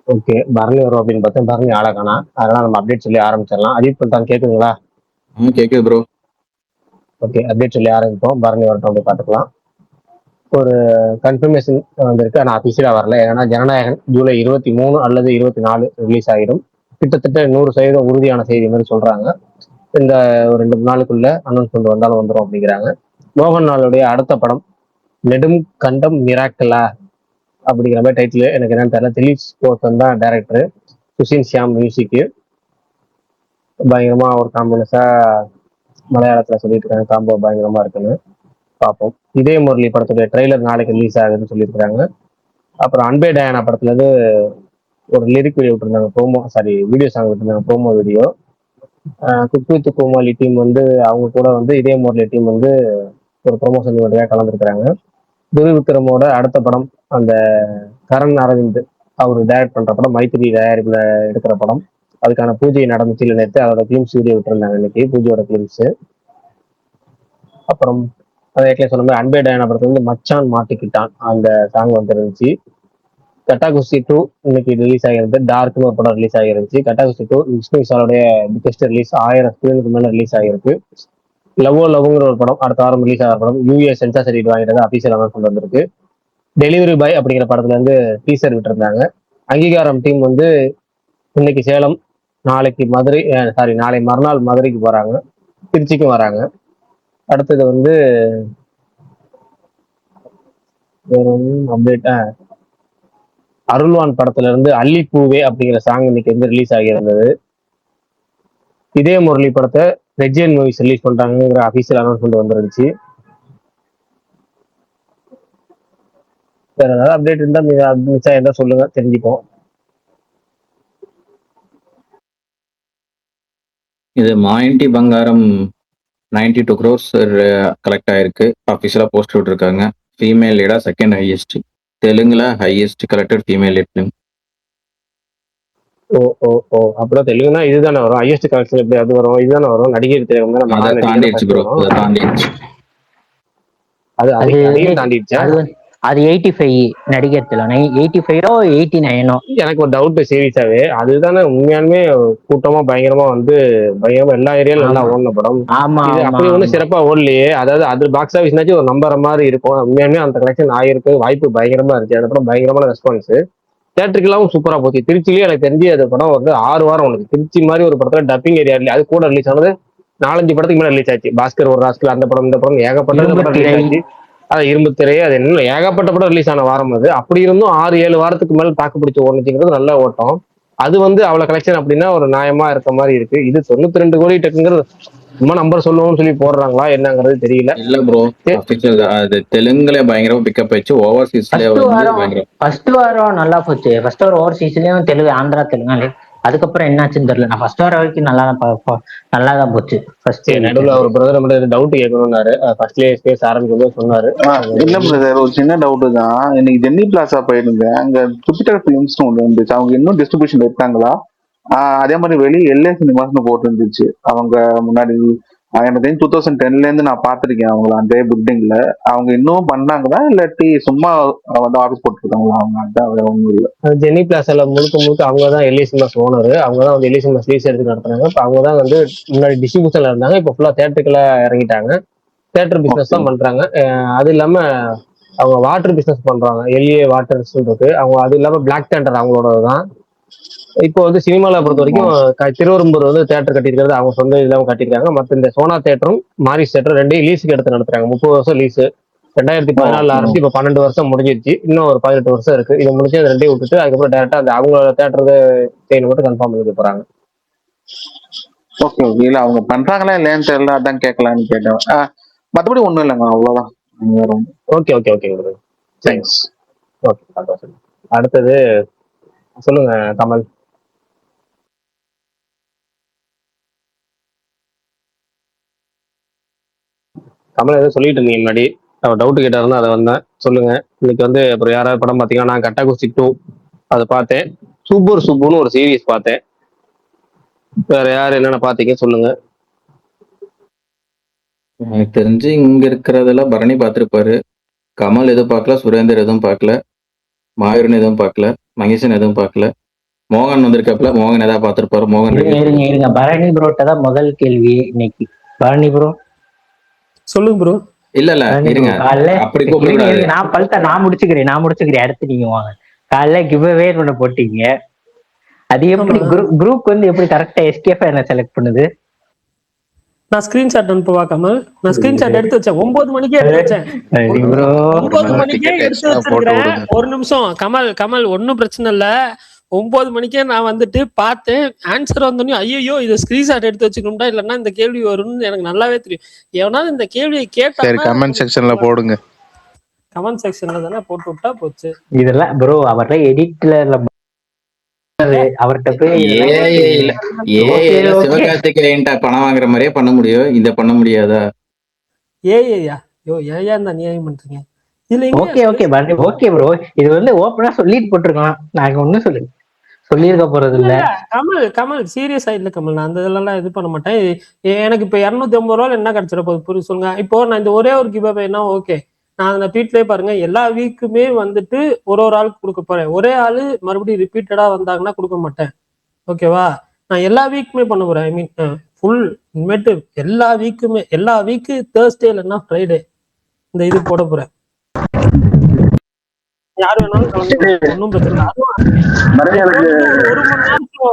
Okay. Bharani வரும் அப்படின்னு பார்த்தேன். பரணி ஆள காணோம். அதனால நம்ம அப்டேட் சொல்லி ஆரம்பிச்சிடலாம். அஜித் பல்தான் கேக்குதுங்களா? கேக்குது ப்ரோ. ஓகே, அப்டேட் சொல்லி ஆரம்பிப்போம். பரணி வரட்டும், அப்படி பார்த்துக்கலாம். ஒரு கன்ஃபர்மேஷன் வந்திருக்கு, ஆனால் அஃபிஷியலா வரல. ஏன்னா ஜனநாயகன் ஜூலை 23 அல்லது 24 ரிலீஸ் ஆகிடும். கிட்டத்தட்ட 100% உறுதியான செய்தி மாதிரி சொல்றாங்க. இந்த ஒரு 2 நாளுக்குள்ள அனௌன்ஸ்மெண்ட் வந்தாலும் வந்துடும் அப்படிங்கிறாங்க. மோகன்லாலுடைய அடுத்த படம் நெடும் கண்டம் மிராக்கலா அப்படிங்கிற மாதிரி டைட்டில். எனக்கு என்னன்னு தெரியல. திலீப் கோசன் தான் டைரக்டர், சுஷின் ஷியாம் மியூசிக்கு. பயங்கரமா ஒரு காம்பினஸா மலையாளத்துல சொல்லிட்டு இருக்காங்க, காம்போ பயங்கரமா இருக்குன்னு பார்ப்போம். இதே முரளி படத்துடைய ட்ரெய்லர் நாளைக்கு ரிலீஸ் ஆகுதுன்னு சொல்லியிருக்காங்க. அப்புறம் அன்பே டயானா படத்துல இருந்து ஒரு லிரிக் வீடியோ விட்டுருந்தாங்க, ப்ரோமோ வீடியோ சாங் விட்டுருந்தாங்க, promo video. Cook with Comali team வந்து அவங்க கூட வந்து இதே முரளி டீம் வந்து ஒரு ப்ரொமோஷன் வழியாக கலந்துருக்கிறாங்க. துரு விக்ரமோட அடுத்த படம், அந்த கரண் அரவிந்த் அவர் டைரக்ட் பண்ற படம், மைத்திரி தயாரிப்புல எடுக்கிற படம். அதுக்கான பூஜை நடந்துச்சு இல்லை நேற்று. அதோட கிளிம்ஸ் வீடியோ விட்டுருந்தாங்க இன்னைக்கு, பூஜையோட கிளிம்ஸ். அப்புறம் அதை ஏற்கனவே சொன்ன மாதிரி அன்பே டயானா படத்துல வந்து மச்சான் மாட்டிக்கிட்டான் அந்த சாங் வந்துருந்துச்சு. கட்டாகுஸ்தி 2 இன்னைக்கு ரிலீஸ் ஆகிருந்து. டார்க்னு ஒரு படம் ரிலீஸ் ஆகிருந்துச்சு. கட்டாகுஸ்தி 2 விஷ்ணு விஷாலுடைய பிக்கஸ்ட் ரிலீஸ், 1000 ஸ்கிரீனுக்கு மேல ரிலீஸ் ஆகிருக்கு. லவ்ங்கிற ஒரு படம் அடுத்த வாரம் ரிலீஸ் ஆகிற படம், யூஏ சென்சார் சர்டிஃபிகேட் வாங்கிட்டது அபிஷியல் அனௌன்ஸ்மெண்ட் வந்திருக்கு. டெலிவரி பாய் அப்படிங்கிற படத்துல இருந்து டீசர் விட்டுருந்தாங்க. அங்கீகாரம் டீம் வந்து இன்னைக்கு சேலம், நாளைக்கு மதுரை, நாளை மறுநாள் மதுரைக்கு போறாங்க, திருச்சிக்கும் வராங்க. அடுத்தது வந்து அப்டேட், அருள்வான் படத்துல இருந்து அள்ளிப்பூவே அப்படிங்கிற சாங் இன்னைக்கு வந்து ரிலீஸ் ஆகியிருந்தது. இதே முரளி படத்தை ரெஜியன் மூவிஸ் ரிலீஸ் பண்றாங்கிற அபிஷியல் அனௌன்ஸ்மெண்ட் வந்துருந்துச்சு. வேற ஏதாவது அப்டேட் இருந்தா மிச்சா இருந்தா சொல்லுங்க, தெரிஞ்சுப்போம். இது மாயண்டி பங்காரம் 92 crores கலெக்ட் ஆயிருக்கு. அஃபிஷியலா போஸ்ட் விட்டுருக்காங்க. ஃபீமேல் லீடா செகண்ட் ஹையஸ்ட், தெலுங்குல highest collected female lead film. Oh oh oh அப்புறம் தெலுங்குனா இதுதானே வரும், ஹையஸ்ட் கலெக்ஷன் எப்படி அது வரும்? இதுதானே வரும், நடிகர் திலகம் தானே, அதை மகாநடி தாண்டிடுச்சு ப்ரோ, அதை வரும். தாண்டிடுச்சு. அது அது அதையும் தாண்டிடுச்சா? அது 85 நடிகர் திலகம், 85 89. எனக்கு ஒரு டவுட் சீரியஸாவே, அதுதானே உண்மையாலுமே கூட்டமா பயங்கரமா வந்து பயங்கரமா எல்லா ஏரியாலும் நல்லா ஓடின படம். ஆமா இது ஆமா அப்படி ஒன்றும் சிறப்பா ஓடலையே. அதாவது அது பாக்ஸ் ஆஃபீஸ்னாச்சும் ஒரு நம்புற மாதிரி இருக்கும். உண்மையாலுமே அந்த கலெக்ஷன் ஆயிருக்கு, வாய்ப்பு பயங்கரமா இருந்துச்சு. அந்த படம் பயங்கரமான ரெஸ்பான்ஸ், தேட்டருக்கெல்லாம் சூப்பரா போச்சு. திருச்சிலேயே எனக்கு தெரிஞ்சு அது படம் வந்து 6 வாரம் உனக்கு திருச்சி மாதிரி ஒரு படத்துல டப்பிங் ஏரியா அது கூட ரிலீஸ் ஆனது 4-5 படத்துக்கு மேல ரிலீஸ் ஆச்சு. பாஸ்கர் ஒரு ராஸ்கல், அந்த படம், இந்த படம், ஏகப்பட்ட படம் ரிலீஸ் ஆச்சு. அது இரும்பு திரை, அது என்ன ஏகப்பட்ட படம் ரிலீஸ் ஆன வாரம் அது. அப்படி இருந்தும் 6-7 வாரத்துக்கு மேல தாக்கு பிடிச்சு ஓடுச்சுங்கிறது நல்ல ஓட்டம். அது வந்து அவ்வளவு கலெக்ஷன் அப்படின்னா ஒரு நியாயமா இருக்க மாதிரி இருக்கு. இது 92 கோடி டக்குங்கிறது சும்மா நம்பர் சொல்லுவோம்னு சொல்லி போடுறாங்களா என்னங்கிறது தெரியல. இல்ல ப்ரோ, அஃபிஷியல் அது தெலுங்குல பயங்கரமா பிக்கப் ஆயிடுச்சு. ஓவர்சீஸ்ல வந்து பயங்கரம். ஃபர்ஸ்ட் வாரம் நல்லா போச்சு. ஃபர்ஸ்ட் வாரம் ஓவர்சீஸ்லயும் தெலுங்கு, ஆந்திரா, தெலுங்கானா. அதுக்கப்புறம் என்னாச்சுன்னு தெரியல. நான் ஃபர்ஸ்ட் வாரம் வரைக்கும் நல்லா தான் போச்சு. நடுவில் ஒரு பிரதர் மட்டும் டவுட் கேட்கணும்னாரு, ஃபர்ஸ்ட்லேயே ஸ்பேஸ் ஆரம்பிக்கும் சொன்னாரு. இல்ல பிரதர், ஒரு சின்ன டவுட் தான். இன்னைக்கு ஜென்னி பிளாசா போயிருந்தேன். அங்க ஜூபிட்டர் பிலிம்ஸ் ஒன்று இருந்துச்சு. அவங்க இன்னும் டிஸ்ட்ரிபியூஷன் இருக்காங்களா? அதே மாதிரி வெளியே எல்ஏ சினிமாஸ்னு போட்டு இருந்துச்சு. அவங்க முன்னாடி எனக்கு தெரிஞ்சு 2010ல இருந்து நான் பார்த்திருக்கேன் அவங்கள அந்த பில்டிங்ல. அவங்க இன்னும் பண்ணாங்களா இல்லாட்டி சும்மா வந்து ஆஃபீஸ் போட்டுருக்காங்களா? அவங்க அதான் வேற ஒன்றும் இல்லை. ஜெனி பிளாசால முழுக்க அவங்க தான் எல்ஏ சினிமாஸ் ஓனர். அவங்க தான் வந்து எல்ஏ சினிமாஸ் லீஸ் எடுத்து நடத்துறாங்க. இப்போ அவங்க தான் வந்து முன்னாடி டிஸ்ட்ரிபியூஷன்ல இருந்தாங்க, இப்போ ஃபுல்லா தேட்டருக்குள்ள இறங்கிட்டாங்க. தேட்டர் பிசினஸ் தான் பண்றாங்க. அது இல்லாம அவங்க வாட்டர் பிசினஸ் பண்றாங்க, எல்ஏ வாட்டர்ஸ் இருக்கு அவங்க. அது இல்லாம பிளாக் தேண்டர் அவங்களோட தான். இப்போ வந்து சினிமால பொறுத்த வரைக்கும் திருவெரும்பூர் வந்து தேட்டர் கட்டியிருக்கிறது அவங்க சொந்த இல்லாம கட்டியிருக்காங்க. மற்ற இந்த சோனா தேட்டரும் மாரிஸ் தேட்டரும் ரெண்டையும் லீஸுக்கு எடுத்து நடத்துறாங்க. 30 வருஷம் லீஸ். 2014 ஆரம்பிச்சு இப்ப 12 வருஷம் முடிஞ்சிருச்சு. இன்னும் ஒரு 18 வருஷம் இருக்கு. இதை முடிச்சு அந்த ரெண்டையும் விட்டுட்டு அதுக்கப்புறம் டேரக்டா அந்த அவங்களோட தேட்டர் செயின் மட்டும் கன்ஃபார்ம் பண்ணி போறாங்க. Okay okay. இல்ல அவங்க பண்றாங்களா இல்லையான்னு தெரியல, அதான் கேட்கலான்னு கேட்டேன். மற்றபடி ஒண்ணும் இல்லைங்க, அவ்வளவுதான். Okay okay okay thanks. Okay, அடுத்தது சொல்லுங்க கமல். கமல் ஏதோ சொல்லிட்டு இருந்தீங்க முன்னாடி, அவர் டவுட் கேட்டாருன்னா அதை வந்தேன். சொல்லுங்க. இன்னைக்கு வந்து அப்புறம் யாராவது படம் பார்த்தீங்கன்னா, நான் கட்டாகுஸ்தி 2 அதை பார்த்தேன். சூப்பர் சுப்புன்னு ஒரு சீரீஸ் பார்த்தேன். வேற யார் என்னென்ன பார்த்தீங்க சொல்லுங்க. எனக்கு தெரிஞ்சு இங்க இருக்கிறதெல்லாம் பரணி பார்த்திருப்பாரு. கமல் எதுவும் பார்க்கல, சுரேந்தர் எதுவும் பார்க்கல, மாயூரன் எதுவும் பார்க்கல, மகேசன் எதுவும் பார்க்கல. மோகன் வந்திருக்காப்ல. மோகன் ஏதாவது பார்த்திருப்பாரு. மோகன் இருங்க ரிவ்யூ இருங்க இருங்க பரணி ப்ரோட்ட தான் முதல் கேள்வி இன்னைக்கு. பரணி ப்ரோ, சொல்லுங்க ப்ரோ. இல்ல பரணி ப்ரோ இருங்க. காலைல அப்படி இருங்க கூப்பிடக்கூடாது. இருங்க நான் முடிச்சுக்கிறேன் அடுத்து நீங்க வாங்க. காலைல கிவ்அவே ஒண்ணு போட்டீங்க, அது எப்படி ஆமா, குரூப் வந்து எப்படி கரெக்டா எஸ்கேஃப் என்ன செலக்ட் பண்ணுது? நான் ஸ்கிரீன்ஷாட் அனுப்பவா கமல்? நான் ஸ்கிரீன்ஷாட் எடுத்து வச்சேன், 9 மணிக்கே எடுத்து வச்சேன். சரி ப்ரோ. ஒரு 9 நல்ல மணிக்கே டிக்கெட் எடுத்து எக்ஸ்ட்ரா போட்டு வச்சிருக்கிறேன். விடுங்க. ஒரு நிமிஷம் கமல், கமல் ஒன்னும் பிரச்சனை இல்ல. 9 மணிக்கே நான் வந்துட்டு பார்த்தேன். ஆன்சர் வந்தோடனே ஐயோ இதை ஸ்கிரீன்ஷாட் எடுத்து வச்சுக்கணும்டா, இல்லைன்னா இந்த கேள்வி வரும்னு எனக்கு நல்லாவே தெரியும். எவனாவது இந்த கேள்வியை சரி, கேட்டான்னா கமெண்ட் செக்ஷன்ல போடுங்க. கமெண்ட் செக்ஷன்ல தானே போட்டு விட்டா போச்சு. இதெல்லாம் ப்ரோ அவர்கிட்ட எடிட்ல அவர்கிட்ட போய் இதெல்லாம் ஏஐ இல்ல. Okay ஏஐல okay. சிவகார்த்திகேயன்ட்ட பணம் வாங்குற மாதிரியே பண்ண முடியும். இத பண்ண முடியாதா? ஏய்யா யோ ஏயா இந்த அநியாயம் பண்றீங்க இதுல ஓகே ஓகே எங்க? ஓகே ப்ரோ, இது வந்து ஓப்பனா சொல்லிட்டு போட்டிருக்கலாம். நாங்க ஒண்ணும் சொல்லியிருக்க போறது இல்ல இல்ல. இல்ல கமல், கமல் சீரியஸா இல்ல கமல், நான் அந்த இதெல்லாம் இது பண்ண மாட்டேன். எனக்கு இப்ப 250 ரூபாய் என்ன கிடைச்சிட போகுது புரியுது சொல்லுங்க. இப்போ நான் இந்த ஒரே ஒரு கிவ் அவேனா ஓகே, நான் அந்த ட்வீட்லயே பாருங்க, எல்லா வீக்குமே வந்துட்டு ஒரு ஆளுக்கு கொடுக்க போறேன். ஒரே ஆளு மறுபடியும் ரிப்பீட்டடா வந்தாங்கன்னா கொடுக்க மாட்டேன். ஓகேவா? நான் எல்லா வீக்குமே பண்ண போறேன். ஐ மீன் ஃபுல் இனிமேட்டு எல்லா வீக்கு தேர்ஸ்டே இல்லைன்னா ஃப்ரைடே இந்த இது போட போறேன். யாரு வேணாலும் கலந்துக்கலாம், ஒன்றும் பிரச்சனை இல்லை. அதுவும் ஒரு மணி நேரத்துல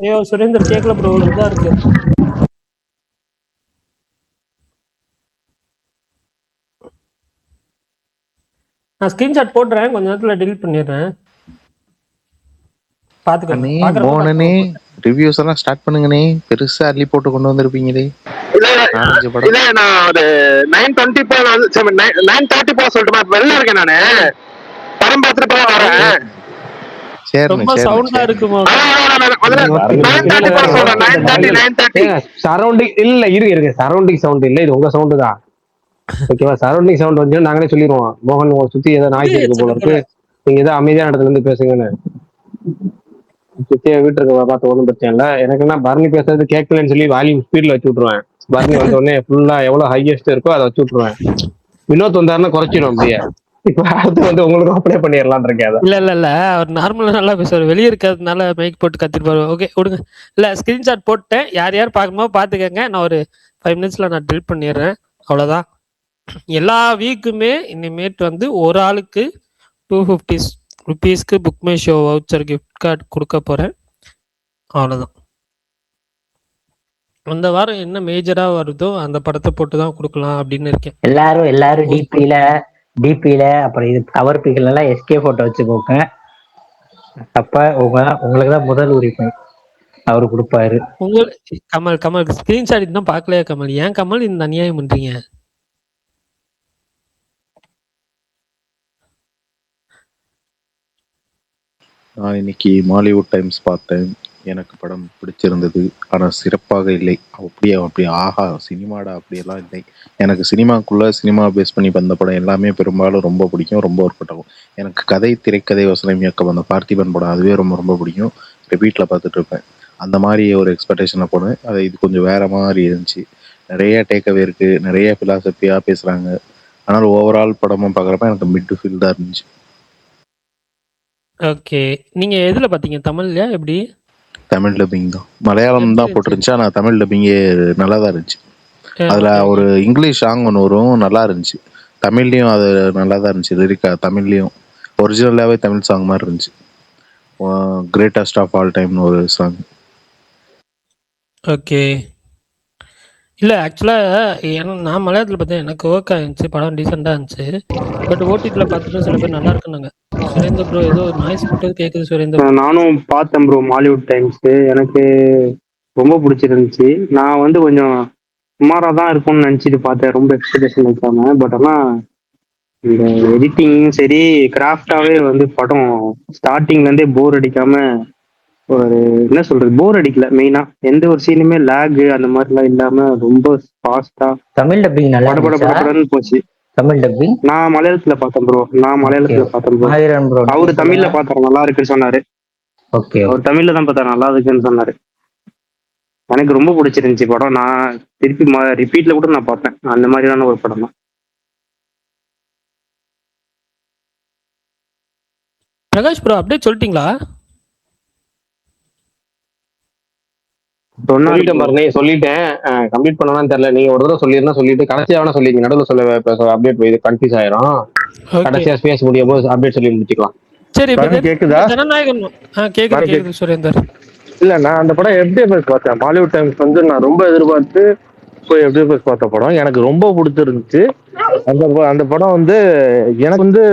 ஐயோ சுரேந்தர் கேட்கல ப்ரோ, ஒரு இதா இருக்கு. நான் ஸ்கிரீன்ஷாட் போடுறேன், கொஞ்ச நேரத்துல டெலிட் பண்ணிடுறேன். பாத்துக்கோங்க. மோகனே ரிவ்யூஸ் எல்லாம் ஸ்டார்ட் பண்ணுங்கனே. பெருசா அள்ளி போட்டு கொண்டு வந்திருப்பீங்களே. இல்ல நான் ஒரு 9:20 9:30 சொல்லட்டுமா? வெளில இருக்கேன் நானு, படம் பார்த்துட்டு போக வரேன். ரொம்ப சவுண்டா இருக்குமா? சரௌண்டிங் இல்ல, இருக்கு சரௌண்டிங் சவுண்ட் இல்ல, இது உங்க சவுண்ட் தான். ஓகேவா? சரௌண்டிங் சவுண்ட் வந்து நாங்களே சொல்லிடுவோம், மோகன் சுத்தி ஏதோ நாய்ஸ் இருக்கு போல இருக்கு, நீங்க ஏதோ அமைதியான இடத்துல இருந்து பேசுங்கன்னு. சுத்திய வீட்டு இருக்க பார்த்து ஒன்றும் பிரச்சனை இல்லை. எனக்கு என்ன பரணி பேசுறது கேட்கலன்னு சொல்லி வால்யூம் ஸ்பீட்ல வச்சு விட்டுருவேன். பரணி வந்த உடனே ஃபுல்லா எவ்வளவு ஹையஸ்ட் இருக்கோ அதை வச்சு விட்டுருவேன். வினோத் வந்தாருன்னா குறைச்சிடும் அப்படியே. இப்ப அடுத்து வந்து உங்களுக்கு அப்ளை பண்ணிடலாம் இருக்கேன். இல்ல அவர் நார்மலா நல்லா பேசுவார், வெளியே இருக்கிறதுனால மைக் போட்டு கத்திருப்பாரு. ஓகே விடுங்க. இல்ல ஸ்கிரீன்ஷாட் போட்டேன், யார் யார் பார்க்கணுமோ பாத்துக்கங்க. நான் ஒரு 5 மினிட்ஸ்ல நான் டெலிட் பண்ணிடுறேன், அவ்வளவுதான். எல்லா வீக்குமே இனிமேட் வந்து ஒரு ஆளுக்கு 250 ருபீஸ்க்கு book my show voucher gift card கொடுக்க போறேன், அவ்வளவுதான். அந்த வாரம் என்ன மேஜரா வருதோ அந்த படத்தை போட்டு தான் கொடுக்கலாம் அப்படின்னு இருக்கேன். எல்லாரும் டிபில அப்புறம் இது கவர் பிக்ல எல்லாம் எஸ்கே போட்டோ வச்சுக்கோங்க. அப்ப உங்களுக்கு தான் முதல் உரிமை அவரு கொடுப்பாரு. கமல் ஸ்கிரீன்ஷாட் இன்னும் பார்க்கலையா கமல்? ஏன் கமல் இந்த அநியாயம் பண்றீங்க? நான் இன்னைக்கு மாலிவுட் டைம்ஸ் பார்த்தேன். எனக்கு படம் பிடிச்சிருந்தது, ஆனால் சிறப்பாக இல்லை. அப்படி ஆஹா சினிமாடா அப்படியெல்லாம் இல்லை. எனக்கு சினிமா பேஸ் பண்ணி வந்த படம் எல்லாமே பெரும்பாலும் ரொம்ப பிடிக்கும், ரொம்ப ஒர்க் ஆகும். எனக்கு கதை, திரைக்கதை, வசனம், இயக்கம் அந்த பார்த்திபன் படம் அதுவே ரொம்ப ரொம்ப பிடிக்கும். ரிப்பீட்டில் பார்த்துட்டு இருப்பேன். அந்த மாதிரி ஒரு எக்ஸ்பெக்டேஷனை போனேன். அது இது கொஞ்சம் வேற மாதிரி இருந்துச்சு. நிறைய டேக்அவே இருக்கு, நிறைய ஃபிலாசபியாக பேசுகிறாங்க. ஆனால் ஓவரால் படமும் பார்க்குறப்ப எனக்கு மிட் ஃபீல் தான் இருந்துச்சு. ஓகே, நீங்க எதுல பாத்தீங்க? தமிழ்ல எப்படி? தமிழ் டப்பிங் தான். மலையாளம் தான் போட்டுருந்துச்சு, ஆனால் தமிழ் டப்பிங்கே நல்லா தான் இருந்துச்சு. அதில் ஒரு இங்கிலீஷ் சாங் ஒன்று வரும், நல்லா இருந்துச்சு. தமிழ்லையும் அது நல்லா தான் இருந்துச்சு. லிரிக்கா தமிழ்லையும் ஒரிஜினலாகவே தமிழ் சாங் மாதிரி இருந்துச்சு. கிரேட்டஸ்ட் ஆஃப் ஆல் டைம்னு ஒரு சாங். ஓகே. இல்ல ஆக்சுவலா நான் மலையாளத்துல பார்த்தேன், எனக்கு ஒர்க் ஆயிருந்துச்சு, படம் டீசெண்டா இருந்துச்சு. பட் ஓடிடில பார்த்துட்டு சில பேர் நல்லா இருக்குன்னாங்க. சுரேந்தர் ப்ரோ ஏதோ நாய்ஸ் மட்டும் கேக்குது. சுரேந்தர் நானும் பார்த்தேன் ப்ரோ மாலிவுட் டைம்ஸ், எனக்கு ரொம்ப பிடிச்சிருந்துச்சு. நான் வந்து கொஞ்சம் சுமாராக தான் இருக்கும்னு நினச்சிட்டு பார்த்தேன், ரொம்ப எக்ஸ்பெக்டேஷன் வைக்காம. பட் ஆனால் இந்த எடிட்டிங்கும் சரி, கிராஃப்டாகவே வந்து படம் ஸ்டார்டிங்லேருந்தே போர் அடிக்காம, ஒரு என்ன சொல்றது, போர் அடிக்கல. மெயினா எந்த ஒரு சீனுமே லேக் அந்த மாதிரிலாம் இல்லாம ரொம்ப ஃபாஸ்டா தமிழ் டப்பிங் நல்லா படப்படன்னு போச்சு. தமிழ் டப்பிங் நான் மலையாளத்துல பார்த்தேன் ப்ரோ. அவரு தமிழ்ல பார்த்தாரு, நல்லா இருக்குன்னு சொன்னாரு. ஓகே, அவர் தமிழ்ல தான் பார்த்தாரு, நல்லா இருக்குன்னு சொன்னாரு. எனக்கு ரொம்ப பிடிச்சிருந்துச்சு படம். நான் திருப்பி ரிப்பீட்ல கூட நான் பார்த்தேன். அந்த மாதிரியான ஒரு படம் தான். பிரகாஷ் ப்ரோ அப்டேட் சொல்லிட்டீங்களா? சொன்னாரு சொல்லிட்டேன் பாருங்க, சொல்லிட்டேன். கம்ப்ளீட் பண்ணலாம்னு தெரியல. நீங்க ஒரு தடவை சொல்லிருந்தா சொல்லிட்டு கடைசியா வேணா சொல்லிங்க. நடுவில் சொல்ல அப்டேட் இது கன்ஃபியூஸ் ஆயிரும். ஓகே கடைசியா ஸ்பேஸ் முடியும் போது அப்டேட் சொல்லி முடிச்சுக்கலாம். சரி பரணி பிரதர். கேக்குதா? ஜனநாயகன் கேக்குது பரணி கேக்குது சுரேந்தர். இல்ல, நான் அந்த படம் எஃப்டிஎஃப்எஸ் பார்த்தேன். மாலிவுட் டைம்ஸ் வந்து நான் ரொம்ப எதிர்பார்த்து போய் எஃப்டிஎஃப்எஸ் பார்த்த படம். எனக்கு ரொம்ப பிடிச்சிருந்துச்சு. அந்த படம் வந்து எனக்கு வந்து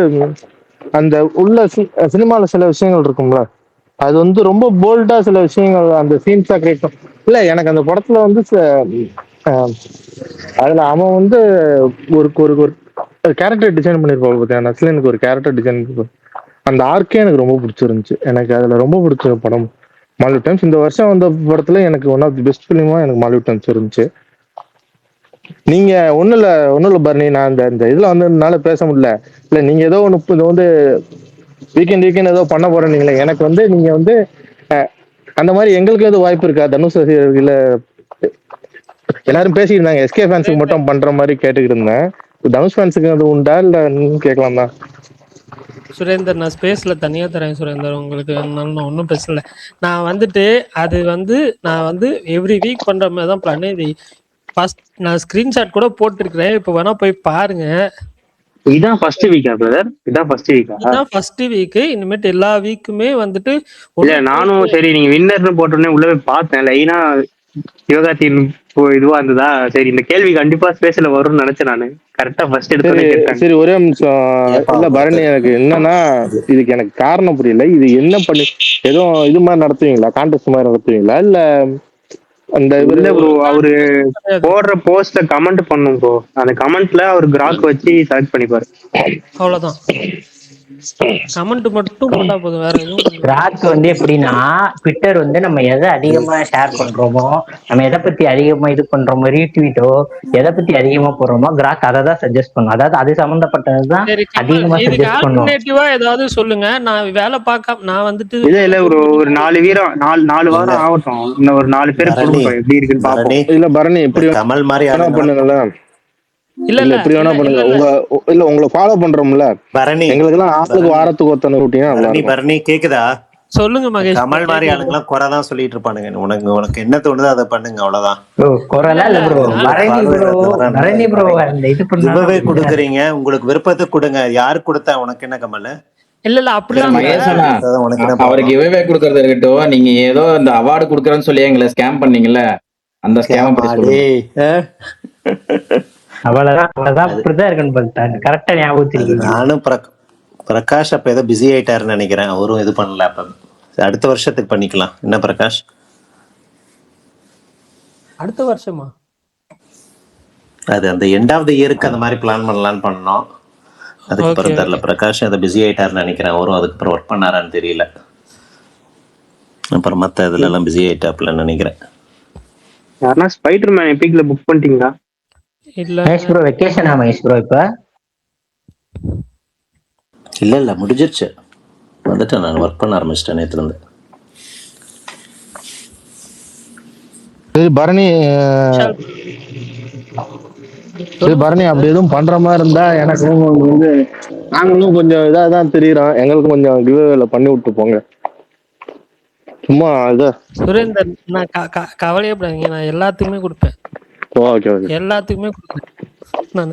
அந்த உள்ள சினிமால சில விஷயங்கள் இருக்கும்ல, அது வந்து ரொம்ப போல்டா சில விஷயங்கள் அந்த சீன்ஸா கிரியேட் இல்ல. எனக்கு அந்த படத்துல வந்து அஹ், அதுல அவன் வந்து ஒரு ஒரு ஒரு கேரக்டர் டிசைன் பண்ணிருப்பான் பார்த்தேன். நஸ்லினுக்கு ஒரு கேரக்டர் டிசைன், அந்த ஆர்க்கே எனக்கு ரொம்ப பிடிச்சிருந்துச்சு. எனக்கு அதுல ரொம்ப பிடிச்ச படம் மாலிவுட் டைம்ஸ். இந்த வருஷம் வந்த படத்துல எனக்கு ஒன் ஆஃப் தி பெஸ்ட் ஃபிலிமா எனக்கு மாலிவுட் டைம்ஸ் இருந்துச்சு. நீங்க ஒண்ணும் இல்ல பரணி, நான் இந்த இதுல வந்ததுனால பேச முடியல. இல்ல நீங்க ஏதோ ஒண்ணு இது வந்து வீக்கெண்ட் ஏதோ பண்ண போறேன்னீங்களே, எனக்கு வந்து நீங்க வந்து அஹ், அந்த மாதிரி எங்களுக்கு எதுவும் வாய்ப்பு இருக்கா? தனுஷ் இல்ல, எல்லாரும் பேசியிருந்தாங்க எஸ்கே ஃபேன்ஸுக்கு சுரேந்தர் மட்டும் பண்ற மாதிரி கேட்டுக்கிட்டு இருந்தேன். தனுஷ் ஃபேன்ஸுக்கு அது உண்டா இல்ல கேட்கலாம் தான். சுரேந்தர் நான் ஸ்பேஸ்ல தனியா தரேன் சுரேந்தர் உங்களுக்கு. நான் ஒன்றும் பிரச்சனை இல்லை. நான் வந்துட்டு அது வந்து நான் வந்து எவ்ரி வீக் பண்ற மாதிரி தான் பிளான். இது ஃபர்ஸ்ட் நான் ஸ்கிரீன்ஷாட் கூட போட்டிருக்கிறேன். இப்போ வேணா போய் பாருங்க. இதான் ஃபர்ஸ்ட் வீக்கா பிரதர்? இதான் ஃபர்ஸ்ட் வீக்கா? இதுதான் ஃபர்ஸ்ட் வீக். இனிமேட்டு எல்லா வீக்குமே வந்துட்டு இல்ல ஒன்று நானும் சரி நீங்க வின்னர்னு போட்டோடனே உள்ள போய் பார்த்தேன். லைனா யோகாத்தின் இதுவா இருந்ததா, சரி இந்த கேள்வி கண்டிப்பா ஸ்பேஸ்ல வரும்னு நினைச்சேன் நானு. கரெக்டா ஃபர்ஸ்ட் சரி எடுத்தோடனே கேட்டாங்க. சரி, ஒரே நிமிஷம். ஏப்பா இல்ல பரணி, ஒருத்தர் எனக்கு என்னன்னா இதுக்கு எனக்கு காரணம் புரியல. இது என்ன பண்ணி எதுவும் இது மாதிரி நடத்துவீங்களா? கான்டெஸ்ட் மாதிரி நடத்துவீங்களா இல்ல அந்த இவரு இல்ல ப்ரோ, அவரு கிடையாது. போடுற போஸ்ட்ல கமெண்ட் பண்ணும் ப்ரோ. அந்த கமெண்ட்ல அவர் கிராக் வச்சு செலக்ட் பண்ணிப்பாரு. அவ்வளவுதான். கமெண்ட் மட்டும் போட்டா போதும், வேற எதுவும் பண்ண வேண்டாம். கிராக் வந்து எப்படின்னா, ட்விட்டர் வந்து நம்ம எதை அதிகமா ஷேர் பண்றோமோ, நம்ம எதை பத்தி அதிகமா இது பண்றோமோ, ரீட்வீட்டோ எதை பத்தி அதிகமா போடுறோமோ, கிராக் அதை தான் சஜஸ்ட் பண்ணும். அதாவது அது சம்பந்தப்பட்டதுதான் சரி அதிகமா இதுக்கு சஜஸ்ட் பண்ணும். ஆல்டர்னேட்டிவா ஏதாவது சொல்லுங்க. நான் வேலை பார்க்க நான் வந்துட்டு இல்ல ப்ரோ, ஒரு 4 இல்ல வாரம் ஆகட்டும். இன்னும் ஒரு 4 பேர் பரணி கொடுங்க, எப்படி இருக்குன்னு பரணி பாப்போம். இல்ல பரணி, இந்த எப்படி கமல் மாதிரி வேணா ஆளுங்களாம் பண்ணுங்கல்ல. இல்ல இல்ல இல்ல எப்படி வேணா இல்ல பண்ணுங்க. இல்ல இல்ல உங்களை ஃபாலோ பண்றோம்ல, பரணி எங்களுக்கு எல்லாம் ஆளுக்கு பரணி வாரத்துக்கு ஒருத்தனை கூட்டிங்கன்னா நல்லா பரணி இருக்கும். பரணி கேக்குதா? சொல்லுங்க இந்த மகேஷ் கமல் மாதிரி கேக்குது. ஆளுங்களாம் குறை தான் சொல்லிட்டு இருப்பானுங்க. உனக்கு உனக்கு என்ன தோணுதோ அதை பண்ணுங்க, அவ்வளவுதான். ப்ரோ இல்ல குரலா இல்ல இல்ல ப்ரோ, உங்களுக்கு நான் பரணி ஃபாலோவர் ப்ரோ, ஏதாவது வரானுங்களா? பரணி ப்ரோ அந்த இது பண்ணாலும் கிவ்அவே அப்படிதான். கொடுக்குறீங்க, உங்களுக்கு விருப்பத்துக்கு கொடுங்க. யாரு கொடுத்தா உனக்கு என்ன கமல்? இல்ல இல்ல இல்ல அப்படிலாம் இல்ல. மகேஷ் அண்ணா, கொடுத்தாதான் உனக்கு என்ன அவருக்கு ப்ராப்ளம்? இவே கொடுக்கறது இருக்கட்டும். நீங்க ஏதோ இந்த அவார்டு கொடுக்கறேன்னு சொல்லி எங்களை ஸ்கேம் பண்ணீங்கல்ல, அந்த ஸ்கேமை பத்தி சொல்லுங்க. அவ்வளவுதான் அது இப்படிதான் இருக்குன்னு பண்ணிட்டாங்க. கரெக்டா அது ஞாபகத்திருக்கீங்க. நானும் பிரகாஷ் அப்ப ஏதோ பிஸி ஆயிட்டாருன்னு நினைக்கிறேன். அவரும் இது பண்ணல. அப்ப அடுத்த வருஷத்துக்கு பண்ணிக்கலாம். என்ன பிரகாஷ்? அடுத்த வருஷமா? அது அந்த எண்ட் ஆஃப் த இயருக்கு அந்த மாதிரி பிளான் பண்ணலான்னு பண்ணோம். ஓகே அதுக்கப்புறம் தெரியல. ஓகே. பிரகாஷ் அதை பிஸி ஆயிட்டாருன்னு நினைக்கிறேன். அவரும் அதுக்கப்புறம் ஒர்க் பண்ணாரான்னு தெரியல. அப்புறம் மற்ற இதுல எல்லாம் பிஸி ஆயிட்டாப்லன்னு நினைக்கிறேன். யாருன்னா ஸ்பைடர் மேன் எபிக்ல புக் பண்ணிட்டீங்களா? இல்ல மகேஷ் ப்ரோ வெக்கேஷனா மகேஷ் ப்ரோ இப்ப? இல்ல முடிஞ்சிருச்சு. வந்துட்டு நான் ஒர்க் பண்ண ஆரம்பிச்சிட்டேன் நேத்துல இருந்து. சரி பரணி, விஷால் சரி சொல்லுங்க பரணி, அப்படி பிரதர். எதுவும் பண்ற மாதிரி இருந்தா எனக்கும் வந்து நாங்களும் கொஞ்சம் இதா தான் தெரியுறோம். எங்களுக்கும் கொஞ்சம் கிவ்அவேல பண்ணி விட்டு போங்க. சும்மா இதை. சுரேந்தர் நான் கவலையப்படாதீங்க. நான் எல்லாத்துக்குமே கொடுப்பேன். Okay okay. எல்லாத்துக்குமே கொடுப்பேன். நான்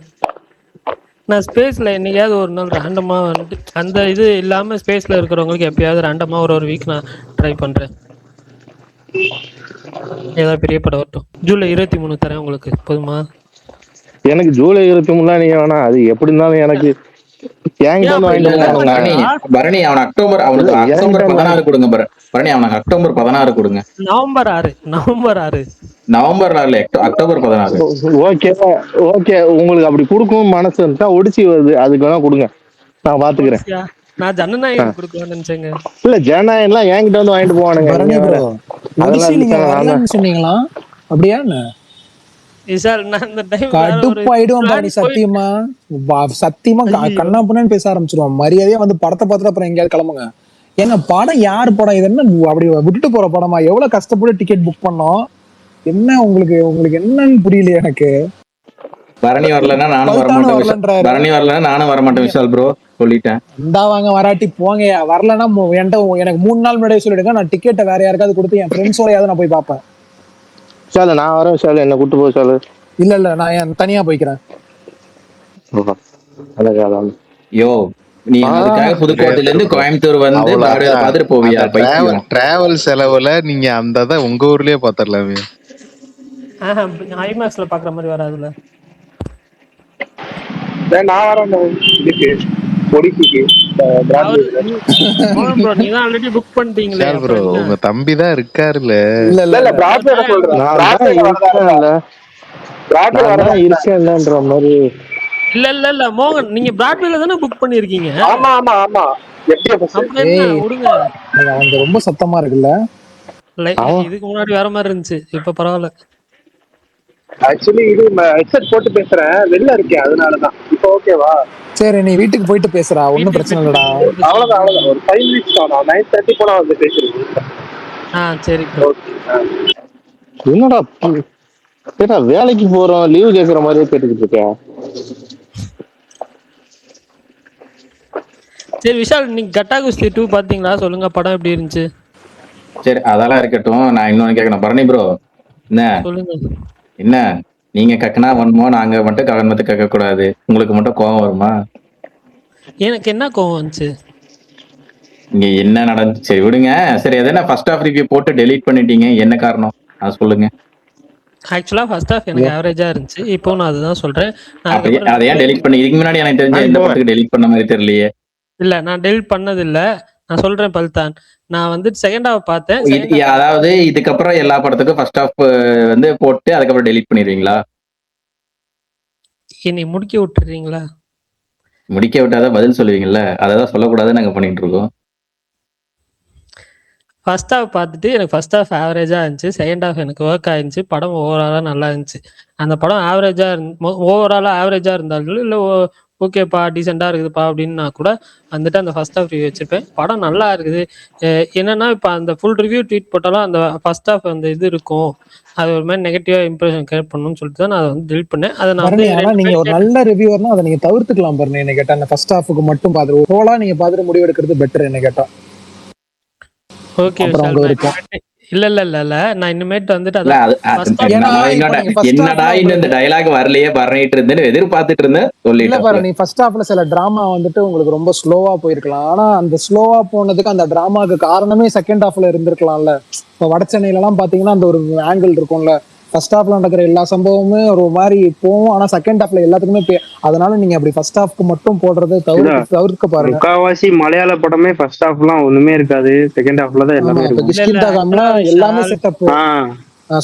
நான் ஸ்பேஸ்ல என்னைக்காவது ஒரு நாள் ரேண்டமா வந்துட்டு அந்த இது இல்லாம ஸ்பேஸ்ல இருக்கிறவங்களுக்கு எப்பயாவது ரேண்டமா ஒரு வீக் நான் ட்ரை பண்றேன். ஏதாவது பெரிய படம் வரட்டும். ஜூலை 23 தரேன் உங்களுக்கு, போதுமா? எனக்கு ஜூலை 23 நீங்க வேணாம். அது எப்படி இருந்தாலும் எனக்கு ஏன் என்கிட்ட வந்து அப்படி இல்ல வாங்கிட்டு இல்ல சொல்ல போவானுங்க. பரணி, மாட்டீங்களா? பரணி அவனுக்கு இல்ல அக்டோபர் என்கிட்ட 16 கொடுங்க. பரணி அவனுக்கு அக்டோபர் 16 கொடுங்க. November 6 November 6. November 4 October 16. Okay okay. உங்களுக்கு அப்படி கொடுக்கும் மனசு இருந்தா ஒடிச்சி வருது, அதுக்கு வேணா கொடுங்க, நான் பாத்துக்கிறேன். ஓடிசியா? நான் ஜனநாயகம் கொடுக்கலாம்னு நினைச்சேங்க. இல்ல ஜனநாயகம்லாம் என்கிட்ட வந்து வாங்கிட்டு போவானுங்க. பரணி நீங்க வேற ப்ரோ, அதெல்லாம் ஒடிசி நீங்க இருந்துச்சுன்னா நான் தான். வரலன்னு சொன்னீங்களா? அப்படியா என்ன? விஷால் நான் இந்த டைம் வேற ஒரு கடுப்பாயிடுவான் பிளான் பரணி. போயிட்டு. சத்தியமா ஐயோ கண்ணா பண்ணு பேச ஆரம்பிச்சிருவான். மரியாதையா வந்து படத்தை பார்த்துட்டு அப்புறம் எங்கேயாவது கிளம்புங்க. ஏங்க படம் யார் படம்? இது என்ன அப்படி விட்டுட்டு போற படமா? எவ்வளவு கஷ்டப்பட்டு டிக்கெட் புக் பண்ணோம். என்ன உங்களுக்கு உங்களுக்கு என்னன்னு புரியல எனக்கு. பரணி வரலன்னா நானும் பல்தானு வரமாட்டேன் விஷால். வரலன்றாரு. பரணி வரலன்னா நானும் வரமாட்டேன் விஷால் ப்ரோ, சொல்லிட்டேன். இந்தா வாங்க, வராட்டி போங்க. வரலன்னா என்கிட்ட எனக்கு 3 நாள் முன்னாடியே சொல்லிடுங்க. நான் டிக்கெட்டை வேற யாருக்காவது கொடுத்து என் ஃப்ரெண்ட்ஸோடையாவது நான் போய் பார்ப்பேன். சாலு நான் வரேன் சாலு, என்ன கூட்டு போ சாலு. இல்ல இல்ல நான் தனியா போய்க்கிறேன். யோ நீ அதுக்காக புதுக்கோட்டையில இருந்து கோயம்புத்தூர் வந்து பிராட்வேல பாத்துட்டு போவியா பைத்தியம்? டிராவல் செலவுல நீங்க அந்த உங்க ஊர்லயே பாத்துடலாமே. ஐமேக்ஸ்ல பாக்குற மாதிரி வராதுல. நான் வரேன் இதுக்கு ஒடிசிக்கு மோகன் ப்ரோ நீங்க தான் ஆல்ரெடி புக் பண்ணிட்டீங்களே, ஷால் ப்ரோ அப்புறம் என்ன? உங்க தம்பி தான் இருக்காருல்ல. இல்ல இல்ல இல்ல பிராட்வேல சொல்றேன். நான் தான் இருக்கேன்ல, பிராட்வேல நான் தான் வரதான் இருக்கேன்லன்ற மாதிரி. இல்ல மோகன், நீங்க பிராட்வேல தானே புக் பண்ணிருக்கீங்க. ஆமா ஆமா ஆமா. அப்புறம் என்ன ஏய் விடுங்க. அவங்க ரொம்ப சத்தமா இருக்குல்ல. இதுக்கு முன்னாடி வேற மாதிரி இருந்துச்சு, இப்ப பரவாயில்ல. ஆக்சுவலி இது ஹெட்செட் போட்டு பேசுறேன், வெளில இருக்கேன், அதனாலதான். இப்போ ஓகேவா? சரி நீ வீட்டுக்கு போயிட்டு பேசுறா, ஒன்னும் பிரச்சனை இல்லடா. அவ்வளவுதான் ஒரு 5 minutes தான். 9:30 போல வந்து பேசுறேன். சரி என்னடா ஏடா வேலைக்கு போறோம் லீவு கேக்குற மாதிரியே கேட்டுக்கிட்டு இருக்கேன். சரி விஷால், நீங்க கட்டா குஸ்தி 2 பாத்தீங்களா? சொல்லுங்க, படம் எப்படி இருந்துச்சு? சரி அதெல்லாம் இருக்கட்டும், நான் இன்னொன்னு கேட்கணும். பரணி ப்ரோ, என்ன சொல்லுங்க. என்ன நீங்க கக்கனா வன்மோ, நாங்க மட்டும் கவனத்தை கேட்க கூடாது, உங்களுக்கு மட்டும் கோவம் வருமா? எனக்கு என்ன கோவம் வந்துச்சு? இங்க என்ன நடந்துச்சு? சரி விடுங்க. சரி எதனா ஃபர்ஸ்ட் ஆஃப் ரிவ்யூ போட்டு டெலீட் பண்ணிட்டீங்க, என்ன காரணம் அது சொல்லுங்க. ஆக்சுவலா ஃபர்ஸ்ட் ஹாஃப் எனக்கு ஆவரேஜா இருந்துச்சு. இப்போ நான் அதுதான் சொல்றேன். அதை ஏன் டெலீட் பண்ணி? இதுக்கு முன்னாடி எனக்கு தெரிஞ்ச எந்த படத்துக்கு டெலீட் பண்ண மாதிரி தெரியலையே. இல்ல நான் டெலீட் பண்ணது இல்ல. நான் சொல்றேன் பல்தான், நான் வந்து செகண்ட் ஹாஃப் பார்த்தேன். அதாவது இதுக்கப்புறம் எல்லா படத்துக்கும் ஃபர்ஸ்ட் ஹாஃப் வந்து போட்டு அதுக்கப்புறம் டெலீட் பண்ணிடுவீங்களா? என்னை முடிக்க விட்டுறீங்களா? முடிக்க விட்டாதான் பதில் சொல்லுவீங்கல்ல, அதான் சொல்லக்கூடாது நாங்க பண்ணிட்டு இருக்கோம். ஃபர்ஸ்ட் ஹாஃப் பார்த்துட்டு எனக்கு ஃபர்ஸ்ட் ஹாஃப் ஆவரேஜாக இருந்துச்சு, செகண்ட் ஹாஃப் எனக்கு ஒர்க் ஆயிருந்துச்சு, படம் ஓவராலாக நல்லா இருந்துச்சு. அந்த படம் ஓவராலாக ஆவரேஜாக இருந்தாலும் இல்லை ஓகேப்பா டீசெண்டாக இருக்குதுப்பா அப்படின்னா கூட வந்துட்டு அந்த ஃபர்ஸ்ட் ஹாஃப் ரிவ்யூ வச்சுருப்பேன். படம் நல்லா இருக்குது. என்னன்னா இப்போ அந்த ஃபுல் ரிவ்யூ ட்வீட் போட்டாலும் அந்த ஃபர்ஸ்ட் ஹாஃப் அந்த இது இருக்கும், அது ஒரு மாதிரி நெகட்டிவாக இம்ப்ரெஷன் கிரியேட் பண்ணணும்னு சொல்லிட்டு தான் நான் அதை வந்து டெலிட் பண்ணேன். அதை நான் வந்து ஆனா நீங்க ஒரு நல்ல ரிவ்யூவர்னா அதை நீங்க தவிர்த்துக்கலாம் பாருங்க. என்ன கேட்டா அந்த ஃபர்ஸ்ட் ஹாஃபுக்கு மட்டும் பாத்துட்டு ஹோலா நீங்க பாத்துட்டு முடிவு எடுக்கிறது பெட்டர் என்ன கேட்டா. ஓகே இல்ல நான் இனிமேட்டு வந்துட்டு என்னடா இன்னும் இந்த டயலாக் வரலையே பண்ணிட்டு இருந்தேன்னு எதிர்பார்த்துட்டு இருந்தேன். இல்ல பாரு, நீ ஃபர்ஸ்ட் ஹாஃப்ல சில டிராமா வந்துட்டு உங்களுக்கு ரொம்ப ஸ்லோவா போயிருக்கலாம். ஆனா அந்த ஸ்லோவா போனதுக்கு அந்த டிராமாக்கு காரணமே செகண்ட் ஹாஃப்ல இருந்திருக்கலாம்ல. இப்ப வட சென்னையில எல்லாம் பாத்தீங்கன்னா அந்த ஒரு ஆங்கிள் இருக்கும்ல, ஃபர்ஸ்ட் ஹாஃப்ல நடக்கிற எல்லா சம்பவமுமே ஒரு மாதிரி போகும், ஆனா செகண்ட் ஹாஃப்ல எல்லாத்துக்குமே அதனால நீங்க அப்படி ஃபர்ஸ்ட் ஹாஃப்க்கு மட்டும் போடுறதை தவிர்க்க பாருங்க. முக்காவாசி மலையாள படமே ஃபர்ஸ்ட் ஹாஃப்லாம் ஒண்ணுமே இருக்காது, செகண்ட் ஹாஃப்ல தான் எல்லாமே இருக்கும். எல்லாமே செட்டப்.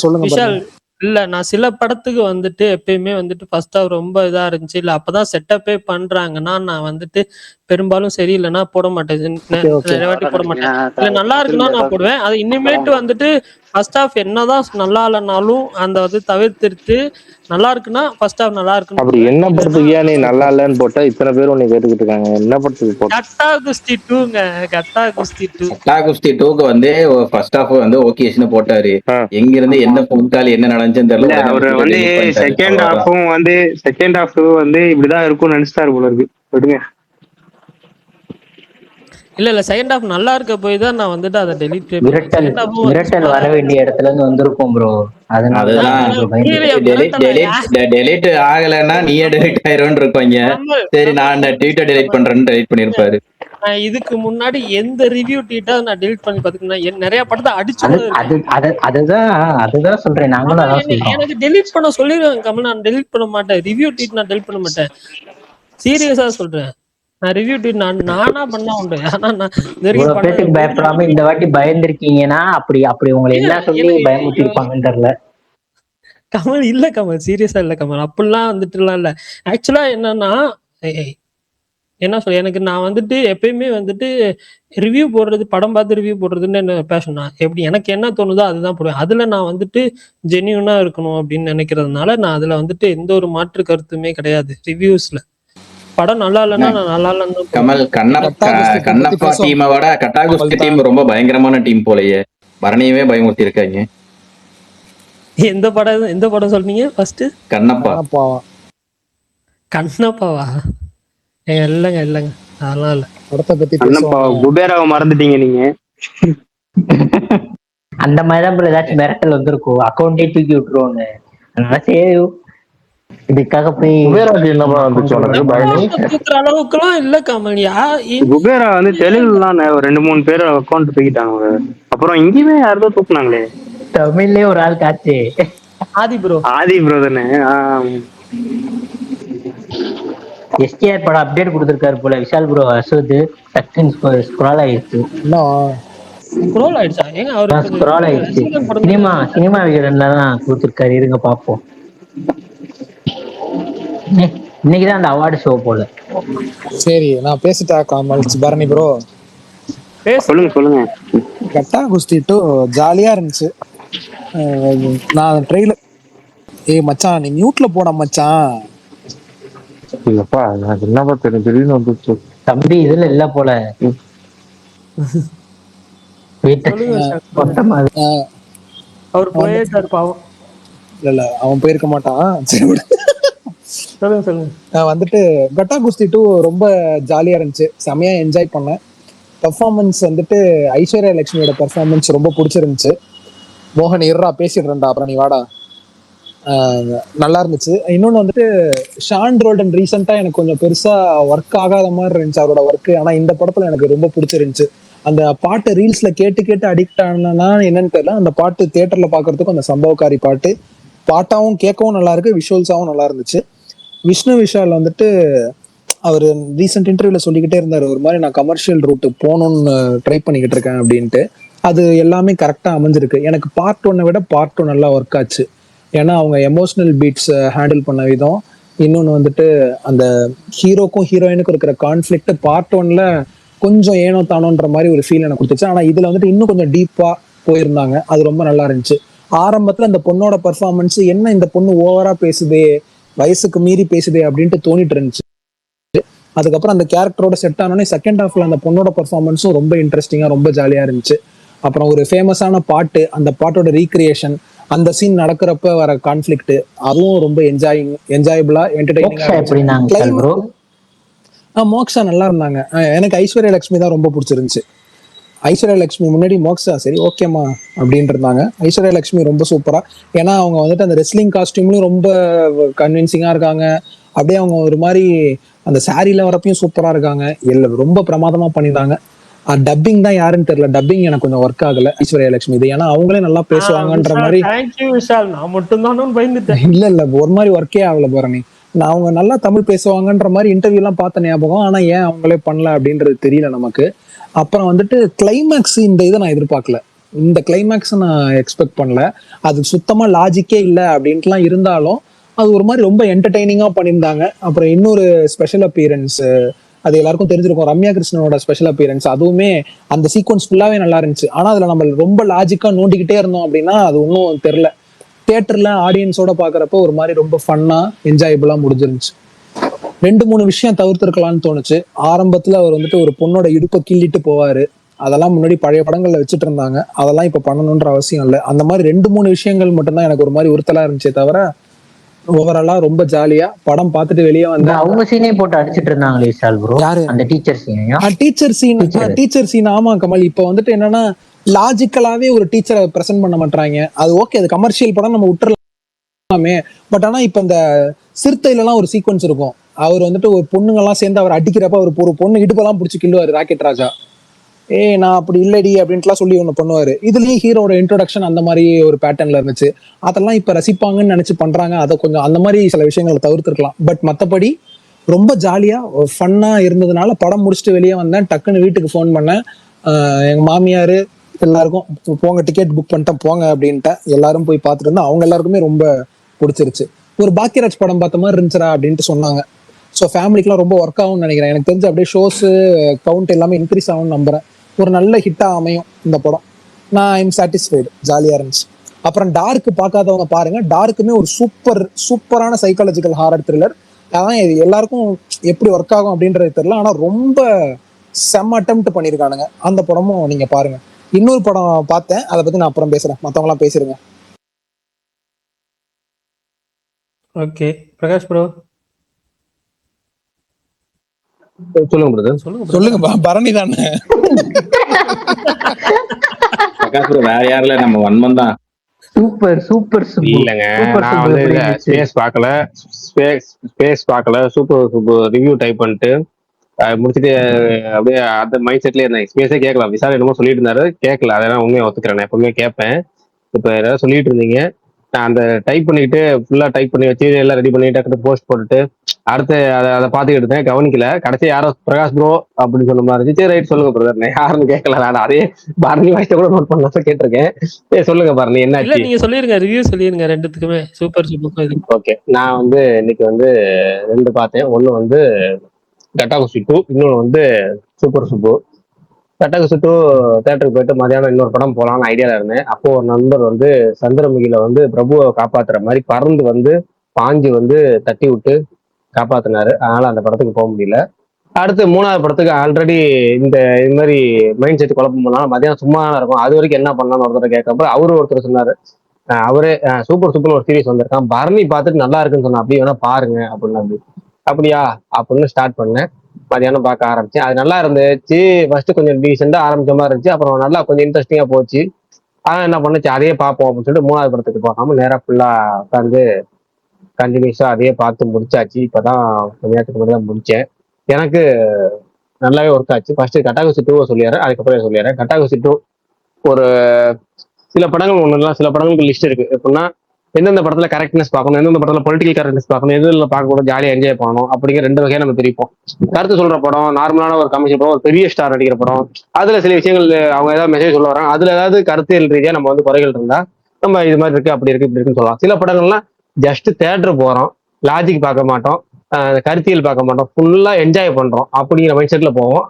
சொல்லுங்க விஷால். இல்ல நான் சில படத்துக்கு வந்துட்டு எப்பயுமே வந்துட்டு ஃபர்ஸ்ட் ஹாஃப் ரொம்ப இதா இருந்துச்சு, இல்ல அப்பதான் செட்டப்பே பண்றாங்கன்னா நான் வந்துட்டு பெரும்பாலும் சரி இல்லைன்னா போட மாட்டேன், நிறைய வாட்டி போட மாட்டேன். இல்ல நல்லா இருக்குன்னா நான் போடுவேன். அது இனிமேட்டு வந்துட்டு ஃபர்ஸ்ட் ஹாஃப் என்னதான் நல்லா இல்லைனாலும் அந்த வந்து தவிர்த்துட்டு நல்லா இருக்குன்னா ஃபர்ஸ்ட் ஹாஃப் நல்லா இருக்குன்னு. அப்படி என்ன படத்துக்கு ஏன் நீ நல்லா இல்லன்னு போட்டா இத்தனை பேர் உன்னை கேட்டுக்கிட்டு இருக்காங்க? என்ன படத்துக்கு போட்ட? கட்டா குஸ்தி 2ங்க. கட்டா குஸ்தி 2க்கு வந்து ஃபர்ஸ்ட் ஹாஃப் வந்து ஓகேஸ்னு போட்டாரு. எங்க இருந்து என்ன பொங்கால் என்ன நடந்துச்சுன்னு தெரியல. அவர் வந்து செகண்ட் ஹாஃப் வந்து இப்படிதான் இருக்கும்னு நினைச்சிட்டாரு போல இருக்கு. விடுங்க. இல்ல செகண்ட் ஹாஃப் நல்லா இருக்க போய் தான் நான் வந்துட்டு அதை டெலீட் மிரட்டல் வர வேண்டிய இடத்துல இருந்து வந்திருக்கோம் ப்ரோ. டெலீட் ஆகலைன்னா நீயே டெலீட் ஆயிரும்னு இருப்பாங்க. சரி நான் அந்த ட்வீட்டை டெலீட் பண்றேன்னு டெலீட் பண்ணிருப்பாரு. இதுக்கு முன்னாடி எந்த ரிவ்யூ ட்வீட்டா நான் டெலீட் பண்ணி பாத்துக்கிட்டேன். நிறைய படத்தை அதுதான் சொல்றேன். நாங்களும் அதான் சொல்றோம். எனக்கு டெலீட் பண்ண சொல்லிடுவேன் கமல், நான் டெலீட் பண்ண மாட்டேன். ரிவ்யூ ட்வீட் நான் டெலீட் பண்ண மாட்டேன். சீரியஸா சொல்றேன். நான் ரிவ்யூ ட்வீட் நானா பண்ணா உண்டு. ஆனா நான் பேட்டுக்கு பயப்படாம இந்த வாட்டி பயந்துருக்கீங்கன்னா அப்படி உங்களை என்ன சொல்லி பயமுறுத்திருப்பாங்கன்னு தெரியல. கமல் இல்ல கமல், சீரியஸா இல்ல கமல், அப்படிலாம் வந்துட்டுலாம் இல்ல. ஆக்சுவலா என்னன்னா என்ன சொல்ல, எனக்கு நான் வந்துட்டு எப்பயுமே வந்துட்டு ரிவ்யூ போடுறது, படம் பார்த்து ரிவ்யூ போடுறதுன்னு என்ன பேஷனா எப்படி எனக்கு என்ன தோணுதோ அதுதான் போடுவேன். அதுல நான் வந்துட்டு ஜென்யூனா இருக்கணும் அப்படின்னு நினைக்கிறதுனால நான் அதுல வந்துட்டு எந்த ஒரு மாற்று கருத்துமே கிடையாது. ரிவ்யூஸ்ல படம் நல்லா இல்லைன்னா நான் நல்லா இல்லைன்னு. கமல் கண்ணப்பா டீமை விட கட்டா குஸ்தி டீம் ரொம்ப பயங்கரமான டீம் போலயே. பரணியவே பயமுறுத்தி இருக்காங்க. எந்த படம் சொல்றீங்க ஃபர்ஸ்ட்? கண்ணப்பாவா? இல்லங்க அதெல்லாம் இல்ல. படத்தை பத்தி குபேராவை மறந்துட்டீங்க நீங்க. அந்த மாதிரிதான் bro ஏதாச்சும் மிரட்டல் வந்திருக்கும், அக்கௌண்டே தூக்கி விட்டுருவாங்க. அதனால சரி இதுக்காக போய் குபேராக்கு என்ன படம் வந்துச்சு உனக்கு பரணி? தூக்குற அளவுக்குலாம் இல்ல கமல். குபேரா வந்து தெலுங்குலாம் ஒரு 2-3 பேர் அக்கௌண்ட் தூக்கிட்டாங்க. அப்புறம் இங்கேயுமே யாரோ தூக்குனாங்களே, தமிழ்லயே ஒரு ஆள் காச்சு. ஆதி ப்ரோ ஆதி ப்ரோ தானே. எஸ்டிஆர் படம் அப்டேட் கொடுத்திருக்காரு போல விஷால் ப்ரோ. அசோது டக்குன்னு ஸ்க்ரால் ஆயிடுச்சு. ஸ்க்ரோல் ஆயிடுச்சா? ஏங்க அவருக்கு ஸ்க்ரால் ஆயிடுச்சு. ரசிகன் படம் தானே? சினிமா விகடன்ல தான் கொடுத்திருக்காரு, இருங்க பாப்போம். இன்னைக்குதான் அந்த அவார்டு ஷோ போல. சரி நான் பேசிட்டா காமல் பரணி ப்ரோ. சொல்லுங்க. கட்டா குஸ்தி 2 ஜாலியா இருந்துச்சு. நான் ட்ரெயிலர் மச்சான் நீ மியூட்ல போட மச்சான். இல்லப்பா எனக்கு என்னப்பா தெரியும், திடீர்னு வந்துச்சு. தம்பி இதுல இல்ல போல. அவர் போயிட்டாரு பாவம். இல்ல அவன் போயிருக்க மாட்டான். சொல்லுங்க. வந்துட்டு கட்டா குஸ்தி 2 ரொம்ப ஜாலியா இருந்துச்சு, செமையா என்ஜாய் பண்ணேன். பெர்ஃபார்மன்ஸ் வந்துட்டு ஐஸ்வர்யா லட்சுமியோட பெர்ஃபார்மன்ஸ் ரொம்ப பிடிச்சிருந்துச்சு. மோகன் இருறா பேசிடுறேன்டா அப்புறம் நீ வாடா. நல்லா இருந்துச்சு. இன்னொன்று வந்துட்டு ஷான் ரோல்டன் ரீசெண்டாக எனக்கு கொஞ்சம் பெருசா ஒர்க் ஆகாத மாதிரி இருந்துச்சு அவரோட ஒர்க்கு. ஆனா இந்த படத்துல எனக்கு ரொம்ப பிடிச்சிருந்துச்சு. அந்த பாட்டு ரீல்ஸ்ல கேட்டு அடிக்ட் ஆனா என்னன்னு தெரியல, அந்த பாட்டு தியேட்டர்ல பாக்குறதுக்கும் அந்த சம்பவக்காரி பாட்டாவும் கேட்கவும் நல்லா இருக்கு, விஷுவல்ஸாவும் நல்லா இருந்துச்சு. விஷ்ணு விஷால் வந்துட்டு அவர் ரீசெண்ட் இன்டர்வியூல சொல்லிக்கிட்டே இருந்தாரு, ஒரு மாதிரி நான் கமர்ஷியல் ரூட் போகணும்னு ட்ரை பண்ணிக்கிட்டு இருக்கேன் அப்படின்ட்டு. அது எல்லாமே கரெக்டா அமைஞ்சிருக்கு. எனக்கு பார்ட் 1 விட பார்ட் 2 நல்லா ஒர்க் ஆச்சு. ஏன்னா அவங்க எமோஷனல் பீட்ஸ் ஹேண்டில் பண்ண விதம், இன்னொன்று வந்துட்டு அந்த ஹீரோக்கும் ஹீரோயினுக்கும் இருக்கிற கான்ஃபிளிக்ட் பார்ட் 1ல கொஞ்சம் ஏனோ தானோன்ற மாதிரி ஒரு ஃபீல் எனக்கு கொடுத்துச்சு. ஆனா இதுல வந்துட்டு இன்னும் கொஞ்சம் டீப்பா போயிருந்தாங்க, அது ரொம்ப நல்லா இருந்துச்சு. ஆரம்பத்துல அந்த பொண்ணோட பெர்ஃபார்மன்ஸ் என்ன இந்த பொண்ணு ஓவரா பேசுதே, வயசுக்கு மீறி பேசுதே அப்படின்ட்டு தோணிட்டு இருந்துச்சு. அதுக்கப்புறம் அந்த கேரக்டரோட செட் ஆனோடனே செகண்ட் ஹாஃப்ல அந்த பொண்ணோட பெர்ஃபார்மன்ஸும் ரொம்ப இன்ட்ரெஸ்டிங்கா ரொம்ப ஜாலியா இருந்துச்சு. அப்புறம் ஒரு ஃபேமஸான பாட்டு, அந்த பாட்டோட ரீக்ரியேஷன், அந்த சீன் நடக்கிறப்ப வர கான்ஃபிளிக்ட், அதுவும் ரொம்ப என்ஜாயபிளா என்டர்டைனிங்கா இருந்துச்சு. மோக்ஷா நல்லா இருந்தாங்க. எனக்கு ஐஸ்வர்யா லட்சுமி தான் ரொம்ப பிடிச்சிருந்துச்சு. ஐஸ்வர்யா லட்சுமி முன்னாடி மோக்ஷா சரி ஓகேமா அப்படின்னு இருந்தாங்க. ஐஸ்வர்யா லட்சுமி ரொம்ப சூப்பரா, ஏன்னா அவங்க வந்துட்டு அந்த ரெஸ்லிங் காஸ்டியூம்லயும் ரொம்ப கன்வின்சிங்கா இருக்காங்க. அப்படியே அவங்க ஒரு மாதிரி அந்த சாரியில வரப்பையும் சூப்பரா இருக்காங்க. ரொம்ப பிரமாதமா பண்ணிருந்தாங்க. டப்பிங் தான் யாருன்னு தெரியல, டப்பிங் எனக்கு கொஞ்சம் ஒர்க் ஆகல ஐஸ்வர்யா லட்சுமி இது, ஏன்னா அவங்களே நல்லா பேசுவாங்கன்ற மாதிரி. நான் மட்டும் தான் பயந்துட்டேன். இல்ல ஒரு மாதிரி ஒர்க்கே ஆகல பரணி. நான் அவங்க நல்லா தமிழ் பேசுவாங்கன்ற மாதிரி இன்டர்வியூ எல்லாம் பார்த்த ஞாபகம். ஆனா ஏன் அவங்களே பண்ணல அப்படின்றது தெரியல நமக்கு. அப்புறம் வந்துட்டு கிளைமேக்ஸ், இந்த இதை நான் எதிர்பார்க்கல. இந்த கிளைமேக்ஸ் நான் எக்ஸ்பெக்ட் பண்ணல. அது சுத்தமா லாஜிக்கே இல்லை அப்படின்ட்டுலாம் இருந்தாலும் அது ஒரு மாதிரி ரொம்ப என்டர்டைனிங்கா பண்ணியிருந்தாங்க. அப்புறம் இன்னொரு ஸ்பெஷல் அப்பியரன்ஸ், அது எல்லாருக்கும் தெரிஞ்சிருக்கும், ரம்யா கிருஷ்ணனோட ஸ்பெஷல் அப்பியரன்ஸ். அதுவுமே அந்த சீக்வன்ஸ் ஃபுல்லாவே நல்லா இருந்துச்சு. ஆனா அதுல நம்ம ரொம்ப லாஜிக்கா நோண்டிக்கிட்டே இருந்தோம் அப்படின்னா அது ஒன்றும் தெரியல. தியேட்டர்ல ஆடியன்ஸோட பாக்குறப்ப ஒரு மாதிரி ரொம்ப ஃபன்னா என்ஜாயபிளா முடிஞ்சிருந்துச்சு. 2-3 விஷயம் தவிர்த்திருக்கலாம்னு தோணுச்சு. ஆரம்பத்துல அவர் வந்துட்டு ஒரு பொண்ணோட இடுப்பை கிள்ளிட்டு போவாரு, அதெல்லாம் முன்னாடி பழைய படங்கள்ல வச்சுட்டு இருந்தாங்க, அதெல்லாம் இப்ப பண்ணணும்ன்ற அவசியம் இல்லை. அந்த மாதிரி 2-3 விஷயங்கள் மட்டும்தான் எனக்கு ஒரு மாதிரி உறுத்தலா இருந்துச்சே தவிர ஓவராலா ரொம்ப ஜாலியா படம் பார்த்துட்டு வெளியே வந்தேன். அவங்க சீனே போட்டு அடிச்சிட்டு இருந்தாங்களே விஷால் ப்ரோ, யாரு அந்த டீச்சர் சீன்? டீச்சர் சீன் ஆமா கமல். இப்ப வந்துட்டு என்னன்னா லாஜிக்கலாவே ஒரு டீச்சரை பிரசன்ட் பண்ண மாட்டாங்க. அது ஓகே, அது கமர்ஷியல் படம் நம்ம விட்டுறலாமே. பட் ஆனா இப்ப இந்த சிறுத்தையில எல்லாம் ஒரு சீக்வன்ஸ் இருக்கும், அவர் வந்துட்டு ஒரு பொண்ணுங்க எல்லாம் சேர்ந்து அவர் அடிக்கிறப்ப அவர் ஒரு பொண்ணு இடுப்பெல்லாம் பிடிச்சி கிள்ளுவாரு ராக்கெட் ராஜா. நான் அப்படி இல்லடி அப்படின்ட்டுலாம் சொல்லி ஒண்ணு பண்ணுவாரு. இதுலயும் ஹீரோட இன்ட்ரோடக்ஷன் அந்த மாதிரி ஒரு பேட்டர்ன்ல இருந்துச்சு. அதெல்லாம் இப்ப ரசிப்பாங்கன்னு நினைச்சு பண்றாங்க. அதை கொஞ்சம் அந்த மாதிரி சில விஷயங்களை தவிர்த்திருக்கலாம். பட் மத்தபடி ரொம்ப ஜாலியா ஃபன்னா இருந்ததுனால படம் முடிச்சுட்டு வெளியே வந்தேன். டக்குன்னு வீட்டுக்கு ஃபோன் பண்ணேன், எங்க மாமியாரு எல்லாருக்கும் போங்க டிக்கெட் புக் பண்ணிட்டேன் போங்க அப்படின்ட்டேன். எல்லாரும் போய் பார்த்துட்டு இருந்தா அவங்க எல்லாருக்குமே ரொம்ப பிடிச்சிருச்சு. ஒரு பாக்கியராஜ் படம் பார்த்த மாதிரி இருந்துச்சுடா அப்படின்ட்டு சொன்னாங்க. ஸோ ஃபேமிலிக்குலாம் ரொம்ப ஒர்க் ஆகும்னு நினைக்கிறேன். எனக்கு தெரிஞ்சு அப்படியே ஷோஸ் கவுண்ட் எல்லாமே இன்க்ரீஸ் ஆகும்னு நம்புறேன். ஒரு நல்ல ஹிட்டா அமையும் இந்த படம். நான் ஐம் சாட்டிஸ்ஃபைடு, ஜாலியா இருந்துச்சு. அப்புறம் டார்க் பார்க்காதவங்க பாருங்க, டார்க்குமே ஒரு சூப்பரான சைக்காலஜிக்கல் ஹாரர் த்ரில்லர். அதான் இது எல்லாருக்கும் எப்படி ஒர்க் ஆகும் அப்படின்றது தெரியல, ஆனா ரொம்ப செம்ம அட்டெம்ப்ட் பண்ணியிருக்கானுங்க. அந்த படமும் நீங்க பாருங்க. இன்னொரு படம் பார்த்தேன், அதை பத்தி நான் அப்புறம் பேசுறேன், மத்தவங்க எல்லாம் பேசிருங்க. ஓகே பிரகாஷ் ப்ரோ சொல்லுங்க பிரதர். சொல்லுங்க பரணி தானே. அப்புறம் வேற யாரில் நம்ம 1 month தான். Super super Subbu. இல்லைங்க, சூப்பர் நான் சுப்பு வந்து எப்படி இல்ல இருந்துச்சு? ஸ்பேஸ் பார்க்கல, சூப்பர் சூப்பர் ரிவ்யூ டைப் பண்ணிட்டு முடிச்சுட்டு அப்படியே அந்த மைண்ட் செட்லயே இருந்தேன். ஸ்பேஸே கேட்கல. விசால் என்னமோ சொல்லிட்டு இருந்தாரு, கேட்கல. அதெல்லாம் உண்மையை ஒத்துக்கிறேன், நான் எப்பவுமே கேட்பேன். இப்போ ஏதாவது சொல்லிட்டு இருந்தீங்க, நான் அந்த டைப் பண்ணிக்கிட்டு ஃபுல்லா டைப் பண்ணி வச்சு எல்லாம் ரெடி பண்ணி டக்குனு போஸ்ட் போட்டுட்டு அடுத்து அதை பார்த்துக்கிட்டு இருந்தேன், கவனிக்கல. கடைசி யாரோ பிரகாஷ் ப்ரோ அப்படின்னு சொன்ன மாதிரி இருந்துச்சு. ரைட், சொல்லுங்க பிரதர். நான் யாருன்னு கேட்கல, நான் அதே பரணி வாய்ஸை கூட நோட் பண்ண கேட்டிருக்கேன். சொல்லுங்க பரணி, இல்ல என்னாச்சு? நீங்க சொல்லிருங்க, ரிவ்யூ சொல்லிருங்க ரெண்டுத்துக்குமே, சூப்பர் சூப்பர் இது. ஓகே, நான் வந்து இன்னைக்கு வந்து 2 பார்த்தேன். ஒன்று வந்து கட்டாகுசி 2, இன்னொன்று வந்து சூப்பர் சுப்பு. கட்டாகுசி 2 தேட்டருக்கு போயிட்டு மதியானம் இன்னொரு படம் போகலான்னு ஐடியாவில் இருந்தேன். அப்போ ஒரு நண்பர் வந்து சந்திரமுகியில வந்து பிரபுவை காப்பாத்துற மாதிரி பறந்து வந்து பாஞ்சு வந்து தட்டி விட்டு காப்பாத்தினாரு. அதனால அந்த படத்துக்கு போக முடியல. அடுத்து 3வது படத்துக்கு ஆல்ரெடி இது மாதிரி மைண்ட் செட் குழப்பம் பண்ணாலும் மதியானம் சும்மா தான் இருக்கும், அது வரைக்கும் என்ன பண்ணலாம்னு ஒருத்தர் கேட்கப்ப ஒருத்தர் சொன்னாரு, அவரே சூப்பர் சூப்பர் ஒரு சீரிஸ் வந்திருக்கான், பரணி பார்த்துட்டு நல்லா இருக்குன்னு சொன்னா, அப்படி வேணா பாருங்க அப்படின்னு. அப்படியா அப்படின்னு ஸ்டார்ட் பண்ணேன். மதியானம் பார்க்க ஆரம்பிச்சேன். அது நல்லா இருந்துச்சு. ஃபர்ஸ்ட் கொஞ்சம் டீசெண்டா ஆரம்பிச்ச மாதிரி இருந்துச்சு, அப்புறம் நல்லா கொஞ்சம் இன்ட்ரெஸ்டிங்கா போச்சு. ஆனா என்ன பண்ணுச்சு, அதையே பார்ப்போம் அப்படின்னு சொல்லிட்டு 3வது படத்துக்கு போகாம நேரா ஃபுல்லா உட்காந்து கண்டினியூஸா அதையே பார்த்து முடிச்சாச்சு. இப்பதான் கொஞ்ச நேரத்துக்கு முன்னாடி தான் முடிச்சேன். எனக்கு நல்லாவே ஒர்க் ஆச்சு. ஃபர்ஸ்ட் கட்டாகுசி 2 சொல்லிடுறேன், அதுக்கப்புறம் சொல்லிடுறேன். கட்டாகுசி 2 ஒரு சில படங்கள் ஒண்ணுலாம், சில படங்களுக்கு லிஸ்ட் இருக்கு. எப்படின்னா எந்தெந்த படத்துல கரெக்ட்னஸ் பார்க்கணும், எந்தெந்த படத்துல பொலிட்டிக்கல் கரெக்ட்னஸ் பார்க்கணும், எதுல பார்க்க கூட ஜாலியா என்ஜாய் பண்ணணும் அப்படிங்கிற 2 வகையா நம்ம பிரிப்போம். கருத்து சொல்ற படம், நார்மலான ஒரு கமர்ஷியல் படம், ஒரு பெரிய ஸ்டார் நடிக்கிற படம், அதுல சில விஷயங்கள் அவங்க ஏதாவது மெசேஜ் சொல்ல வராங்க, அதுல ஏதாவது கருத்தியல் ரீதியா நம்ம வந்து குறைகள் இருந்தா நம்ம இது மாதிரி இருக்கு, அப்படி இருக்கு, இப்படி இருக்குன்னு சொல்லலாம். சில படங்கள்லாம் ஜஸ்ட் தேட்டர் போறோம், லாஜிக் பார்க்க மாட்டோம், கருத்தியல் பார்க்க மாட்டோம், ஃபுல்லா என்ஜாய் பண்றோம் அப்படிங்கிற மைண்ட் செட்ல போவோம்.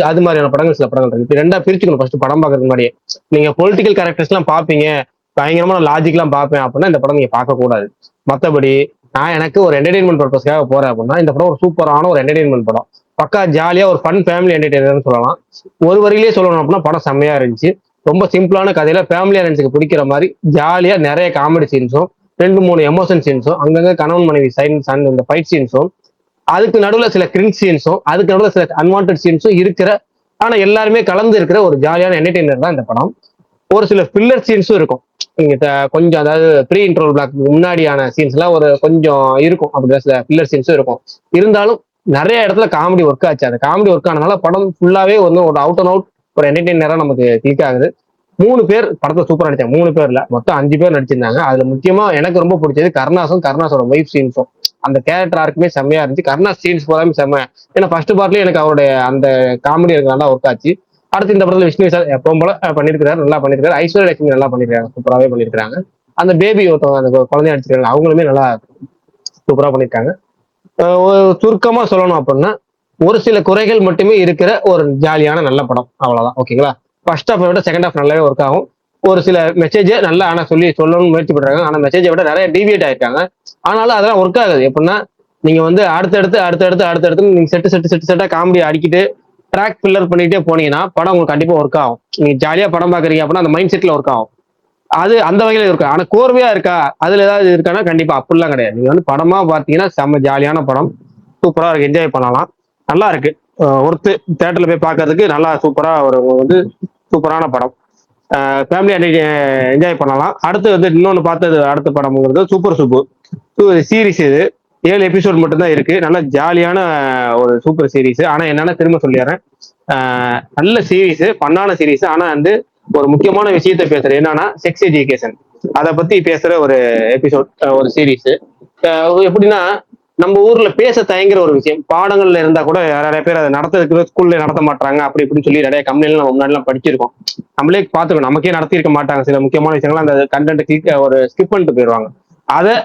அது மாதிரியான படங்கள் சில படங்கள் இருக்கு. 2ஆ பிரிச்சுக்கணும். ஃபர்ஸ்ட் படம் பார்க்கறதுக்கு முன்னாடியே நீங்க பொலிட்டிக்கல் கேரக்டர்ஸ் எல்லாம் பார்ப்பீங்க, பயங்கரமான லாஜிக் எல்லாம் பார்ப்பேன் அப்படின்னா இந்த படம் நீங்க பார்க்க கூடாது. மற்றபடி நான் எனக்கு ஒரு என்டர்டைன்மெண்ட் பர்பஸ்க்காக போறேன் அப்படின்னா இந்த படம் ஒரு சூப்பரான ஒரு என்டர்டைன்மெண்ட் படம். பக்கா ஜாலியா ஒரு ஃபன் ஃபேமிலி என்டர்டைனர்னு சொல்லலாம். ஒரு வரியிலேயே சொல்லணும் அப்படின்னா படம் செம்மையா இருந்துச்சு. ரொம்ப சிம்பிளான கதையில ஃபேமிலி ஆடியன்ஸுக்கு பிடிக்கிற மாதிரி ஜாலியா நிறைய காமெடி சீன்ஸும் 2-3 எமோஷன் சீன்ஸும், அங்கங்க கணவன் மனைவி சைன்ஸ் அண்ட் இந்த ஃபைட் சீன்ஸும், அதுக்கு நடுவுல சில கிரிஞ்ச் சீன்ஸும், அதுக்கு நடுவுல சில அன்வான்ட் சீன்ஸும் இருக்கிற, ஆனா எல்லாருமே கலந்து இருக்கிற ஒரு ஜாலியான என்டர்டைனர் தான் இந்த படம். ஒரு சில ஃபில்லர் சீன்ஸும் இருக்கும். நீங்க கொஞ்சம் அதாவது ப்ரீ இன்ட்ரோல் பிளாக் முன்னாடியான சீன்ஸ் எல்லாம் ஒரு கொஞ்சம் இருக்கும், அப்படிதான் சில ஃபில்லர் சீன்ஸும் இருக்கும். இருந்தாலும் நிறைய இடத்துல காமெடி ஒர்க் ஆச்சு. அந்த காமெடி ஒர்க் ஆனதுனால படம் ஃபுல்லாவே வந்து ஒரு அவுட் அண்ட் அவுட் ஒரு என்டர்டைனரா நமக்கு கிளிக் ஆகுது. 3 பேர் படத்தை சூப்பரா நடிச்சாங்க. 3 பேர்ல மொத்தம் 5 பேர் நடிச்சிருந்தாங்க. அதுல முக்கியமா எனக்கு ரொம்ப பிடிச்சது கருணாஸோட வைஃப் சீன்ஸும் அந்த கேரக்டர் ஆர்க்குமே செம்மையா இருந்துச்சு. கருணாஸ் சீன்ஸ் போலாமே செம்மையா, ஏன்னா ஃபர்ஸ்ட் பார்ட்லயே எனக்கு அவருடைய அந்த காமெடி எனக்கு நல்லா ஒர்க் ஆச்சு. அடுத்து இந்த படத்துல விஷ்ணு விஷால் எப்பவும் போல பண்ணிருக்காரு, நல்லா பண்ணிருக்காரு. ஐஸ்வர்யா லட்சுமி நல்லா பண்ணிருக்காங்க, சூப்பராகவே பண்ணிருக்காங்க. அந்த பேபி ஒருத்தவங்க அந்த குழந்தைய அடிச்சிருக்காங்க, அவங்களுமே நல்லா சூப்பரா பண்ணிருக்காங்க. சுருக்கமா சொல்லணும் அப்படின்னா ஒரு சில குறைகள் மட்டுமே இருக்கிற ஒரு ஜாலியான நல்ல படம், அவ்வளவுதான். ஓகேங்களா? ஃபர்ஸ்ட் ஹாஃப் விட செகண்ட் ஹாஃப் நல்லாவே ஒர்க் ஆகும். ஒரு சில மெசேஜை நல்லா ஆனா சொல்லணும்னு முயற்சி பண்றாங்க, ஆனா மெசேஜை விட நிறைய டீவியேட் ஆயிருக்காங்க. ஆனாலும் அதெல்லாம் ஒர்க் ஆகுது. எப்படின்னா நீங்க வந்து அடுத்தடுத்து நீங்க செட்டா காமெடி அடிக்கிட்டு ட்ராக் ஃபில்லர் பண்ணிட்டே போனீங்கன்னா படம் உங்களுக்கு கண்டிப்பா ஒர்க் ஆகும். நீங்க ஜாலியா படம் பாக்குறீங்க அப்படின்னா அந்த மைண்ட் செட்ல ஒர்க் ஆகும். அது அந்த வகையில இருக்கு. ஆனா கோர்வையா இருக்கா, அதுல ஏதாவது இருக்கான்னா கண்டிப்பா அப்படிலாம் கிடையாது. நீங்க வந்து படமா பார்த்தீங்கன்னா செம்ம ஜாலியான படம், சூப்பரா இருக்கு, என்ஜாய் பண்ணலாம், நல்லா இருக்கு. ஒருத்து தேட்டர்ல போய் பார்க்கறதுக்கு நல்லா சூப்பரா ஒரு வந்து சூப்பரான படம், ஃபேமிலி என்ஜாய் பண்ணலாம். அடுத்து வந்து இன்னொன்று பார்த்தது அடுத்த படம்ங்கிறது சூப்பர் சுப்பு சீரிஸ். இது 7 எபிசோட் மட்டும்தான் இருக்கு. நல்ல ஜாலியான ஒரு சூப்பர் சீரிஸ். ஆனா என்னன்னா திரும்ப சொல்லிடுறேன், நல்ல சீரிஸ், பண்ணான சீரிஸ். ஆனா வந்து ஒரு முக்கியமான விஷயத்த பேசுறேன், என்னன்னா செக்ஸ் எஜுகேஷன், அதை பத்தி பேசுற ஒரு எபிசோட், ஒரு சீரிஸ். எப்படின்னா நம்ம ஊர்ல பேச தயங்குற ஒரு விஷயம், பாடங்கள்ல இருந்தா கூட நிறைய பேர் அதை நடத்துறதுக்கு ஸ்கூல்ல நடத்த மாட்டாங்க அப்படி இப்படின்னு சொல்லி நிறைய கம்பெனில நம்ம முன்னாடி எல்லாம் படிச்சிருக்கோம். நம்மளே பார்த்துக்கணும், நமக்கே நடத்தி இருக்க மாட்டாங்க சில முக்கியமான விஷயங்கள். அந்த கண்டென்ட் ஒரு ஸ்கிப் பண்ணிட்டு போயிடுவாங்க. அதை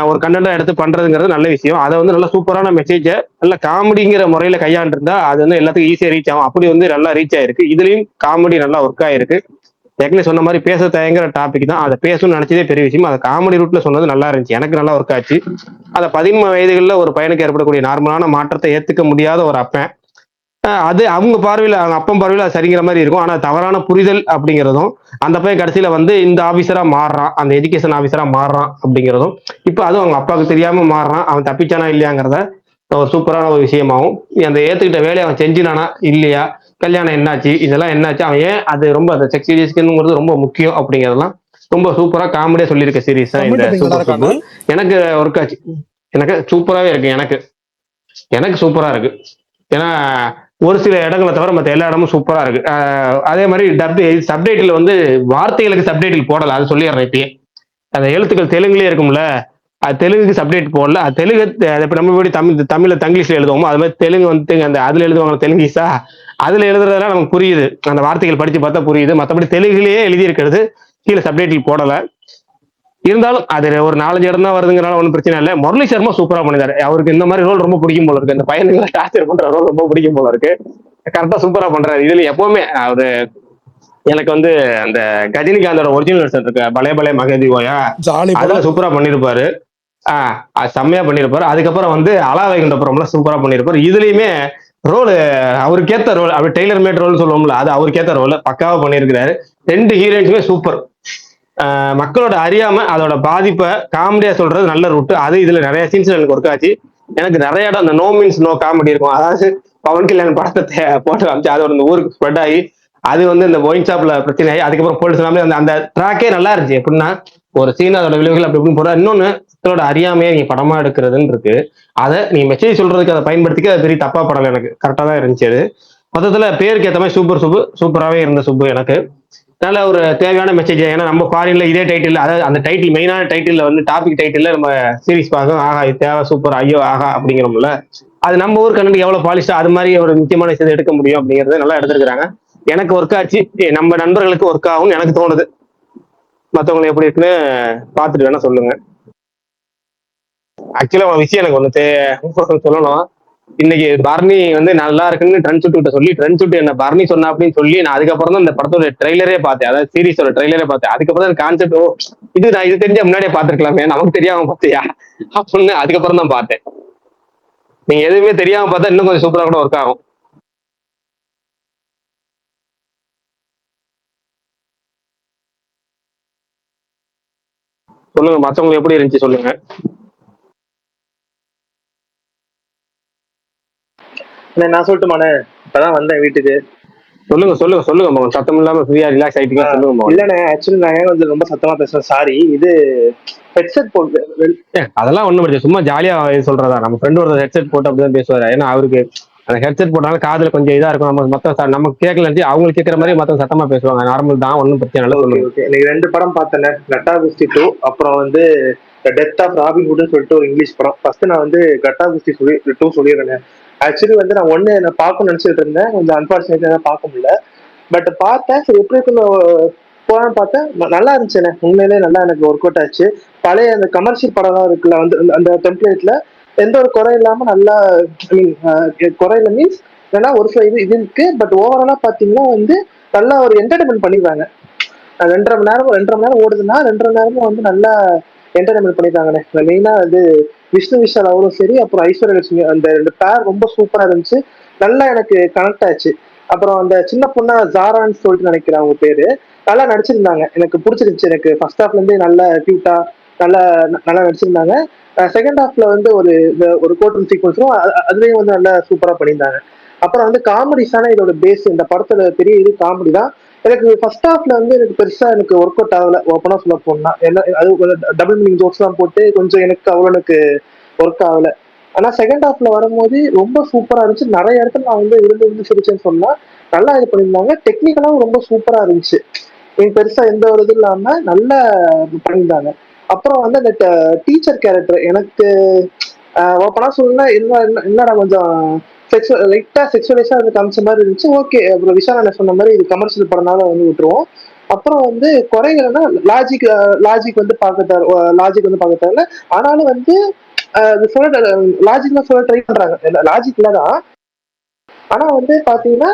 ஒரு கண்டென்ட்டா எடுத்து பண்றதுங்கிறது நல்ல விஷயம். அதை வந்து நல்ல சூப்பரான மெசேஜை நல்ல காமெடிங்கிற முறையில கையாண்டு இருந்தா அது வந்து எல்லாத்துக்கும் ஈஸியா ரீச் ஆகும். அப்படி வந்து நல்லா ரீச் ஆயிருக்கு. இதுலயும் காமெடி நல்லா ஒர்க் ஆயிருக்கு. ஏற்கனவே சொன்ன மாதிரி பேச தயங்குற டாபிக் தான், அதை பேசணும்னு நினைச்சதே பெரிய விஷயம். அதை காமெடி ரூட்ல சொன்னது நல்லா இருந்துச்சு, எனக்கு நல்லா ஒர்க் ஆச்சு. அதை 13 வயதுகளில் ஒரு பையனுக்கு ஏற்படக்கூடிய நார்மலான மாற்றத்தை ஏத்துக்க முடியாத ஒரு அப்பன், அது அவங்க பார்வையில், அவங்க அப்பன் பார்வையில் அது சரிங்கிற மாதிரி இருக்கும். ஆனா தவறான புரிதல் அப்படிங்கிறதும், அந்த பையன் கடைசியில வந்து இந்த ஆபீசரா மாறுறான், அந்த எஜுகேஷன் ஆபீசரா மாறுறான் அப்படிங்கிறதும், இப்ப அதுவும் அவங்க அப்பாவுக்கு தெரியாம மாறுறான், அவன் தப்பிச்சானா இல்லையாங்கிறத ஒரு சூப்பரான ஒரு விஷயமாவும், அந்த ஏத்துக்கிட்ட வேலையை அவன் செஞ்சினானா இல்லையா, கல்யாணம் என்னாச்சு, இதெல்லாம் என்னாச்சு, அவன் ஏன் அது ரொம்ப அந்த செக்ஸ் சீரியஸ்ங்கிறது ரொம்ப முக்கியம் அப்படிங்கிறதெல்லாம் ரொம்ப சூப்பரா காமெடியா சொல்லியிருக்க சீரிஸ் தான் தமிழ் இந்த டப்பிங் நல்லா சூப்பர் சுப்பு. இருக்காண்ணா? எனக்கு ஒர்க் ஆச்சு. எனக்கு சூப்பராகவே இருக்கு. எனக்கு எனக்கு சூப்பரா இருக்கு. ஏன்னா ஒரு சில இடங்களை தவிர மற்ற எல்லா இடமும் சூப்பரா இருக்கு. அதே மாதிரி சப்டைட்டில் வந்து வார்த்தைகளுக்கு சப்டைட்டில் போடல, அது சொல்லிடுறேன் இப்பயே. அந்த எழுத்துக்கள் தெலுங்குலயே இருக்கும்ல, அது தெலுங்குக்கு சப்டைட் போடல. அது தெலுங்கு இப்ப நம்ம எப்படி தமிழ்ல தங்கிலீஷ்ல எழுதுவோமோ அது மாதிரி தெலுங்கு வந்து அந்த அதுல எழுதுவாங்க தெலுங்கீஸா, அதுல எழுதுறதெல்லாம் நமக்கு புரியுது. அந்த வார்த்தைகள் படிச்சு பார்த்தா புரியுது. மற்றபடி தெலுங்குலயே எழுதி இருக்கிறது கீழே சப்டைட்டில் போடல. இருந்தாலும் அது ஒரு 4-5 இடம் தான் வருதுங்கிறனால ஒன்றும் பிரச்சனை இல்லை. முரளி சர்மா சூப்பரா பண்ணிருக்காரு. அவருக்கு இந்த மாதிரி ரோல் ரொம்ப பிடிக்கும் போல இருக்கு. இந்த பையனுங்களை டார்ச்சர் பண்ற ரோல் ரொம்ப பிடிக்கும் போல இருக்கு. கரெக்டா சூப்பரா பண்றாரு. இதுல எப்பவுமே அவரு எனக்கு வந்து அந்த கஜினிகாந்தோட ஒரிஜினல் வெர்ஷன் இருக்கு, பலே பலே மகதி ஓயா, ஜாலி அதுல படம். சூப்பரா பண்ணிருப்பாரு. அது செம்மையா பண்ணிருப்பாரு. அதுக்கப்புறம் வந்து அலா வைகுண்டபுரம்ல சூப்பரா பண்ணிருப்பாரு. இதுலயுமே ரோல் அவருக்கேத்த ரோல், அப்படி டெய்லர் மேட் ரோல் சொல்லுவோம்ல, அது அவருக்கேத்த ரோல் பக்காவா பண்ணியிருக்கிறாரு. 2 ஹீரோயின்ஸுமே சூப்பர். மக்களோட அறியாம அதோட பாதிப்பை காமெடியா சொல்றது நல்ல ரூட். அது இதுல நிறைய சீன்ஸ் எனக்கு ஒர்க் ஆச்சு. எனக்கு நிறைய இடம் அந்த நோ மீன்ஸ் நோ காமெடி இருக்கும். அதாவது பவன் கல்யாண் படத்தை போட்டு காமிச்சு அதோட இந்த ஊருக்கு ஸ்ப்ரெட் ஆகி அது வந்து இந்த ஒயின் ஷாப்ல பிரச்சனை ஆகி அதுக்கப்புறம் போலீஸ் எல்லாமே அந்த அந்த ட்ராக்கே நல்லா இருந்துச்சு. எப்படின்னா ஒரு சீன் அதோட விளைவுகள் அப்படி இப்படின்னு போற. இன்னொன்னு மக்களோட அறியாமையை நீங்க படமா எடுக்கிறதுன்னு இருக்கு. அதை நீங்க மெசேஜ் சொல்றதுக்கு அதை பயன்படுத்திக்க அது பெரிய தப்பா படல. எனக்கு கரெக்டா தான் இருந்துச்சு. அது மொத்தத்துல பேருக்கு ஏற்ற மாதிரி சூப்பர் சுப்பு, சூப்பராகவே இருந்த சுப்பு. எனக்கு நல்ல ஒரு தேவையான மெசேஜ். ஏன்னா நம்ம ஃபாரின்ல இதே டைட்டில், அதாவது அந்த டைட்டில் மெயினான டைட்டில் வந்து டாபிக் டைட்டில் நம்ம சீரிஸ் பார்க்கும், ஆகா இது தேவை சூப்பர் ஐயோ ஆகா அப்படிங்கிறோம்ல, அது நம்ம ஊர் கண்ணுக்கு எவ்வளவு பாலிஷ்டா அது மாதிரி ஒரு முக்கியமான விஷயத்தை எடுக்க முடியும் அப்படிங்கறத நல்லா எடுத்திருக்காங்க. எனக்கு ஒர்க் ஆச்சு. நம்ம நண்பர்களுக்கு ஒர்க் ஆகும்னு எனக்கு தோணுது. மற்றவங்களை எப்படி இருக்குன்னு பார்த்துட்டு வேணா சொல்லுங்க. ஆக்சுவலா ஒரு விஷயம் எனக்கு ஒண்ணு சொல்லணும். இன்னைக்கு பரணி வந்து நல்லா இருக்குன்னு ட்ரெண்ட் கிட்ட சொல்லி ட்ரெண்ட் என்ன பரணி சொன்னா அப்படின்னு சொல்லி நான் அதுக்கப்புறம் தான் இந்த படத்தோட ட்ரெய்லரே பார்த்தேன். அதாவது சீரிஸோட ட்ரெய்லரே பார்த்தேன். அதுக்கப்புறம் தான் கான்செப்ட் இது நான் இது தெரிஞ்ச முன்னாடியே பார்த்திருக்கலாமே, நமக்கு தெரியாம பார்த்தியா அப்படின்னு அதுக்கப்புறம் தான் பார்த்தேன். நீங்க எதுவுமே தெரியாம பார்த்தா இன்னும் கொஞ்சம் சூப்பரா கூட ஒர்க் ஆகும். சொல்லுங்க, மற்றவங்களுக்கு எப்படி இருந்துச்சு சொல்லுங்க. நான் சொல்லட்டுமாண்ணே? இப்பதான் வந்தேன் வீட்டுக்கு. சொல்லுங்க சொல்லுங்க சொல்லுங்க மகன், சத்தம் இல்லாம ஃப்ரீயா ரிலாக்ஸ் ஆயிட்டீங்க, சொல்லுங்க மகன். இல்லண்ணே, ஆக்சுவலி நான் ஏன் வந்து ரொம்ப சத்தமா பேசுறேன், சாரி. இது ஹெட்செட் போட்டு அதெல்லாம் ஒண்ணும் பிரச்சனை, சும்மா ஜாலியா சொல்றதா. நம்ம ஃப்ரெண்ட் ஒரு ஹெட்செட் போட்டு அப்படிதான் பேசுவாரு. ஏன்னா அவருக்கு அந்த ஹெட்செட் போட்டாலும் காதுல கொஞ்சம் இதா இருக்கும். நம்ம மொத்தம் நமக்கு கேட்கல, அவங்களுக்கு கேட்கற மாதிரி மொத்தம் சத்தமா பேசுவாங்க. நார்மல் தான், ஒன்றும் பிரச்சனை இல்லை. சொல்லுங்க. இன்னைக்கு 2 படம் பார்த்தேன், கட்டாகுஸ்தி 2, அப்புறம் வந்து டெத் ஆஃப் ராபின்ஹுட்னு சொல்லிட்டு ஒரு இங்கிலீஷ் படம். ஃபர்ஸ்ட் நான் வந்து கட்டாகுஸ்தி 2 சொல்லிடுறேன். ஆக்சுவலி வந்து நான் ஒண்ணு என்ன பார்க்கணும்னு நினைச்சிட்டு இருந்தேன், கொஞ்சம் அன்பார்ச்சுனேட்டா பார்க்க முடியல. பட் பார்த்தேன், சரி எப்படி இருக்குன்னு போலான்னு பார்த்தேன். நல்லா இருந்துச்சுண்ணே, உண்மையிலே நல்லா எனக்கு ஒர்க் அவுட் ஆச்சு. பழைய அந்த கமர்ஷியல் படம்லாம் இருக்குல்ல, வந்து அந்த டெம்ப்ளேட்ல எந்த ஒரு குறை இல்லாம நல்லா, ஐ மீன் குறை இல்லை மீன்ஸ் ஏன்னா ஒரு சில இது இருக்கு. பட் ஓவராலா பாத்தீங்கன்னா வந்து நல்லா ஒரு என்டர்டைன்மெண்ட் பண்ணிடுறாங்க. 2.5 மணி நேரம் ஓடுதுன்னா 2.5 மணி நேரமும் வந்து நல்லா என்டர்டைன்மெண்ட் பண்ணிருக்காங்கண்ணே. மெயினா வந்து விஷ்ணு விஷால் அவரும் சரி, அப்புறம் ஐஸ்வர்யா லட்சுமி, அந்த 2 பேர் ரொம்ப சூப்பரா இருந்துச்சு. நல்லா எனக்கு கனெக்ட் ஆச்சு. அப்புறம் அந்த சின்ன பொண்ணா ஜாரான்னு சொல்லிட்டு நினைக்கிறேன் அவங்க பேரு, நல்லா நடிச்சிருந்தாங்க. எனக்கு பிடிச்சிருந்துச்சு. எனக்கு ஃபர்ஸ்ட் ஹாஃப்ல இருந்து நல்ல கியூட்டா நல்லா நல்லா நடிச்சிருந்தாங்க. செகண்ட் ஹாஃப்ல வந்து ஒரு கோட்டம் சீக்வன்ஸும் அதுலயும் வந்து நல்லா சூப்பரா பண்ணியிருந்தாங்க. அப்புறம் வந்து காமெடிஸான இதோட பேஸ், இந்த படத்தோட பெரிய இது காமெடி தான். எனக்கு ஃபர்ஸ்ட் ஹாஃப்ல வந்து எனக்கு பெருசா எனக்கு ஒர்க் அவுட் ஆகல, ஓப்பனா சொல்ல போனா. என்ன அது டபுள் மீனிங் ஜோக்ஸ் எல்லாம் போட்டு கொஞ்சம் எனக்கு அவ்வளோ எனக்கு ஒர்க் ஆகல. ஆனா செகண்ட் ஹாஃப்ல வரும்போது ரொம்ப சூப்பரா இருந்துச்சு. நிறைய இடத்துல நான் வந்து இருந்து சிரிச்சேன்னு சொன்னா நல்லா இது பண்ணியிருந்தாங்க. டெக்னிக்கலாவும் ரொம்ப சூப்பரா இருந்துச்சு. பெருசா எந்த ஒரு இது இல்லாம நல்லா பண்ணியிருந்தாங்க. அப்புறம் வந்து அந்த டீச்சர் கேரக்டர் எனக்கு ஓப்பனா சொல்லணும்னா என்னடா கொஞ்சம் லைட்டா செக்ஷுவலைஸா அது காமிச்ச மாதிரி இருந்துச்சு. ஓகே, அப்புறம் விஷால் என்ன சொன்ன மாதிரி இது கமர்ஷியல் படம்னால வந்து விட்டுருவோம். அப்புறம் வந்து குறைகள்னா லாஜிக் வந்து பார்க்க தேவையில்ல. ஆனாலும் வந்து சொல்ல லாஜிக்லாம் சொல்ல ட்ரை பண்றாங்க, லாஜிக்ல தான். ஆனா வந்து பாத்தீங்கன்னா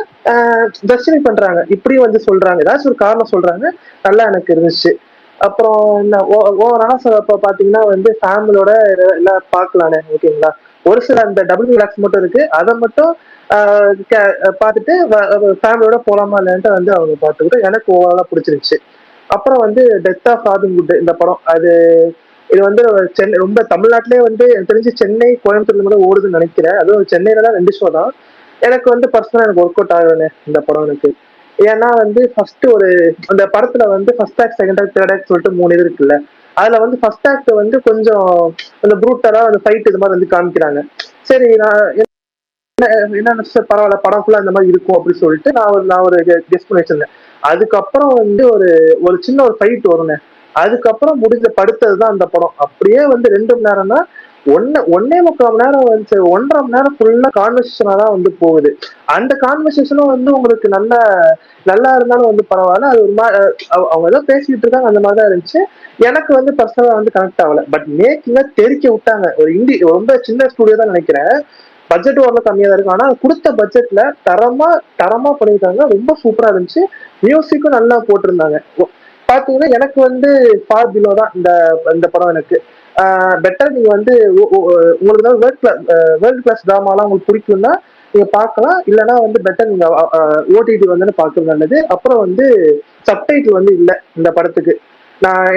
ஜஸ்டிஃபை பண்றாங்க, இப்படியும் வந்து சொல்றாங்க, ஏதாச்சும் ஒரு காரணம் சொல்றாங்க. நல்லா எனக்கு இருந்துச்சு. அப்புறம் என்ன ஓவராலா பாத்தீங்கன்னா வந்து ஃபேமிலியோட எல்லாம் பார்க்கலானே, ஓகேங்களா. ஒரு சில அந்த டபுள் ரிலாக்ஸ் மட்டும் இருக்கு, அதை மட்டும் பார்த்துட்டு ஃபேமிலியோட போலாமா இல்லைன்ட்டு வந்து அவங்க பார்த்துக்கிட்டு எனக்கு ஓவராலா பிடிச்சிருந்துச்சு. அப்புறம் வந்து டெத் ஆஃப் ராபின்ஹுட் இந்த படம், இது வந்து சென்னை, ரொம்ப தமிழ்நாட்டிலே வந்து எனக்கு தெரிஞ்சு சென்னை கோயம்புத்தூர்ல கூட ஓடுதுன்னு நினைக்கிறேன். அதுவும் சென்னையில தான் 2 ஷோ தான். எனக்கு வந்து பர்சனலா எனக்கு ஒர்க் அவுட் ஆகுதுண்ணே இந்த படம் எனக்கு. ஏன்னா வந்து ஃபர்ஸ்ட் ஒரு அந்த படத்துல வந்து first act, second act, third act சொல்லிட்டு 3 இது இருக்குல்ல. அதுல வந்து ஃபர்ஸ்ட் ஆக்ட் வந்து கொஞ்சம் அந்த ப்ரூட்டரா அந்த ஃபைட் இது மாதிரி வந்து காமிக்கிறாங்க. சரி நான் என்ன நினைச்சேன், பரவாயில்ல படம் ஃபுல்லா இந்த மாதிரி இருக்கும் அப்படின்னு சொல்லிட்டு நான் ஒரு கெஸ் பண்ணி வச்சிருந்தேன். அதுக்கப்புறம் வந்து ஒரு ஒரு சின்ன ஒரு ஃபைட் வரும்ண்ணே. அதுக்கப்புறம் முடிஞ்ச படுத்ததுதான் அந்த படம். அப்படியே வந்து 2 மணி நேரம்னா ஒன்னே 3/4 மணி நேரம் வந்து 1.5 மணி நேரம் ஃபுல்லா கான்வர்சேஷனா தான் வந்து போகுது. அந்த கான்வர்சேஷனும் வந்து உங்களுக்கு நல்லா இருந்தாலும் வந்து பரவாயில்ல. அது ஒரு மாதிரி அவங்க ஏதோ பேசிக்கிட்டு இருக்காங்க அந்த மாதிரி தான் இருந்துச்சு. எனக்கு வந்து பர்சனலா வந்து கனெக்ட் ஆகல. பட் மேக்கிங்க தெரிக்க விட்டாங்க. ஒரு ரொம்ப சின்ன ஸ்டுடியோ தான் நினைக்கிறேன். பட்ஜெட் ஓரளவு கம்மியா தான் இருக்கு. ஆனா கொடுத்த பட்ஜெட்ல தரமா பண்ணியிருக்காங்க. ரொம்ப சூப்பரா இருந்துச்சு. மியூசிக்கும் நல்லா போட்டிருந்தாங்க. பாத்தீங்கன்னா எனக்கு வந்து ஃபார் பிலோ தான் இந்த படம் எனக்கு. பெட்டர் நீங்க வந்து உங்களுக்கு தான் வேர்ல்ட் கிளாஸ் டிராமாலாம் உங்களுக்கு பிடிக்கும்னா நீங்க பார்க்கலாம். இல்லைன்னா வந்து பெட்டர் நீங்க ஓடிடி வந்து பார்க்கறது நல்லது. அப்புறம் வந்து சப்டைட்டில் வந்து இல்லை இந்த படத்துக்கு.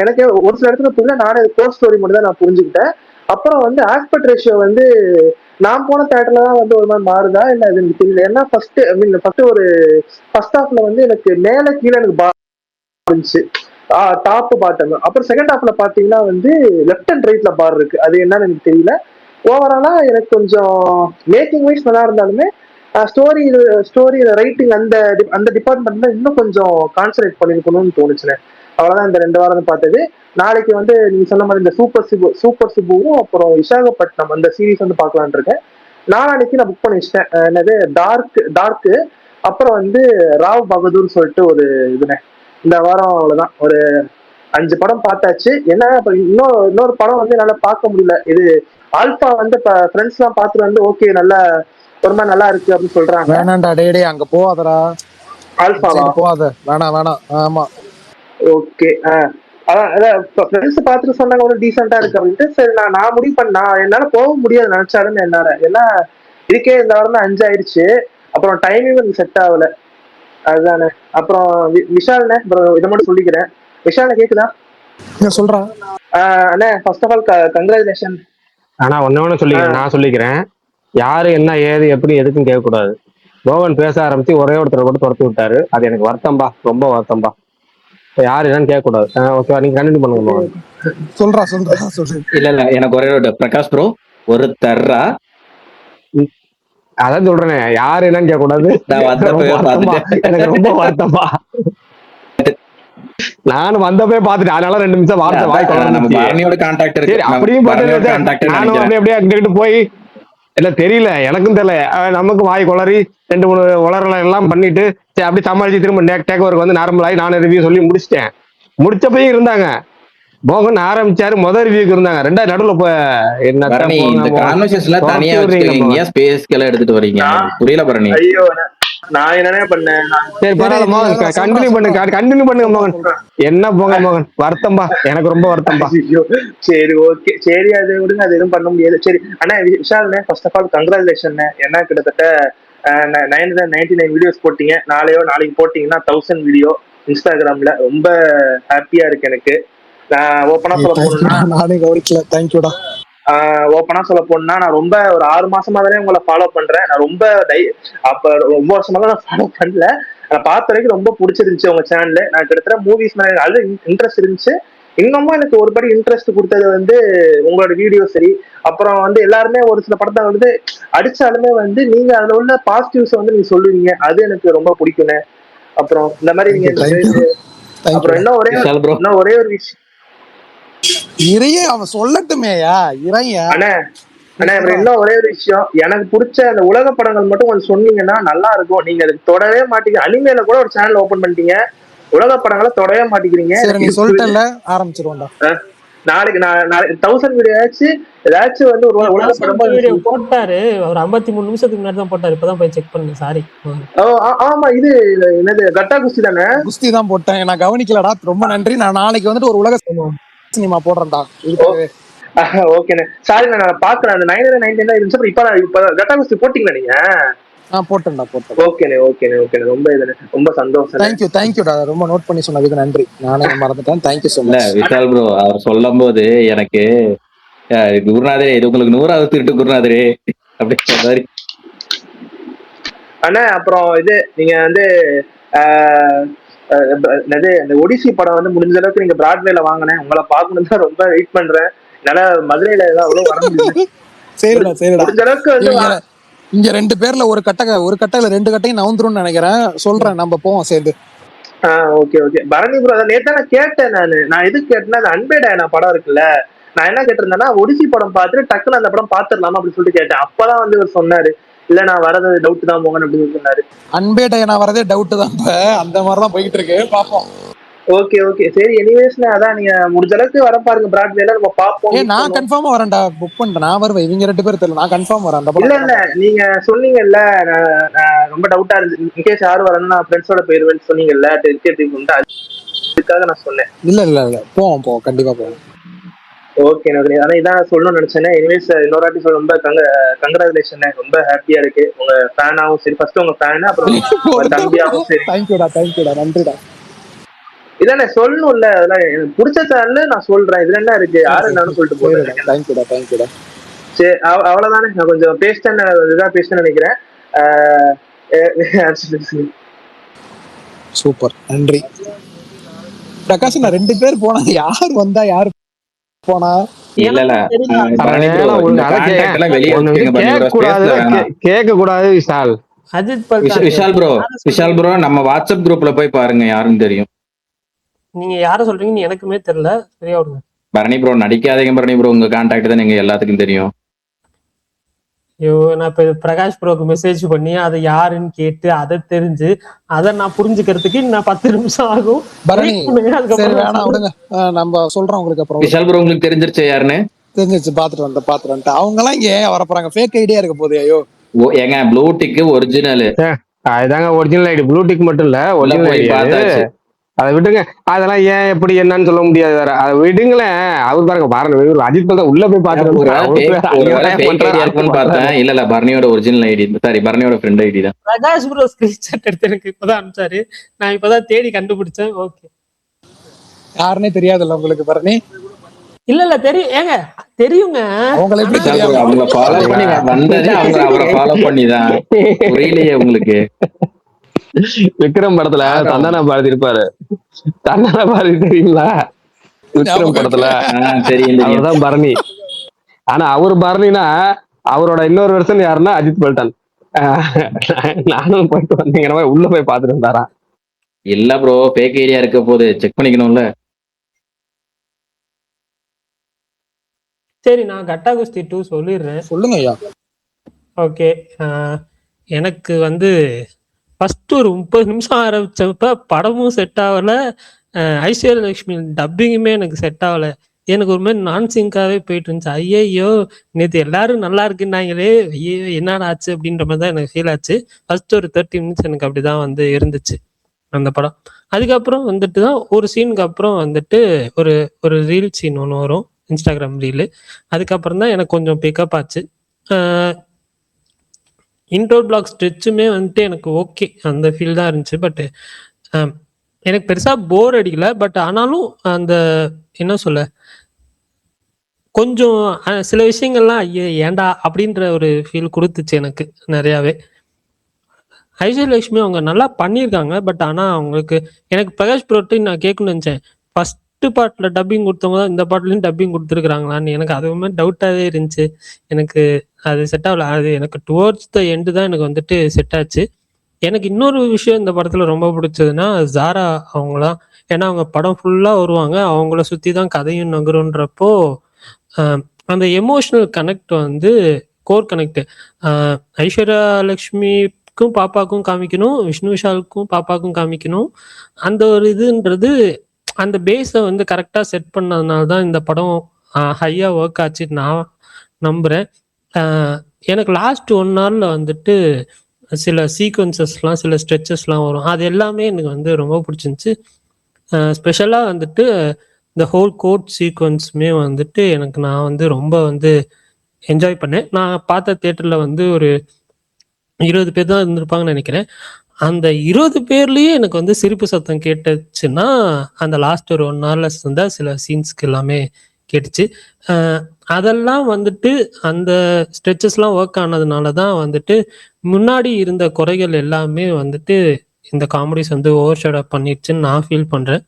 எனக்கு ஒரு சில இடத்துல புரியல. நானே கோர் ஸ்டோரி மட்டும் தான் நான் புரிஞ்சுக்கிட்டேன். அப்புறம் வந்து ஆஸ்பெக்ட் ரேஷியோ வந்து நான் போன தேட்டர்ல தான் வந்து ஒரு மாதிரி மாறுதா இல்ல அது எனக்கு தெரியல. ஏன்னா ஃபர்ஸ்ட் ஹாஃப்ல வந்து எனக்கு மேல கீழே எனக்கு இருந்துச்சு, டாப் பாட்டம். அப்புறம் செகண்ட் ஹாஃப்ல பாத்தீங்கன்னா வந்து லெஃப்ட் அண்ட் ரைட்ல பார் இருக்கு. அது என்னன்னு எனக்கு தெரியல. ஓவராலா எனக்கு கொஞ்சம் மேக்கிங் வைஸ் நல்லா இருந்தாலுமே ஸ்டோரி ரைட்டிங் அந்த டிபார்ட்மெண்ட்ல இன்னும் கொஞ்சம் கான்சன்ட்ரேட் பண்ணிருக்கணும்னு தோணுச்சுனே. அவ்வளவுதான் இந்த 2 வாரம் பார்த்தது. நாளைக்கு வந்து நீங்க சொன்ன மாதிரி இந்த சூப்பர் சிபுவும் அப்புறம் விசாகப்பட்டினம் அந்த சீரீஸ் வந்து பார்க்கலான் இருக்கேன். நாளைக்கு நான் புக் பண்ணி வச்சிட்டேன். என்னது டார்க்கு அப்புறம் வந்து ராவ் பகதூர் சொல்லிட்டு ஒரு இதுனே. இந்த வாரம் அவ்வளவுதான். ஒரு 5 படம் பார்த்தாச்சு. என்ன இன்னொரு படம் வந்து என்னால பார்க்க முடியல. இது ஆல்பா வந்து ஃப்ரெண்ட்ஸ் எல்லாம் பார்த்துட்டு வந்து ஓகே நல்லா ஒரு மாதிரி நல்லா இருக்கு அப்படின்னு சொல்றாங்க. வேணாண்டா டே அங்க போவாதடா. ஆல்பாவா? போவாத, வேணாம். ஆமா ஓகே. அதான் ஃப்ரெண்ட்ஸ் பார்த்துட்டு சொன்னாங்க ஒரு டீசெண்டா இருக்கு அப்படின்ட்டு. சரி நான் முடிவு பண்ண என்னால போக முடியாது நினைச்சாலும் என்னால. ஏன்னா இதுக்கே இந்த வாரம் தான் 5 ஆயிடுச்சு. அப்புறம் டைமிங் எனக்கு செட் ஆகல. அதுதானே. அப்புறம் விஷால்ண்ணே இதை மட்டும் சொல்லிக்கிறேன். விஷால்ண்ணே கேக்குதா? சொல்றான் அண்ணே ஃபர்ஸ்ட் ஆஃப் ஆல் கங்க்ராச்சுலேஷன். ஆனா ஒண்ணு நான் சொல்லிக்கிறேன். யாரு என்ன ஏது எப்படி எதுக்கும் கேட்கக்கூடாது. மோகன் பேச ஆரம்பிச்சு ஒரே ஒருத்தர் கூட துரத்தி விட்டாரு. அது எனக்கு வருத்தம்பா, ரொம்ப வருத்தம்பா. யாரு என்னன்னு கேட்கக்கூடாது. ஓகேவா, நீங்க கண்டினியூ பண்ணுங்க மோகன். சொல்லு. இல்ல எனக்கு ஒரே ஒரு பிரகாஷ் ப்ரோ ஒரு தர்றா. அதான் சொல்றேன், யாரு என்னன்னு கேட்க கூடாது. எனக்கு ரொம்ப வருத்தம்பா. நானும் வந்தப்பே பாத்துட்டேன். அதனால 2 நிமிஷம் வார்த்தை வாய் சரி அப்படியும் நானும் அப்படியே அங்கிட்டு போய் இல்ல தெரியல, எனக்கும் தெரியல. நமக்கு வாய் குளறி 2-3 உளறல எல்லாம் பண்ணிட்டு சரி அப்படி சமாளிச்சு திரும்ப டேக் ஓவருக்கு வந்து நார்மல் ஆகி நானும் ரிவ்யூ சொல்லி முடிச்சிட்டேன். முடிச்சப்பையும் இருந்தாங்க. மோகன் ஆரம்பிச்சாரு, முதல் ரிவ்யூக்கு இருந்தாங்க. 2வது நடுவுல என்ன எடுத்துட்டு வரீங்க புரியல பரணி. ஐயோ நான் என்னனே பண்ணேன். சரி பரவாயில்ல மோகன், கண்டினியூ பண்ணுங்க மோகன். என்ன போங்க மோகன், வருத்தம்பா, எனக்கு ரொம்ப வருத்தம்பா. சரி ஓகே, சரி அது விடுங்க, அது எதுவும் பண்ண முடியாது. சரி அண்ணா விஷால்ண்ணே ஃபர்ஸ்ட் ஆஃப் ஆல் கங்க்ராச்சுலேஷன். என்ன கிட்டத்தட்ட 99 வீடியோஸ் போட்டீங்க. நாளைக்கு போட்டீங்கன்னா 1000 வீடியோ இன்ஸ்டாகிராம்ல. ரொம்ப ஹாப்பியா இருக்கு எனக்கு. நான் ஓப்பனா சொல்ல போனா நானே கவனிக்கல. தேங்க்யூடா. ஓப்பனா சொல்ல போனா நான் ரொம்ப ஒரு 6 மாசமா தானே உங்களை ஃபாலோ பண்றேன். நான் ரொம்ப ரொம்ப வருஷமா தான் நான் ஃபாலோ பண்ணல. நான் பார்த்த வரைக்கும் ரொம்ப பிடிச்சிருந்துச்சு உங்க சேனல்ல. நான் கிட்டத்தட்ட மூவிஸ் மேல ஆல்ரெடி இன்ட்ரெஸ்ட் இருந்துச்சு. இன்னமும் எனக்கு ஒருபடி இன்ட்ரெஸ்ட் கொடுத்தது வந்து உங்களோட வீடியோ. சரி அப்புறம் வந்து எல்லாருமே ஒரு சில படத்தை வந்து அடிச்சாலுமே வந்து நீங்க அதுல உள்ள பாசிட்டிவ்ஸ் வந்து நீங்க சொல்லுவீங்க. அது எனக்கு ரொம்ப பிடிக்குங்க. அப்புறம் இந்த மாதிரி நீங்க அப்புறம் இன்னும் ஒரே ஒரு விஷயம் இறையே அவன் சொல்லட்டுமேயா இறையா. அண்ணா இன்னும் ஒரே ஒரு விஷயம், எனக்கு பிடிச்ச அந்த உலக படங்கள் மட்டும் கொஞ்சம் சொன்னீங்கன்னா நல்லா இருக்கும். நீங்க அதுக்கு தொடவே மாட்டீங்க. அனிமேல கூட ஒரு சேனல் ஓபன் பண்ணிட்டீங்க, உலக படங்களை தொடவே மாட்டேங்கிறீங்க. நீ சொல்லிட்டல ஆரம்பிச்சிருவோம்டா. நாளைக்கு 1000 வீடியோ ஏதாச்சும் வந்து ஒரு உலக படம் போட்டாரு. ஒரு 53 நிமிஷத்துக்கு முன்னாடி தான் போட்டாரு. இப்பதான் போய் செக் பண்ணேன். சாரி. ஆமா இது என்னது கட்டா குஸ்தி தானே? குஸ்தி தான் போட்டேன், நான் கவனிக்கலடா. ரொம்ப நன்றி. நான் நாளைக்கு வந்துட்டு ஒரு உலக சினிமா போடுறேன்டா. ஓகேண்ணே, சாரி நான் பாக்குறேன். அந்த 999 இருந்துச்சு. இப்ப கட்டா குஸ்தி போட்டீங்களா நீங்க? போட்டேன்டா. ஓகேண்ணே ரொம்ப சந்தோஷம். தேங்க்யூடா. ரொம்ப நோட் பண்ணி சொன்னதுக்கு நன்றி. நானே மறந்துட்டேன். Thank you so much. Vishal bro அவர் சொல்லும் போது எனக்கு குருநாதரே இது உங்களுக்கு 100வது திருட்டு குருநாதரே அப்படி சொன்னாரு. அண்ணா அப்புறம் இது நீங்க வந்து ஆஹ் என்னது இந்த ஒடிசி படம் வந்து முடிஞ்ச அளவுக்கு நீங்க பிராட்வேல வாங்கினேன், உங்களை பார்க்கணும் தான் ரொம்ப வெயிட் பண்றேன். என்னால மதுரையில ஏதாவது அவ்வளவு வர முடியல. சரிடா சரிடா. முடிஞ்ச அளவுக்கு வந்து இங்க 2 பேர்ல ஒரு கட்டையில 2 கட்டையும் நவுந்துரும்னு நினைக்கிறேன். சொல்றேன், நம்ம போவோம் சேர்ந்து. Okay okay. பரணி ப்ரோ நேத்து நான் கேட்டேன். நான் எதுக்கு கேட்டேன்னா அந்த அன்பேடான படம் இருக்குல்ல, நான் என்ன கேட்டிருந்தேன்னா ஒடிசி படம் பார்த்துட்டு டக்குன்னு அந்த படம் பார்த்துடலாமா அப்படின்னு சொல்லிட்டு கேட்டேன். அப்பதான் வந்து இவர் சொன்னாரு, இல்ல நான் வரது டவுட் தான் போங்கன்னு அப்படின்னு சொன்னாரு. அன்பேட்டை நான் வரதே டவுட் தான். அந்த மாதிரிதான் போயிட்டு இருக்கு, பாப்போம். ஓகே ஓகே சரி. எனிவேஸ்ல அதான் நீங்க முடிஞ்ச அளவுக்கு வர பாருங்க பிராட்வேல, நம்ம பாப்போம். நான் கன்ஃபார்மா வரேன்டா, புக் பண்ணிட்டேன். நான் வருவேன். இவங்க 2 பேர் தெரியல, நான் கன்ஃபார்ம் வரேன். இல்ல இல்ல நீங்க சொன்னீங்கல்ல ரொம்ப டவுட்டா இருந்து இன்கேஸ் யாரும் வரணும் நான் ஃப்ரெண்ட்ஸோட போயிருவேன்னு சொன்னீங்கல்ல, அதுக்காக நான் சொன்னேன். இல்ல இல்ல இல்ல போவோம் கண்டிப்பா போவோம். Okay okay. ஆனா இதான் சொல்லணும்னு நினைச்சேன். எனிவேஸ் இன்னொரு வாட்டி சொல்ல ரொம்ப கங்க்ராச்சுலேஷன். ரொம்ப ஹாப்பியா இருக்கு உங்க ஃபேனாவும் சரி, ஃபர்ஸ்ட் உங்க ஃபேன் அப்புறம் தம்பியாவும் சரி. தேங்க்யூடா நன்றிடா. இதானே சொல்லணும்ல, அதெல்லாம் எனக்கு பிடிச்ச சேனல் நான் சொல்றேன். இதுல என்ன இருக்கு, யாரு என்னன்னு சொல்லிட்டு போறேன். தேங்க்யூடா. சரி அவ்வளவுதானே. நான் கொஞ்சம் பேசிட்டேன்னு நினைக்கிறேன். சூப்பர், நன்றி பிரகாஷ். நான் 2 பேர் போனாங்க, யாரு வந்தா யாரு போனா? கேட்க கூடாது விஷால். விஷால் ப்ரோ நம்ம வாட்ஸ்அப் குரூப்ல போய் பாருங்க, யாருன்னு தெரியும். நீங்க யார சொல்றீங்கன்னு எனக்குமே தெரியல, சரியா விடுங்க. பரணி ப்ரோ நடிக்காதீங்க பரணி ப்ரோ, உங்க கான்டாக்ட் தான் எங்க எல்லாத்துக்கும் தெரியும். ஐயோ, நான் இப்ப பிரகாஷ் ப்ரோக்கு மெசேஜ் பண்ணி அதை யாருன்னு கேட்டு அதை தெரிஞ்சு அதை நான் புரிஞ்சுக்கிறதுக்கு நான் 10 நிமிஷம் ஆகும். பரணி சரி வேணாம் விடுங்க, நம்ம சொல்றோம் உங்களுக்கு அப்புறம். விஷால் ப்ரோ உங்களுக்கு தெரிஞ்சிருச்சு யாருன்னு? தெரிஞ்சிருச்சு, பாத்துட்டு அவங்க எல்லாம் இங்க ஏன் வர போறாங்க? ஃபேக் ஐடியா இருக்க போதே. ஐயோ ஏங்க ப்ளூடிக் ஒரிஜினல், அதுதாங்க ஒரிஜினல் ஐடி. ப்ளூடிக் மட்டும் இல்ல, ஒரிஜினல் ஐடி பார்த்தாச்சு. அதை விடுங்க, அதெல்லாம் ஏன் எப்படி என்னன்னு சொல்ல முடியாது. வேற அதை விடுங்களேன். அவர் பாருங்க பாருங்க, அஜித் தான் உள்ள போய் பார்த்தேன். இல்ல பரணியோட ஒரிஜினல் ஐடி, சாரி பரணியோட ஃப்ரெண்ட் ஐடி தான். பிரகாஷ் ப்ரோ ஸ்கிரீன்ஷாட் எடுத்து எனக்கு இப்பதான் அனுப்பிச்சாரு, நான் இப்பதான் தேடி கண்டுபிடிச்சேன். ஓகே, யாருன்னே தெரியாதுல்ல உங்களுக்கு பரணி? இல்ல தெரியும், ஏங்க தெரியுங்க. அவங்க ஃபாலோ பண்ணி வந்ததே அவரை ஃபாலோ பண்ணிதான். புரியலையே உங்களுக்கு? விக்ரம் படத்துல தந்தானா பாரதி இருப்பாரு, தந்தானா பாரதி தெரியுங்களா? விக்ரம் படத்துல அவர்தான் பரணி. ஆனா அவர் பரணினா அவரோட இன்னொரு வெர்ஷன் யாருன்னா அஜித் பல்டன். நானும் போயிட்டு வந்தீங்கன்னா உள்ள போய் பாத்துட்டு இருந்தாரா? இல்ல ப்ரோ, ஃபேக் ஐடியா இருக்க போது செக் பண்ணிக்கணும்ல. சரி, நான் கட்டா குஸ்தி 2 சொல்லிடுறேன். சொல்லுங்க ஐயா. ஓகே, எனக்கு வந்து ஃபர்ஸ்ட் ஒரு 30 நிமிஷம் ஆரம்பிச்சப்ப படமும் செட் ஆகல, ஐஸ்வர்யலட்சுமி டப்பிங்குமே எனக்கு செட் ஆகல. எனக்கு ஒரு மாதிரி நான் சிங்காவே போயிட்டு இருந்துச்சு. ஐயோ நேற்று எல்லாரும் நல்லா இருக்குன்னாங்களே, ஐயோ என்னடா ஆச்சு அப்படின்ற மாதிரி தான் எனக்கு ஃபீல் ஆச்சு. ஃபர்ஸ்ட் ஒரு 30 மினிட்ஸ் எனக்கு அப்படிதான் வந்து இருந்துச்சு அந்த படம். அதுக்கப்புறம் வந்துட்டு தான் ஒரு சீனுக்கு அப்புறம் வந்துட்டு ஒரு ஒரு ரீல் சீன் ஒன்று வரும், இன்ஸ்டாகிராம் ரீலு. அதுக்கப்புறம் தான் எனக்கு கொஞ்சம் பிக்கப் ஆச்சு. இன்ட்ரோ பிளாக் ஸ்ட்ரெச்சுமே வந்துட்டு எனக்கு ஓகே, அந்த ஃபீல் தான் இருந்துச்சு. பட் எனக்கு பெருசாக போர் அடிக்கல. பட் ஆனாலும் அந்த என்ன சொல்ல, கொஞ்சம் சில விஷயங்கள்லாம் ஐயோ ஏண்டா அப்படின்ற ஒரு ஃபீல் கொடுத்துச்சு எனக்கு நிறையாவே. ஐஸ்வர்யலட்சுமி அவங்க நல்லா பண்ணியிருக்காங்க. பட் ஆனால் அவங்களுக்கு எனக்கு பிரகாஷ் ப்ரோட்டு நான் கேட்கணும்னு நினச்சேன், ஃபர்ஸ்ட் பார்ட்ல டப்பிங் கொடுத்தவங்க தான் இந்த பாட்டுலையும் டப்பிங் கொடுத்துருக்குறாங்களான்னு எனக்கு அதுவுமே டவுட்டாகவே இருந்துச்சு. எனக்கு அது செட் ஆகல. அது எனக்கு டுவர்ட்ஸ் த எண்டு தான் எனக்கு வந்துட்டு செட் ஆச்சு. எனக்கு இன்னொரு விஷயம் இந்த படத்தில் ரொம்ப பிடிச்சதுன்னா ஜாரா அவங்களாம். ஏன்னா அவங்க படம் ஃபுல்லாக வருவாங்க, அவங்கள சுற்றி தான் கதையும் நகருன்றப்போ அந்த எமோஷ்னல் கனெக்ட் வந்து கோர் கனெக்ட் ஐஸ்வர்யா லட்சுமிக்கும் பாப்பாக்கும் காமிக்கணும், விஷ்ணு விஷாலுக்கும் பாப்பாக்கும் காமிக்கணும். அந்த ஒரு இதுன்றது அந்த பேஸை வந்து கரெக்டாக செட் பண்ணதுனால தான் இந்த படம் ஹையாக ஒர்க் ஆச்சு நான் நம்புகிறேன். எனக்கு லாஸ்ட் 1 ஹவரில் வந்துட்டு சில சீக்வன்சஸ்லாம் சில ஸ்ட்ரெச்சஸ்லாம் வரும், அது எல்லாமே எனக்கு வந்து ரொம்ப பிடிச்சிருந்துச்சு. ஸ்பெஷலாக வந்துட்டு இந்த ஹோல் கோட் சீக்வன்ஸுமே வந்துட்டு நான் வந்து ரொம்ப வந்து என்ஜாய் பண்ணேன். நான் பார்த்த தியேட்டரில் வந்து ஒரு 20 பேர் தான் இருந்திருப்பாங்கன்னு நினைக்கிறேன். அந்த 20 பேர்லேயே எனக்கு வந்து சிரிப்பு சத்தம் கேட்டுச்சுன்னா அந்த லாஸ்ட் ஒரு 1 ஹவரில் இருந்த சில சீன்ஸ்க்கு எல்லாமே கேட்டுச்சு. அதெல்லாம் வந்துட்டு அந்த ஸ்ட்ரெச்சஸ்லாம் ஒர்க் ஆனதுனால தான் வந்துட்டு முன்னாடி இருந்த குறைகள் எல்லாமே வந்துட்டு இந்த காமெடிஸ் வந்து ஓவர் ஷேடோ பண்ணிடுச்சுன்னு நான் ஃபீல் பண்ணுறேன்.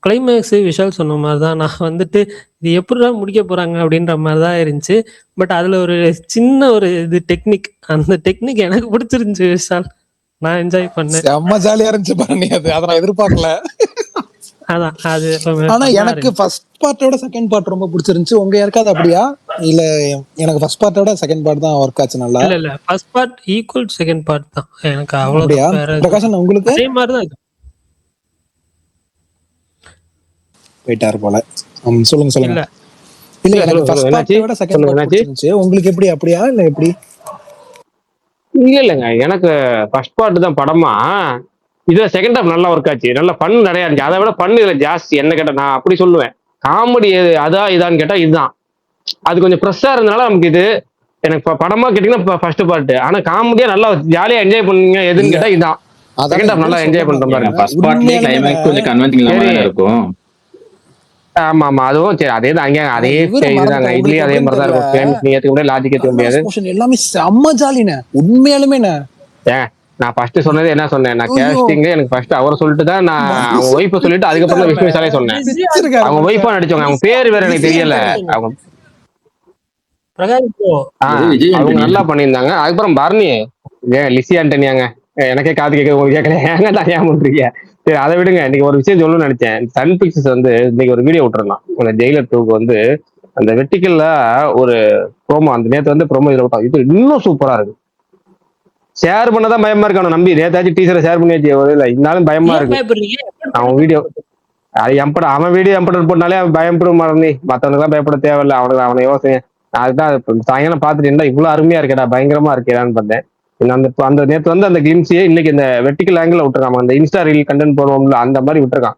கிளைமேக்ஸு விஷால் சொன்ன மாதிரி தான் நான் வந்துட்டு இது எப்படிடா முடிக்க போகிறாங்க அப்படின்ற மாதிரி தான் இருந்துச்சு. பட் அதில் ஒரு சின்ன ஒரு இது டெக்னிக், அந்த டெக்னிக் எனக்கு பிடிச்சிருந்துச்சு விஷால். நான் என்ஜாய் பண்ணேன். செம்ம ஜாலியா இருந்துச்சு பாருங்க. அதை நான் எதிர்பார்க்கல. அதான் அது ஆனா எனக்கு ஃபர்ஸ்ட் பார்ட்டோட செகண்ட் பார்ட் ரொம்ப பிடிச்சிருந்துச்சு. உங்க யாருக்காவது அப்படியா? இல்ல எனக்கு ஃபர்ஸ்ட் பார்ட்டோட செகண்ட் பார்ட் தான் ஒர்க் ஆச்சு நல்லா. இல்ல first part equal second part தான் எனக்கு. அப்படியா அவ்வளவு பிரகாஷன்? உங்களுக்கு அதே மாதிரி தான் இது. போயிட்டாரு போல. சொல்லுங்க சொல்லுங்க. இல்ல இல்ல எனக்கு ஃபர்ஸ்ட் பார்ட்டோட செகண்ட் பார்ட் பிடிச்சிருந்துச்சு. உங்களுக்கு எப்படி அப்படியா இல்ல எப்படி? இல்லைங்க, எனக்கு ஃபர்ஸ்ட் பார்ட் தான் படமா. இதுல செகண்ட் ஹாஃப் நல்லா ஒர்க் ஆச்சு. நல்லா ஃபன் நிறைய இருந்துச்சு. அதை விட ஃபன் இதுல ஜாஸ்தி. என்ன கேட்டா நான் அப்படி சொல்லுவேன். காமெடி அதான் இதான்னு கேட்டா இதுதான். அது கொஞ்சம் ஃப்ரெஷ்ஷா இருந்தனால நமக்கு இது எனக்கு படமா கேட்டீங்கன்னா ஃபர்ஸ்ட் பார்ட். ஆனா காமெடியா நல்லா ஜாலியா என்ஜாய் பண்ணுவீங்க எதுன்னு கேட்டா இதுதான். செகண்ட் ஹாஃப் நல்லா என்ஜாய் பண்ற மாதிரி இருக்கும். ஃபர்ஸ்ட் பார்ட்லயே கிளைமேக்ஸ் கொஞ்சம் கன்வின்சிங் இல்லாம இருக்கும். ஆமா ஆமா, அதுவும் சரி. அதே தான் அங்கே அதே இதுதாங்க. இதுலயும் அதே மாதிரி தான் இருக்கும். கிளைமேக்ஸ் நீ ஏத்துக்க முடியாது, லாஜிக் ஏத்துக்க முடியாது. எல்லாமே செம்ம ஜாலினே உண்மையாலுமே. நான் ஃபர்ஸ்ட் சொன்னது என்ன சொன்னேன், நான் கேஸ்டிங் எனக்கு ஃபர்ஸ்ட் அவரை சொல்லிட்டு தான் நான் அவங்க ஒய்ஃபை சொல்லிட்டு அதுக்கப்புறம் தான் விஷ்ணு விஷாலே சொன்னேன். அவங்க ஒய்ஃபா நடிச்சவங்க, அவங்க பேர் வேற எனக்கு தெரியல. அவங்க அவங்க நல்லா பண்ணியிருந்தாங்க. அதுக்கப்புறம் பரணி லிசி ஆண்டனியாங்க, எனக்கே காது கேட்க உங்களுக்கு கேட்கல. ஏங்க தான் ஏன் பண்றீங்க? சரி அதை விடுங்க. இன்னைக்கு ஒரு விஷயம் சொல்லணும்னு நினைச்சேன். சன் பிக்சர்ஸ் வந்து இன்னைக்கு ஒரு வீடியோ விட்டுருந்தான். அந்த ஜெயிலர் 2க்கு வந்து அந்த வெர்டிகல்ல ஒரு ப்ரோமோ, அந்த நேற்று வந்து ப்ரோமோ இதில் விட்டான். இது இன்னும் சூப்பரா இருக்கு. ஷேர் பண்ணதான் பயமா இருக்கு. அவனை நம்பி நேத்தாச்சும் டீச்சரை ஷேர் பண்ணி வச்சு இல்லை, இருந்தாலும் பயமா இருக்கு. அவன் வீடியோ அது எம்பட அவன் வீடியோ எம்படர் போட்டாலே அவன் பயப்படும். மறந்து மற்றவனுக்குலாம் பயப்பட தேவையில்லை. அவனை யோசனை அதுதான் சாயங்காலம் பார்த்துட்டு இருந்தா இவ்வளவு அருமையா இருக்கேடா, பயங்கரமா இருக்கேடான்னு பார்த்தேன். அந்த நேற்று வந்து அந்த கிளிம்ஸையே இன்னைக்கு இந்த வெர்டிகல் ஆங்கிள் விட்டுருக்கான். அந்த இன்ஸ்டா ரீல் கண்டென்ட் போடுவோம்ல அந்த மாதிரி விட்டுருக்கான்.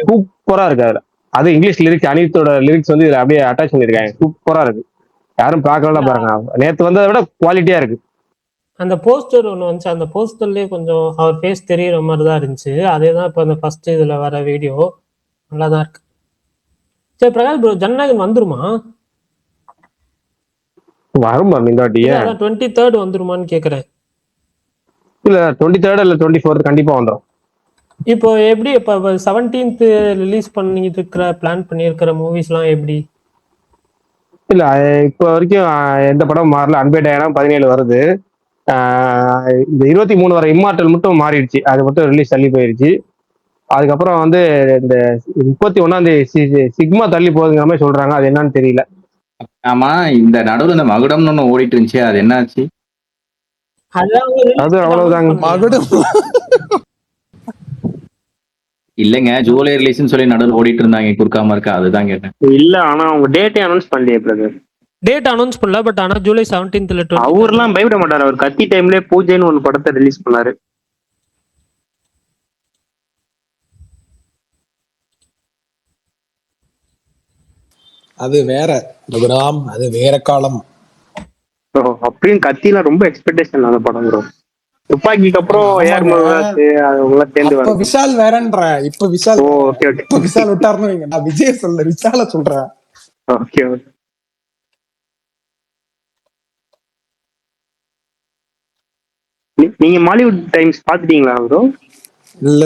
சூப்பரா இருக்கு. அதுல அது இங்கிலீஷ் லிரிக்ஸ், அனித்தோட லிரிக்ஸ் வந்து இதுல அப்படியே அட்டாச் பண்ணிருக்காங்க. சூப்பரா இருக்கு. யாரும் பார்க்கலாம் பாருங்க. நேற்று வந்ததை விட குவாலிட்டியா இருக்கு. அந்த போஸ்டர் ஒன்று வந்துச்சு. அந்த போஸ்டர்லயே கொஞ்சம் அவர் ஃபேஸ் தெரியற மாதிரி தான் இருந்துச்சு. அதே தான் இப்போ அந்த ஃபர்ஸ்ட் இதுல வர வீடியோ நல்லா தான் இருக்கு. சரி பிரகாஷ் ப்ரோ, ஜனநாயகன் வந்துருமா? வரும் இந்த வாட்டியே 23rd வந்துருமான்னு கேக்குறேன். இல்ல 23rd இல்ல 24th கண்டிப்பா வந்துடும். இப்போ எப்படி இப்போ 17th ரிலீஸ் பண்ணிட்டு இருக்கிற பிளான் பண்ணியிருக்கிற மூவிஸ்லாம் எப்படி? இல்ல இப்போ வரைக்கும் எந்த படம் மாறல. அன்பேட்டாயிரம் 17 வருது. இந்த 23 வர இம்மார்டல் மட்டும் மாறிடுச்சு. அது மட்டும் ரிலீஸ் தள்ளி போயிருச்சு. அதுக்கப்புறம் வந்து இந்த 31 சிக்மா தள்ளி போகுதுங்கிற மாதிரி சொல்றாங்க. அது என்னன்னு தெரியல. ஆமா, இந்த நடுவில் இந்த மகுடம்னு ஒண்ணு ஓடிட்டு இருந்துச்சு, அது என்னாச்சு? அது அவ்வளவுதாங்க. மகுடம் இல்லைங்க, ஜூலை ரிலீஸ்னு சொல்லி நடுவில் ஓடிட்டு இருந்தாங்க, குறுக்காம இருக்கா, அதுதான் கேட்டேன். இல்ல ஆனா அவங்க டேட்டே அனௌன்ஸ் பண்ணலையே பிரதர். டேட் அனௌன்ஸ் பண்ணல. பட் ஆனா ஜூலை 17th அவர்லாம் பயப்பட மாட்டாரு. அவர் கத்தி டைம்ல பூஜைன்னு ஒரு படத்தை ரிலீஸ் பண்ணாரு. அது வேற ரகுராம், அது வேற காலம். அப்படின்னு கத்திலாம் ரொம்ப எக்ஸ்பெக்டேஷன் அந்த படம் ப்ரோ. துப்பாக்கிக்கு அப்புறம் ஏர் சேர்ந்து விஷால் வேறன்ற. இப்ப விஷால் இப்ப விஷால் விட்டாருன்னு வைங்க. நான் விஜய் சொல்ல விஷால சொல்றேன். ஓகே நீங்க மாலிவுட் டைம்ஸ் பாத்துட்டீங்களா ப்ரோ?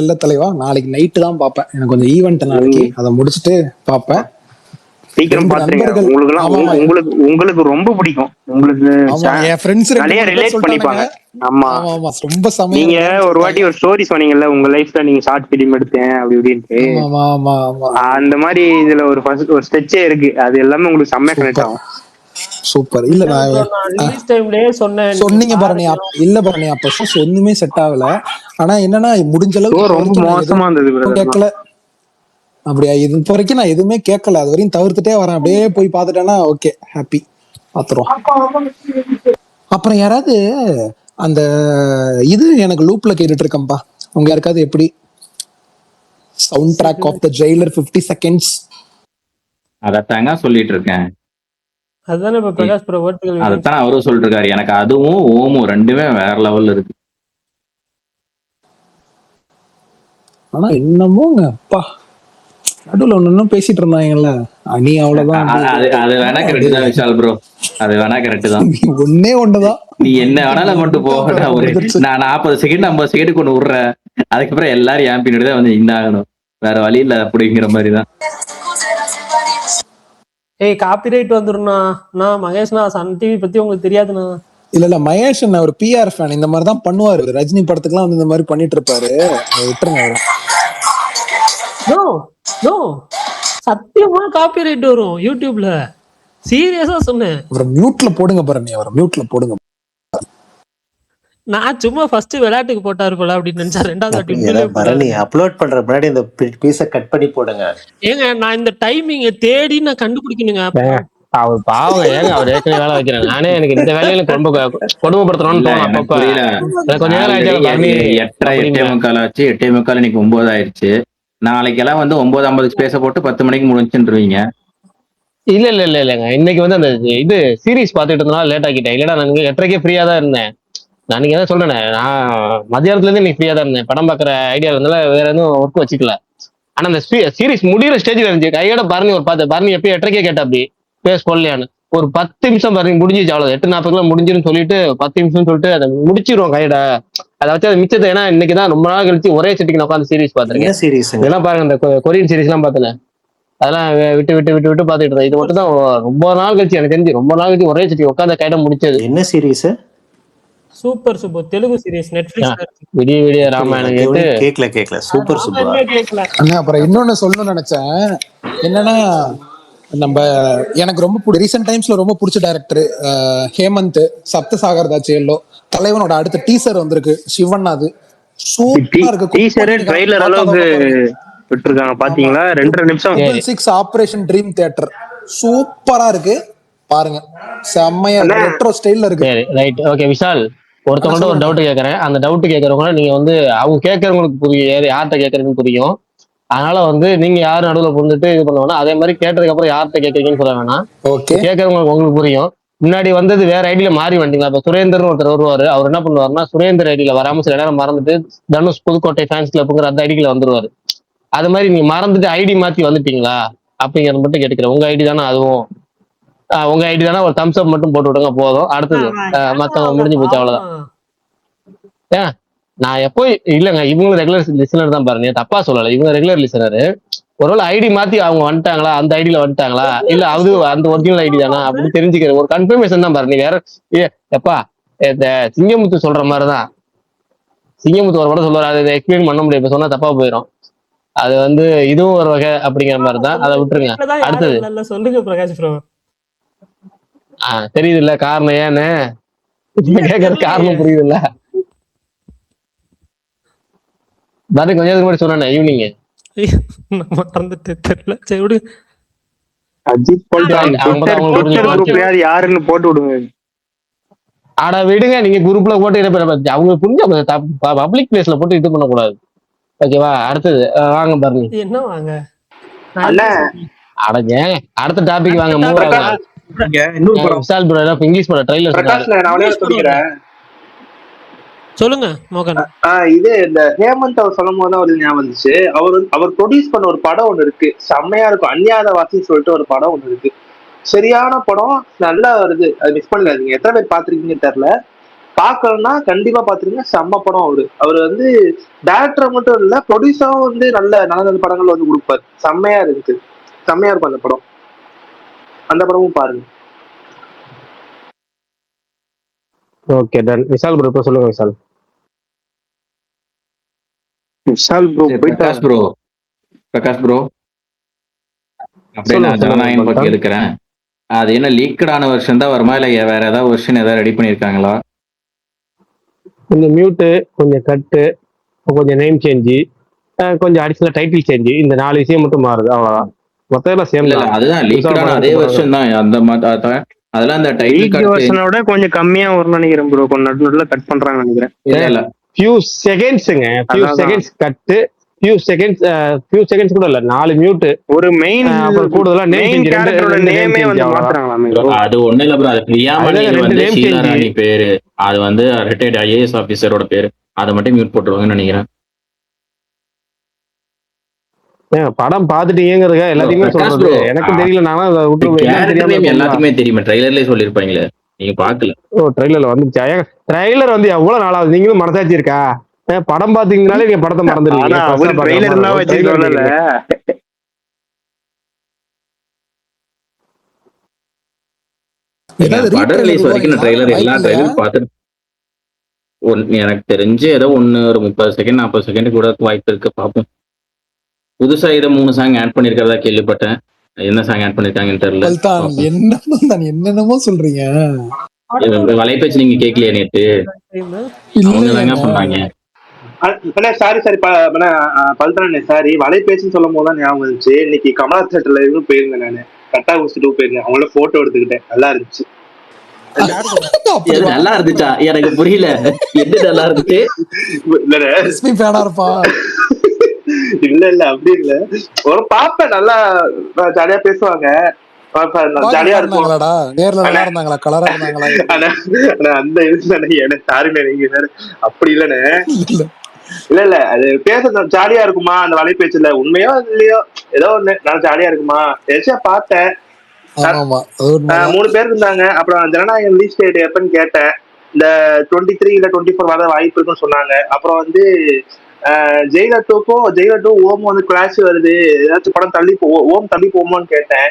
இல்ல தலைவா, நாளைக்கு நைட்டு தான் பாப்பேன். எனக்கு கொஞ்சம் ஈவென்ட் நாளைக்கு, அதை முடிச்சுட்டு பாப்பேன். சீக்கிரம் பாத்துருங்க. உங்களுக்கு ரொம்ப பிடிக்கும். உங்களுக்கு என் ஃப்ரெண்ட்ஸ் நிறைய ரிலேட் பண்ணிப்பாங்க. ஆமா ரொம்ப சமயம். நீங்க ஒரு வாட்டி ஒரு ஸ்டோரி சொன்னீங்கல்ல, உங்க லைஃப்ல நீங்க ஷார்ட் பிலிம் எடுத்தேன் அப்படி இப்படின்ட்டு. அந்த மாதிரி இதுல ஒரு ஸ்டெச்சே இருக்கு. அது எல்லாமே உங்களுக்கு செம்மையா கனெக்ட் ஆகும். சூப்பர். இல்ல நான் ரிலீஸ் டைம்லயே சொன்னீங்க பாருங்க. இல்ல பாருங்க, அப்ப ஒண்ணுமே செட் ஆகல. ஆனா என்னன்னா முடிஞ்ச அளவுக்கு ரொம்ப மோசமா இருந்தது கேட்கல. அப்படியா? இது இப்போ வரைக்கும் நான் எதுவுமே கேட்கல. அது வரையும் தவிர்த்துட்டே வரேன். அப்படியே போய் பார்த்துட்டேன்னா ஓகே, ஹாப்பி, பாத்துருவோம். அப்புறம் யாராவது அந்த இது எனக்கு லூப்ல கேட்டுட்டு இருக்கேன்பா. உங்க யாருக்காவது எப்படி sound track of the Jailer 50 seconds? அதத்தாங்க சொல்லிட்டு இருக்கேன். அதுதானே இப்ப பிரகாஷ் ப்ரோ வேர்டிகல் அதத்தான் அவரும் சொல்லிட்டு இருக்காரு. எனக்கு அதுவும் ஓமும் ரெண்டுமே வேற லெவல்ல இருக்கு. ஆனா என்னமோங்க அப்பா, நடுவுல ஒன்னு பேசிட்டு இருந்தாங்கல்ல, நீ அவ்வளவுதான் அது வேணா கரெக்ட் தான் விஷால் ப்ரோ, அது வேணா கரெக்ட் தான். ஒன்னே ஒண்ணுதான். நீ என்ன வேணாலும் கொண்டு போ, நான் 40 செகண்ட் 50 செகண்ட் கொண்டு விடுறேன், அதுக்கப்புறம் எல்லாரும் என் பின்னாடி தான் வந்து இன்னாகணும், வேற வழி இல்ல அப்படிங்கிற மாதிரி தான். ஏய் காப்பிரைட் வந்துருண்ணா. நான் மகேஷ்ண்ணா, சன் டிவி பத்தி உங்களுக்கு தெரியாதுண்ணா. இல்ல மகேஷ் ஒரு பிஆர் ஃபேன், இந்த மாதிரி தான் பண்ணுவாரு. ரஜினி படத்துக்குலாம் வந்து இந்த மாதிரி பண்ணிட்டு இருப்பாரு. விட்டுருங்க. நோ நோ, சத்தியமா காப்பிரைட் வரும் யூடியூப்ல, சீரியஸா சொன்னேன். அவரை மியூட்ல போடுங்க பாருங்க, அவரை மியூட்ல போடுங்க. நான் சும்மா ஃபர்ஸ்ட் விளையாட்டுக்கு போட்டாரு போல அப்படின்னு நினைச்சா, ரெண்டாவது பரணி அப்லோட் பண்ற முன்னாடி இந்த பீஸை கட் பண்ணி போடுங்க. ஏங்க நான் இந்த டைமிங்க தேடி நான் கண்டுபிடிக்கணுங்க. அவர் பாவம், ஏங்க அவர் ஏற்கனவே வேலை வைக்கிறேன். நானே எனக்கு இந்த வேலையில கொடுமைப்படுத்தணும்னு தோணும் அப்பப்ப. கொஞ்ச நேரம் ஆச்சு, 8:30 ஆச்சு, 8:45 இன்னைக்கு 9 ஆயிடுச்சு. நாளைக்கெல்லாம் வந்து 9:50 பேச போட்டு 10 மணிக்கு முடிஞ்சுருவீங்க. இல்லங்க, இன்னைக்கு வந்து அந்த இது சீரீஸ் பாத்துட்டு இருந்தனால லேட் ஆக்கிட்டேன். இல்லடா நான் 8:30 ஃப்ரீயா தான் இருந்தேன். நான் நீங்க தான் சொல்றேன், நான் மதியானத்துல இருந்து இன்னைக்கு ஃப்ரீயா தான் இருந்தேன். படம் பாக்குற ஐடியா இருந்தால வேற எதுவும் ஒர்க் வச்சுக்கல. ஆனா அந்த சீரீஸ் முடிகிற ஸ்டேஜ்ல இருந்துச்சு. கையோட பரணி ஒரு பார்த்து, பரணி எப்பயும் 8:30 கேட்டா அப்படி பேஸ் போடலையான்னு. ஒரு 10 நிமிஷம் பரணி முடிஞ்சிச்சு, அவ்வளவு 8:40 முடிஞ்சிருன்னு சொல்லிட்டு 10 நிமிஷம் சொல்லிட்டு அதை முடிச்சிருவோம் கையோட. அதை வச்சு அதை மிச்சத்தை, ஏன்னா இன்னைக்குதான் ரொம்ப நாள் கழிச்சு ஒரே செட்டுக்கு நான் உட்காந்து சீரீஸ் பாத்துருக்கேன். இதெல்லாம் பாருங்க, இந்த கொரியன் சீரீஸ் எல்லாம் பார்த்தேன், அதெல்லாம் விட்டு விட்டு விட்டு விட்டு பாத்துட்டு இருந்தேன். இது மட்டும் தான் ரொம்ப நாள் கழிச்சு, எனக்கு தெரிஞ்சு ரொம்ப நாள் கழிச்சு ஒரே செட்டுக்கு உட்காந்து கையிட முடிச்சது. என்ன series? Super Subbu, Telugu series, நெட்ஃபிளிக்ஸ்ல இருக்கு. விடிய ராமாயணம் கேக்கல சூப்பர் சுப்பு. அப்புறம் இன்னொன்னு சொல்லணும்னு நினைச்சேன், என்னன்னா நம்ம எனக்கு ரொம்ப ரீசெண்ட் டைம்ஸ்ல ரொம்ப பிடிச்ச டைரக்டர் ஹேமந்த். சப்தசாகர் தாச்சு எல்லோ தலைவனோட அடுத்த டீசர் வந்திருக்கு, சிவன். அது சூப்பரா இருக்கு. டீசர் ட்ரைலர் அளவுக்கு விட்டுருக்காங்க பாத்தீங்களா? 2.5 நிமிஷம். 6 ஆபரேஷன் ட்ரீம் தியேட்டர் சூப்பரா இருக்கு, பாருங்க. செம்மையா ரெட்ரோ ஸ்டைல்ல இருக்கு. ரைட், ஓகே விஷால், ஒருத்தவங்கள்ட்ட ஒரு டவுட் கேட்கறேன். அந்த டவுட் கேட்கறவங்க நீங்க வந்து அவங்க கேட்கறவங்களுக்கு புரியும், யார்கிட்ட கேட்கறதுன்னு புரியும். அதனால வந்து நீங்க யாரும் நடுவில் புரிஞ்சுட்டு இது பண்ண வேணாம். அதே மாதிரி கேட்டதுக்கு அப்புறம் யார்கிட்ட கேட்கறீங்கன்னு சொல்ல வேணாம். கேட்கறவங்களுக்கு உங்களுக்கு புரியும். முன்னாடி வந்தது வேற ஐடியில மாறி வந்துட்டீங்களா? இப்ப சுரேந்தர்னு ஒருத்தர் வருவாரு. அவர் என்ன பண்ணுவாருன்னா, சுரேந்தர் ஐடியில வராம சில நேரம் மறந்துட்டு தனுஷ் புதுக்கோட்டை ஃபேன்ஸ் கிளப்புங்கிற அந்த ஐடியில வந்துருவாரு. அது மாதிரி நீங்க மறந்துட்டு ஐடி மாத்தி வந்துட்டீங்களா அப்படிங்கறத மட்டும் கேட்டுக்கிறேன். உங்க ஐடி தானே அதுவும், உங்க ஐடி தானே, ஒரு தம்ஸ் அப் மட்டும் போட்டு விடுங்க போதும். அடுத்தது மத்தவங்க முடிஞ்சு போச்சு, அவ்வளவுதான். ஏன் நான் எப்போ இல்லைங்க, இவங்க ரெகுலர் லிசனர் தான் பாருங்க, தப்பா சொல்லலை. இவங்க ரெகுலர் லிசனர். ஒருவேளை ஐடி மாத்தி அவங்க வந்துட்டாங்களா, அந்த ஐடியில வந்துட்டாங்களா, இல்ல அது அந்த ஒரிஜினல் ஐடி தானா அப்படின்னு தெரிஞ்சுக்கிற ஒரு கன்ஃபர்மேஷன் தான் பாருங்க. வேற எப்பா இந்த சிங்கமுத்து சொல்ற மாதிரிதான், சிங்கமுத்து ஒரு படம் சொல்லுவாரு, அதை எக்ஸ்பிளைன் பண்ண முடியும், இப்ப சொன்னா தப்பா போயிடும். அது வந்து இதுவும் ஒரு வகை அப்படிங்கிற மாதிரிதான், அதை விட்டுருங்க. அடுத்தது சொல்லுங்க பிரகாஷ் ப்ரோ. தெரியுது இல்ல காரணம் ஏன்னு கேட்கறது, காரணம் புரியுது இல்ல. பாரு கொஞ்சம் முன்னாடி சொன்னேன் ஈவினிங், மறந்துட்டு தெரியல. சரி விடு. யாருன்னு போட்டு விடுங்க. ஆனா விடுங்க, நீங்க குரூப்ல போட்டு அவங்க புரிஞ்ச பப்ளிக் பிளேஸ்ல போட்டு இது பண்ணக்கூடாது. ஓகேவா? அடுத்தது வாங்க பாருங்க. என்ன வாங்க? அடங்க அடுத்த டாபிக் வாங்க. இங்கிலீஷ் படம் ட்ரைலர் சொல்லுங்க மோகன். இது இந்த ஹேமந்த் அவர் சொல்லும் போது ஒரு ஞாபகம் வந்துச்சு. அவர் ப்ரொடியூஸ் பண்ண ஒரு படம் ஒண்ணு இருக்கு, செம்மையா இருக்கும். அந்நியாதவாசின்னு சொல்லிட்டு ஒரு படம் ஒண்ணு இருக்கு, சரியான படம், நல்லா வருது. அது மிஸ் பண்ணிடாதீங்க. எத்தனை பேர் பாத்துருக்கீங்கன்னு தெரியல, பாக்கணும்னா கண்டிப்பா பாத்துருங்க. செம்ம படம். அவர் வந்து டைரக்டர் மட்டும் இல்ல, ப்ரொடியூசரும் வந்து நல்ல நல்ல படங்கள் வந்து கொடுப்பாரு. செம்மையா இருக்கு, செம்மையா இருக்கும் அந்த படம். அந்த படமும் பாருங்க. Okay done. விஷால் ப்ரோ சொல்லுங்க. விஷால் ப்ரோ பிரகாஷ் ப்ரோ அப்படியே நான் ஜனநாயகம் பத்தி எடுக்கிறேன். அது என்ன லீக்கடான வெர்ஷன் தான் வருமா, இல்ல வேற ஏதாவது வெர்ஷன் ஏதாவது ரெடி பண்ணிருக்காங்களா? கொஞ்சம் மியூட்டு, கொஞ்சம் கட்டு, கொஞ்சம் நேம் சேஞ்சு, கொஞ்சம் அடிஷனல் டைட்டில் சேஞ்சு, இந்த 4 விஷயம் மட்டும் மாறுது, அவ்வளவுதான். மொத்தம் சேம் தான். அதுதான் லீக்கடான அதே வெர்ஷன் தான். அந்த மாதிரி அதெல்லாம் அந்த டைட்டில் வெர்ஷனோட கொஞ்சம் கம்மியா வரும்னு நினைக்கிறேன் ப்ரோ. கொஞ்சம் நடுவுல கட் பண்றாங்கன்னு நினைக்கிறேன். இல்ல ஃபியூ செகண்ட்ஸ்ங்க, ஃபியூ செகண்ட்ஸ் கட்டு, ஃபியூ செகண்ட்ஸ் கூட இல்ல, 4 மியூட், ஒரு மெயின் கூடுதலா நேம் நேமே வந்து மாத்துறாங்களா? அது ஒண்ணு இல்ல ப்ரோ, அது பிரியாமணி வந்து ஷீலாராணி பேரு, அது வந்து ரிட்டையர்ட் ஐஏஎஸ் ஆபீசரோட பேரு, அதை மட்டும் மியூட் போட்டுருவாங்கன்னு நினைக்கிறேன். படம் பாத்துட்டீங்கிறதுக்கா எல்லாத்தையுமே பிரகாஷ் சொல்றது. ப்ரோ, எனக்கு தெரியல, நானும் அதை விட்டு என்ன கேரக்டர் தெரியாம நேம் இருக்கும்ல. எல்லாத்துக்குமே தெரியுமே, ட்ரைலர்லயே சொல்லிருப்பாங்களே, நீங்க பாக்கல. ஓ ட்ரெய்லர்ல வந்துச்சா? ஏங்க ட்ரெய்லர் வந்து எவ்வளவு நாளாவது? நீங்களும் மனசாட்சி இருக்கா? படம் பாத்தீங்கனாலே நீங்க படத்தை மறந்துடுவீங்க. ஆனா ஃப்ரெஷ்ஷா அவரு பாக்குற ட்ரெய்லர் மாதிரி தான் இருக்கும். வச்சு ட்ரெய்லர் சொல்லல. கேக்குறீங்க. ஏதாவது படம் ரீட்ரெய்லர் ரிலீஸ் வரைக்கும் நான் விடுவாங்களா? ட்ரெய்லர் எல்லா வாய்ப்பு இல்லையா? ட்ரெய்லரும் பார்த்துட்டு எனக்கு தெரிஞ்சு ஏதோ ஒரு 30 செகண்ட் 40 செகண்ட் கூட வாய்ப்பு இருக்கு, பார்ப்போம். புதுசா ஏதோ 3 சாங் ஆட் பண்ணிருக்கிறதா கேள்விப்பட்டேன். என்ன சாங் ஆட் பண்ணிருக்காங்கன்னு தெரியல, பல்தான் பார்ப்போம். என்னென்னமோ சொல்றீங்க. வலைபேச்சு நீங்க கேட்கலையா நேத்து? அவங்க தாங்க இல்லையேங்க. சொன்னாங்க. சாரி பல்தான் சாரி, வலைபேச்சுன்னு சொல்லும் போது தான் ஞாபகம் இருந்துச்சு. இன்னைக்கு கமலா தேட்டர்ல இருந்து போயிருந்தேன் நானு. கட்டா குஸ்தி 2 போயிருந்தேன். அவங்கள போட்டோ எடுத்துக்கிட்டேன், நல்லா இருந்துச்சு. அப்படி எது வா. நல்லா இருந்துச்சா? எனக்கு புரியல, எது நல்லா இருந்துச்சு? இல்ல எஸ்பி ஃபேனா இருப்பா. இல்ல அப்படி இல்ல, ஒரு பாப்பேன், நல்லா ஜாலியா பேசுவாங்க, ஜாலியா நல்லா இருக்கும். இருந்தாங்களாடா? நேர்ல நல்லா இருந்தாங்களா? கலரா இருந்தாங்களா? ஆனா அந்த இதுல எனக்கு சாரிண்ணே, நீங்க அப்படி இல்லன்னு. இல்ல இல்ல அது பேச ஜாலியா இருக்குமா அந்த வலைபேச்சுல, உண்மையோ இல்லையோ ஏதோ ஒண்ணு, நான் ஜாலியா இருக்குமா எதாச்சா பார்த்தேன். ஆமா அது உண்மைதான். 3 பேர் இருந்தாங்க. அப்புறம் ஜனநாயகம் ரிலீஸ் டேட் எப்பன்னு கேட்டேன். இந்த 23 இல்ல 24 வர வாய்ப்பு இருக்குன்னு சொன்னாங்க. அப்புறம் வந்து ஜெயிலர் 2க்கும் ஜெயிலர் 2 ஓம் வந்து கிளாஷ் வருது, ஏதாச்சும் படம் தள்ளி ஓம் தள்ளி போகுமான்னு கேட்டேன்.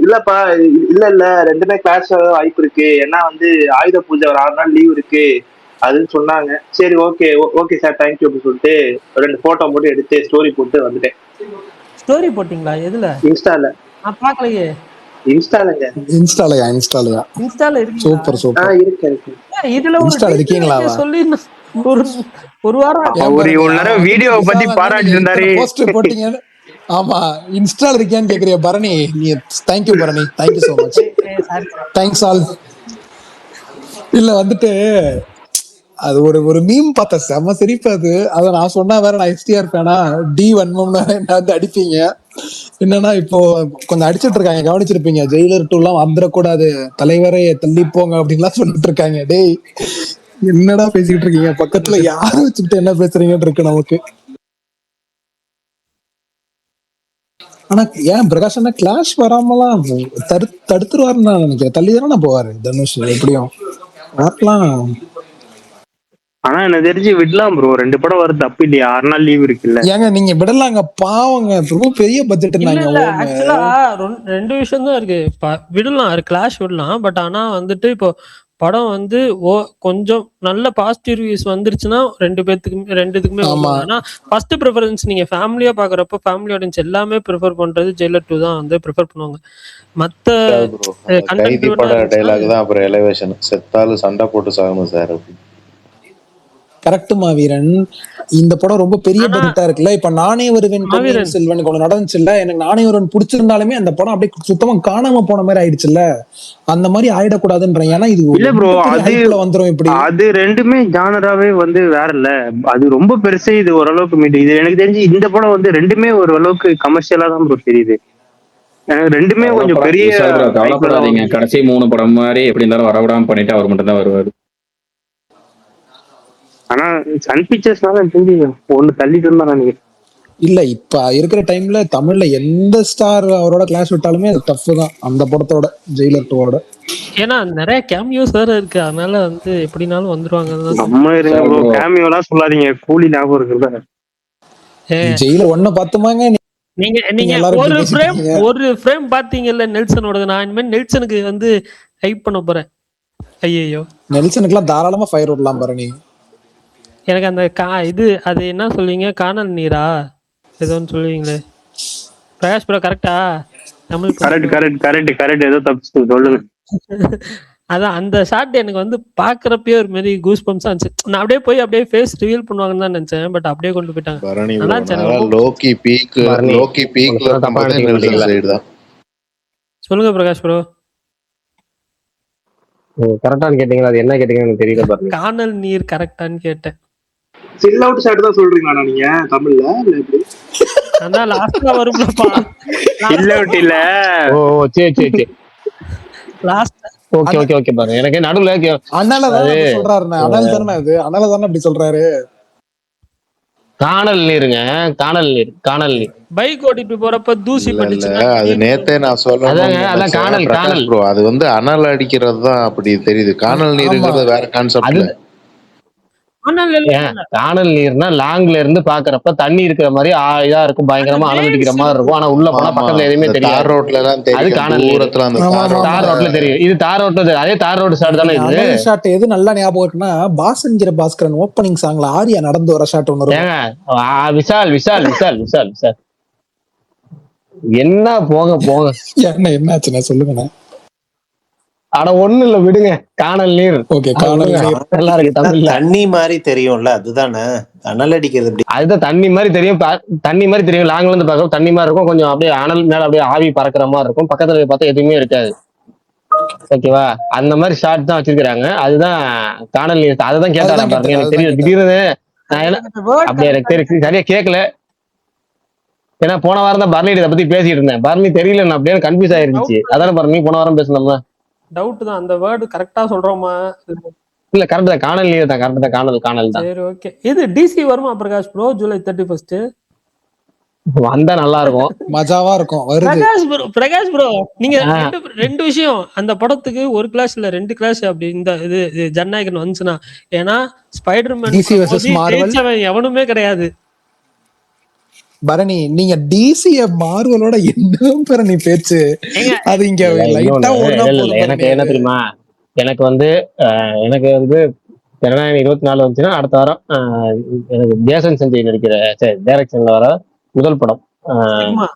இல்லப்பா, இல்ல ரெண்டுமே கிளாஷ் ஆக வாய்ப்பு இருக்கு, ஏன்னா வந்து ஆயுத பூஜை ஒரு 6 நாள் லீவ் இருக்கு அதுன்னு சொன்னாங்க. சரி ஓகே சார், தேங்க்யூ அப்படின்னு சொல்லிட்டு 2 போட்டோ மட்டும் எடுத்து ஸ்டோரி போட்டு வந்துட்டேன். ஸ்டோரி போட்டீங்களா? எதுல? இன்ஸ்டால. நான் பாக்கலையே. இன்ஸ்டாலங்க. இன்ஸ்டாலயா? இன்ஸ்டால இருக்கீங்களா? சூப்பர். இருக்கு. இதுல ஒரு இன்ஸ்டால detail இருக்கீங்களா? நீங்க சொல்லி ஒரு வாரம் ஏன் அவரு பாருங்க, இவ்வளவு நேரம் வீடியோவை பத்தி விசாலன்னா பாராட்டிட்டு நீங்க இருந்தாரு. இத்தனை போஸ்ட் போட்டீங்கன்னு. ஆமா, இன்ஸ்டால இருக்கியான்னு கேக்குறிய பரணி நீ. Thank you Bharani, thank you so much, thanks all. இல்ல வந்துட்டு அது ஒரு மீம் பார்த்தேன், செம்ம சிரிப்பு அது. அதை நான் சொன்னா வேற நான் எஸ்டிஆர் ஃபேனா டி வன்மம்னா என்ன வந்து அடிப்பீங்க. என்னன்னா இப்போ கொஞ்சம் அடிச்சிட்டு இருக்காங்க, கவனிச்சிருப்பீங்க. ஜெயிலர் 2 வந்துடக்கூடாது, தலைவரை தள்ளிப்போங்க அப்படின்லாம் சொல்லிட்டு இருக்காங்க. டேய் என்னடா பேசிக்கிட்டு இருக்கீங்க? பக்கத்துல யாரும் வச்சுக்கிட்டு என்ன பேசுறீங்கன்னு இருக்கு நமக்கு. ஆனா ஏன் பிரகாஷ் அண்ணா கிளாஷ் வராமலாம் தடுத்துருவாருன்னு நான் நினைக்கிறேன். தள்ளி தானே போவாரு தனுஷ் எப்படியும் வரலாம். ஆனா எனக்கு தெரிஞ்சு விடலாம் ப்ரோ, 2 படம் வருது, தப்பு இல்லையா? 6 நாள் லீவ் இருக்குல்ல. ஏங்க நீங்க விடலாங்க, பாவங்க, ரொம்ப பெரிய பட்ஜெட். இல்ல ஆக்சுவலா 2 விஷயம் தான் இருக்கு. விடலாம், கிளாஷ் விடலாம். பட் ஆனா வந்துட்டு இப்போ படம் வந்து கொஞ்சம் நல்ல பாசிட்டிவ் ரிவ்யூஸ் வந்துருச்சுன்னா 2 இதுக்குமே ஆனா ஃபர்ஸ்ட் ப்ரிஃபரன்ஸ் நீங்க ஃபேமிலியா பாக்குறப்ப ஃபேமிலி ஆடியன்ஸ் எல்லாமே ப்ரிஃபர் பண்றது ஜெயிலர் 2 தான் வந்து ப்ரிஃபர் பண்ணுவாங்க. மத்த கைதி பட டைலாக் தான் அப்புறம் எலிவேஷன், செத்தாலும் சண்டை போட்டு சாகணும் சார் அப்படி. கரெக்ட் மாவீரன். இந்த படம் ரொம்ப பெரிய பட்ஜெட்டா இருக்குல்ல. இப்ப நானே வருவேன் பொன்னியின் செல்வனுக்கு ஒண்ணு நடந்துச்சுல்ல, எனக்கு நானே வருவன் பிடிச்சிருந்தாலுமே அந்த படம் அப்படியே சுத்தமா காணாம போன மாதிரி ஆயிடுச்சுல்ல. அந்த மாதிரி ஆயிடக்கூடாதுன்றேன். ஏன்னா இது இல்ல ப்ரோ, வந்துரும் இப்படி. அது ரெண்டுமே ஜானராவே வந்து வேற இல்ல. அது ரொம்ப பெருசு, இது ஓரளவுக்கு மீட்டு. இது எனக்கு தெரிஞ்சு இந்த படம் வந்து ரெண்டுமே ஓரளவுக்கு கமர்ஷியலா தான் ப்ரோ தெரியுது. எனக்கு ரெண்டுமே கொஞ்சம் பெரிய. கவலைப்படாதீங்க, கடைசி 3 படம் மாதிரி எப்படி இருந்தாலும் வரவிடாம பண்ணிட்டு அவர் மட்டும் தான் வருவாரு. ஆனா சன் பிக்சர்ஸ்னால ஒண்ணு தள்ளிட்டு இருந்தா நினைக்கிறேன். இல்ல இப்ப இருக்கிற டைம்ல தமிழ்ல எந்த ஸ்டார் அவரோட கிளாஸ் விட்டாலுமே அது டஃப் தான் அந்த படத்தோட, ஜெயிலர் 2ஓட. ஏன்னா நிறைய கேமியோஸ் வேற இருக்கு, அதனால வந்து எப்படினாலும் வந்துருவாங்க. நம்ம இருங்க ப்ரோ, கேமியோலாம் சொல்லாதீங்க, கூலி ஞாபகம் இருக்குல்ல. ஜெயிலர் 1 பார்த்துமாங்க நீங்க ஒரு ஃப்ரேம் பாத்தீங்கல்ல நெல்சனோட. நான் இனிமேல் நெல்சனுக்கு வந்து ஹைப் பண்ண போறேன். ஐயோ, நெல்சனுக்குலாம் தாராளமா ஃபயர் விடலாம் பாரு நீ. எனக்கு அந்த அது என்ன சொல்லுவீங்க, காணல் நீரா ஏதோன்னு சொல்லுவீங்களே பிரகாஷ் ப்ரோ, கரெக்டா? தமிழ் கரெக்ட் ஏதோ தப்பு சொல்லுங்க. அதான் அந்த ஷாட் எனக்கு வந்து பாக்குறப்பயே ஒரு மாதிரி கூஸ் பம்ப்ஸா இருந்துச்சு. நான் அப்படியே ஃபேஸ் ரிவீல் பண்ணுவாங்கன்னு தான் நினைச்சேன், பட் அப்படியே கொண்டு போயிட்டாங்க. லோக்கி பீக்ல சொல்லுங்க பிரகாஷ் ப்ரோ. கரெக்டான்னு கேட்டீங்களா? அது என்ன கேட்டீங்கன்னு எனக்கு தெரியல பாருங்க. காணல் நீர் கரெக்டான்னு கேட்டேன். சில் அவுட் ஷாட் தான் சொல்றீங்களா நீங்க தமிழ்ல? அதான் லாஸ்டா வரும்லப்பா. சில் அவுட் இல்ல. ஓ சரி லாஸ்ட். ஓகே பாருங்க, எனக்கு நடுவுல அண்ணால தான் சொல்றாரு. அண்ணால தானே அது, அண்ணால தானே அப்படி சொல்றாரு. காணல் நீருங்க, காணல் நீர். பைக் ஓட்டிட்டு போறப்ப தூசி இல்ல பட்டுச்சுன்னா அது திடீர்னு நேத்தே நான் சொல்லணும்னு அதான் நினைச்சேன் காணல் பிரகாஷ் ப்ரோ. அது வந்து அனல் அடிக்கிறது தான் அப்படி தெரியுது. காணல் ஆமா நீருங்கிறது வேற அது கான்செப்ட்ல. காணல் நீர்னா லாங்ல இருந்து பாக்குறப்ப தண்ணி இருக்கிற மாதிரி இதா இருக்கும், பயங்கரமா அனல் அடிக்கிற மாதிரி இருக்கும். ஆனா உள்ள போனா ஆமா, பக்கத்துல எதுவுமே அந்த தார் தெரியாது. ரோட்ல எல்லாம் அது தெரியும். காணல் நீர். தூரத்துல அந்த ஆமா தார் ஆமா ஆமா. தார் ரோட்ல. ரோட்ல தெரியும். இது தார் ரோட்ல அதே தார் ரோடு ஷாட் தானே நீங்க இது. அனல் ஷாட் எது நல்லா ஞாபகம் இருக்குன்னா பாசன்கிற பாஸ்கரன் ஓப்பனிங் சாங்ல ஆரியா நடந்து வர ஷாட் ஒண்ணு இருக்கும். ஏங்க விஷால் விஷால் விஷால் விஷால் விஷால் என்ன போங்க என்ன என்னாச்சுண்ணே சொல்லுங்கண்ணே. அட ஒண்ணு இல்ல விடுங்க. காணல் நீர். ஓகே அது காணல் விடுங்க. நீர். நல்லா இருக்கு தமிழ்ல. தண்ணி மாதிரி தெரியும்ல, அதுதானே அனல் அடிக்கிறது எப்படி? அதுதான் தண்ணி மாதிரி தெரியும். தண்ணி மாதிரி தெரியும். லாங்ல இருந்து பார்க்க தண்ணி மாதிரி இருக்கும். கொஞ்சம் அப்படியே அனல் மேல அப்படியே ஆவி பறக்கிற மாதிரி இருக்கும். பக்கத்துல போய் பார்த்தா எதுவுமே இருக்காது. ஓகேவா? அந்த மாதிரி ஷார்ட் தான் வச்சிருக்காங்க. அதுதான் காணல் நீர். அதுதான் கேட்டாரா அதுதான் பாருங்க. கேட்டாரு எனக்கு அதுதான் தெரியல. கேட்டாரு. திடீர்னு நான் என்ன அப்படியே எனக்கு தெரியும். சரியா கேட்கல. ஏன்னா போன வாரம் தான் பர்னி இதை பத்தி பேசிட்டு இருந்தேன். பர்னி தெரியல, நான் அப்படியே கன்ஃபியூஸ் ஆயிருந்துச்சு. அதான பர்னி போன வாரம் பேசணும்ல. டவுட் தான், அந்த வேர்டு கரெக்டா சொல்றோமா? இல்ல கரெக்ட் தான், காணல் நீர் தான். கரெக்ட் தான், காணல் தான். சரி ஓகே. இது டிசி வருமா பிரகாஷ் ப்ரோ ஜூலை 31? வந்தா நல்லா இருக்கும். மஜாவா இருக்கும். வருது பிரகாஷ் ப்ரோ நீங்க ரெண்டு விஷயம். அந்த படத்துக்கு ஒரு கிளாஸ் இல்ல 2 கிளாஸ் அப்படி இந்த இது ஜனநாயகன் வந்துச்சுன்னா. ஏன்னா ஸ்பைடர்மேன் DC versus Marvel. எவனுமே கிடையாது. பரணி நீங்க டிசிய மார்வலோட என்ன பரணி பேச்சு? அது இங்க லைட்டா ஓடுனா போதும். எனக்கு என்ன தெரியுமா, எனக்கு வந்து ஜனநாயகம் 24 வந்துச்சுன்னா அடுத்த வாரம் எனக்கு ஜேசன் செஞ்சு நடிக்கிற டைரக்ஷன்ல வர முதல் படம்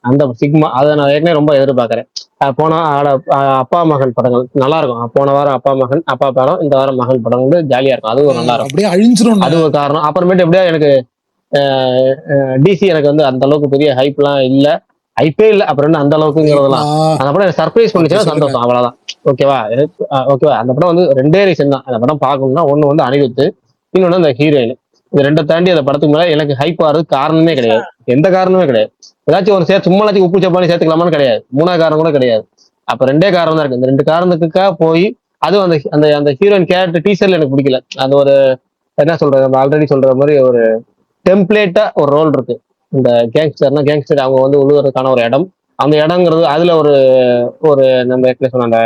அந்த சிக்மா. அதை நான் ஏற்கனவே ரொம்ப எதிர்பார்க்கறேன். போன அப்பா மகன் படங்கள் நல்லா இருக்கும். போன வாரம் அப்பா படம், இந்த வாரம் மகன் படம் வந்து ஜாலியா இருக்கும். அதுவும் நல்லா இருக்கும். அப்படியே அழிஞ்சிரும். அது ஒரு காரணம். அப்புறமேட்டு எப்படியா எனக்கு டிசி எனக்கு வந்து அந்த அளவுக்கு பெரிய ஹைப்லாம் இல்ல, ஹைப்பே இல்ல. அப்புறம் அந்த அளவுக்குங்கிறதெல்லாம் அந்த படம் சர்ப்ரைஸ் பண்ணிச்சுன்னா சந்தோஷம், அவ்வளவுதான். ஓகேவா? ஓகேவா? அந்த படம் வந்து 2 ரீசன் தான் அந்த படம் பார்க்கணும்னா. ஒண்ணு வந்து அனிருத், இன்னொன்னு அந்த ஹீரோயின். இது 2 தாண்டி அந்த படத்துக்கு மேல எனக்கு ஹைப் ஆறது காரணமே கிடையாது. எந்த காரணமே கிடையாது. ஏதாச்சும் ஒரு சும்மாச்சும் உப்பு சப்பானி சேர்த்துக்கலாமான்னு கிடையாது. 3ஆவது காரணம் கூட கிடையாது. அப்ப 2 காரணம் தான் இருக்கு. இந்த 2 காரணத்துக்காக போய் அதுவும் அந்த அந்த ஹீரோயின் கேரக்டர் டீசர்ல எனக்கு பிடிக்கல. அது ஒரு என்ன சொல்றது, நம்ம ஆல்ரெடி சொல்ற மாதிரி ஒரு டெம்ப்ளேட்டா ஒரு ரோல் இருக்கு. இந்த கேங்ஸ்டர் அவங்க வந்து உழுவுறதுக்கான ஒரு இடம். அந்த இடங்கிறது அதுல ஒரு நம்ம ஏற்கனவே சொன்ன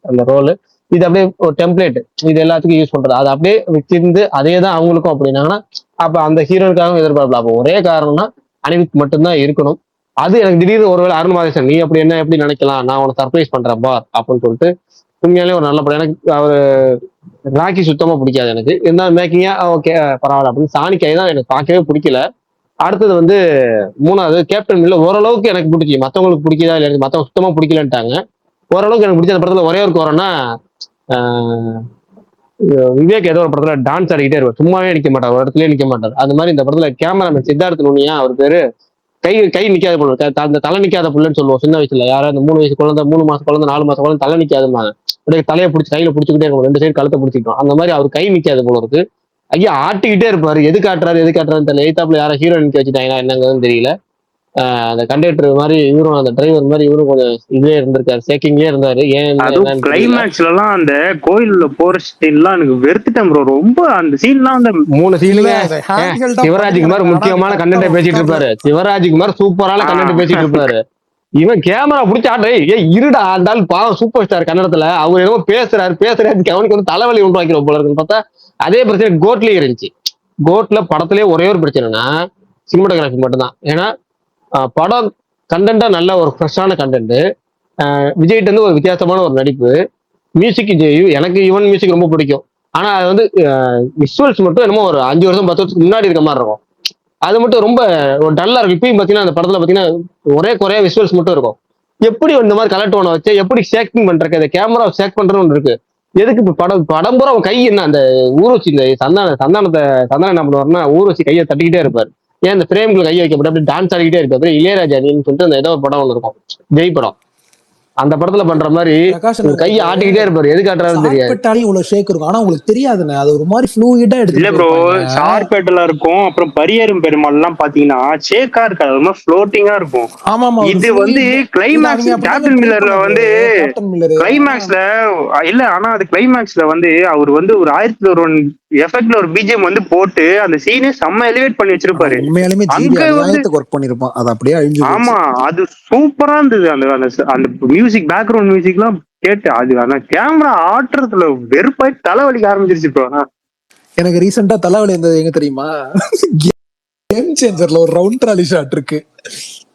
அந்த ரோலு. இது அப்படியே ஒரு டெம்ப்ளேட், இது எல்லாத்துக்கும் யூஸ் பண்றது. அது அப்படியே வச்சிருந்து அதே தான் அவங்களுக்கும் அப்படின்னாங்கன்னா அப்ப அந்த ஹீரோனுக்காகவும் எதிர்பார்ப்பல. அப்போ ஒரே காரணம்னா அனிருத் மட்டும்தான் இருக்கணும். அது எனக்கு திடீர்னு ஒருவேளை அருண் மாதேசன் நீ அப்படி எப்படி நினைக்கலாம், நான் உனக்கு சர்ப்ரைஸ் பண்றேன் பார் அப்படின்னு சொல்லிட்டு உண்மையாலே ஒரு நல்ல படம். எனக்கு அவரு ராக்கி சுத்தமா பிடிக்காது எனக்கு. இருந்தாலும் மேக்கிங்கா ஓகே பரவாயில்ல அப்படின்னு. சாணிக்காய் தான் எனக்கு பார்க்கவே பிடிக்கல. அடுத்தது வந்து 3வது கேப்டன் மில்லர். ஓரளவுக்கு எனக்கு பிடிச்சி, மற்றவங்களுக்கு பிடிக்குதா இல்லை, எனக்கு மற்றவங்க சுத்தமா பிடிக்கலன்ட்டாங்க. ஓரளவுக்கு எனக்கு பிடிச்ச அந்த படத்துல ஒரே ஒரு குறைன்னா விவேக் ஏதோ ஒரு படத்துல டான்ஸ் ஆடிக்கிட்டே இருப்பார், சும்மாவே நிக்க மாட்டார், ஒரு இடத்துலயே நிக்க மாட்டார். அந்த மாதிரி இந்த படத்துல கேமராமேன் சித்தார்த்த நுனியா அவர் பேரு கை நிக்காத பொண்ணு, அந்த தலை நிக்காத புள்ளைன்னு சொல்லுவோம் சின்ன வயசுல. யாராவது அந்த 3 வயசு குழந்தை, 3 மாசம் குழந்தை, 4 மாசம் குழந்தை தலை நிக்காதுமாங்க. அப்படியே தலையை பிடிச்சி கையில பிடிச்சிக்கிட்டே இருக்கும், 2 சைடு கழுத்தை பிடிச்சிட்டோம். அந்த மாதிரி அவர் கை நிக்காது போல இருக்கு. ஐயா ஆட்டிக்கிட்டே இருப்பாரு. எது காட்டுறாருன்னு தெரியல. எய்தாப்புல யாரும் ஹீரோயின் வச்சுட்டாங்கன்னா என்னங்கன்னு தெரியல. அந்த கண்டக்டர் மாதிரி இவரும், அந்த டிரைவர் மாதிரி இவரும் கொஞ்சம் இதே இருந்திருக்காரு, சேக்கிங்லயே இருந்தாரு. ஏன் அதுவும் கிளைமேக்ஸ்ல எல்லாம் அந்த கோயில்ல போற சீன்லாம் எனக்கு வெறுத்துட்டேன் ப்ரோ. ரொம்ப அந்த சீன்லாம் அந்த 3 சீனுங்க. சிவராஜ்குமார் முக்கியமான கண்டென்ட் பேசிட்டு இருப்பாரு. சிவராஜ்குமார் சூப்பரான கண்டென்ட் பேசிட்டு இருப்பாரு. இவன் கேமரா பிடிச்சா இருடா இருந்தாலும் பாவம் சூப்பர் ஸ்டார் கன்னடத்துல அவர் ஏதோ பேசுறாரு அவனுக்கு வந்து தலைவலி உண்டாக்கிறோம் போல இருக்குன்னு பார்த்தா அதே பிரச்சனை கோட்லயே இருந்துச்சு. கோட்ல படத்திலேயே ஒரே ஒரு பிரச்சனைனா சினிமாட்டோகிராஃபி மட்டும்தான். ஏன்னா படம் கண்டென்ட்டா நல்ல ஒரு ஃப்ரெஷ்ஷான கண்டென்ட், விஜய்கிட்ட இருந்து ஒரு வித்தியாசமான ஒரு நடிப்பு, மியூசிக் எனக்கு ஈவன் மியூசிக் ரொம்ப பிடிக்கும். ஆனா அது வந்து விஷுவல்ஸ் மட்டும் என்னமோ ஒரு 5 வருஷம் 10 வருஷத்துக்கு முன்னாடி இருக்க மாதிரி இருக்கும். அது மட்டும் ரொம்ப ஒரு டல்லா இருக்கும். இப்பயும் பாத்தீங்கன்னா அந்த படத்துல பாத்தீங்கன்னா ஒரே குறைய விஷுவல்ஸ் மட்டும் இருக்கும். எப்படி இந்த மாதிரி கலர் டோனை வச்சு எப்படி ஷேக்கிங் பண்றக்கு, அந்த கேமரா ஷேக் பண்றதுன்னு ஒன்று இருக்கு. எதுக்கு இப்ப படம் பூரா அவன் கை என்ன அந்த ஊர்வசி, இந்த சந்தானம் என்ன பண்ணுவாருன்னா ஊர்வசி கையை தட்டிக்கிட்டே இருப்பாரு. ஏன் இந்த பிரேம்கள் கையை வைக்கப்பட்டு அப்படி டான்ஸ் ஆடிக்கிட்டே இருப்பாரு. இளையராஜா சொல்லிட்டு அந்த ஏதோ ஒரு படம் ஒன்று இருக்கும், ஜெய் படம். அந்த படத்துல பண்ற மாதிரி கையை ஆட்டிக்கிட்டே இருப்பாரு. எது காட்டுறாருன்னு தெரியாது. இவ்வளவு ஷேக் இருக்கும். ஆனா உங்களுக்கு தெரியாதுன்னு, அது ஒரு மாதிரி ஃப்ளூயிடா எடுத்து இல்ல ப்ரோ. ஷார்பேட்ல இருக்கும். அப்புறம் பரியரும் பெருமாள் எல்லாம் பாத்தீங்கன்னா ஷேக்கா இருக்காது, ஒரு மாதிரி ஃப்ளோட்டிங்கா இருக்கும். ஆமா. இது வந்து கிளைமேக்ஸ் கேப்டன் மில்லர்ல வந்து கிளைமேக்ஸ்ல இல்ல. ஆனா அது கிளைமேக்ஸ்ல வந்து அவர் வந்து ஒரு 1001 எஃபெக்ட்ல ஒரு பிஜிஎம் வந்து போட்டு அந்த சீனே செம்ம எலிவேட் பண்ணி வச்சிருப்பாரு. உண்மையாலுமே ஜிவி அங்க வந்து அநியாயத்துக்கு ஒர்க் பண்ணிருப்பான், அது அப்படியே அழிஞ்சு போச்சு. ஆமா அது சூப்பரா இருந்தது. அந்த அந்த மியூசிக் பேக்ரவுண்ட் மியூசிக் எல்லாம் கேட்டு அது ஆனா கேமரா ஆட்டுறதுல வெறுப்பாய் தலைவலிக்க ஆரம்பிச்சிருச்சு இப்போ. எனக்கு ரீசெண்டா தலைவலி இருந்தது எங்க தெரியுமா? கேம் சேஞ்சர்ல ஒரு ரவுண்ட் ட்ராலி ஷாட் இருக்கு,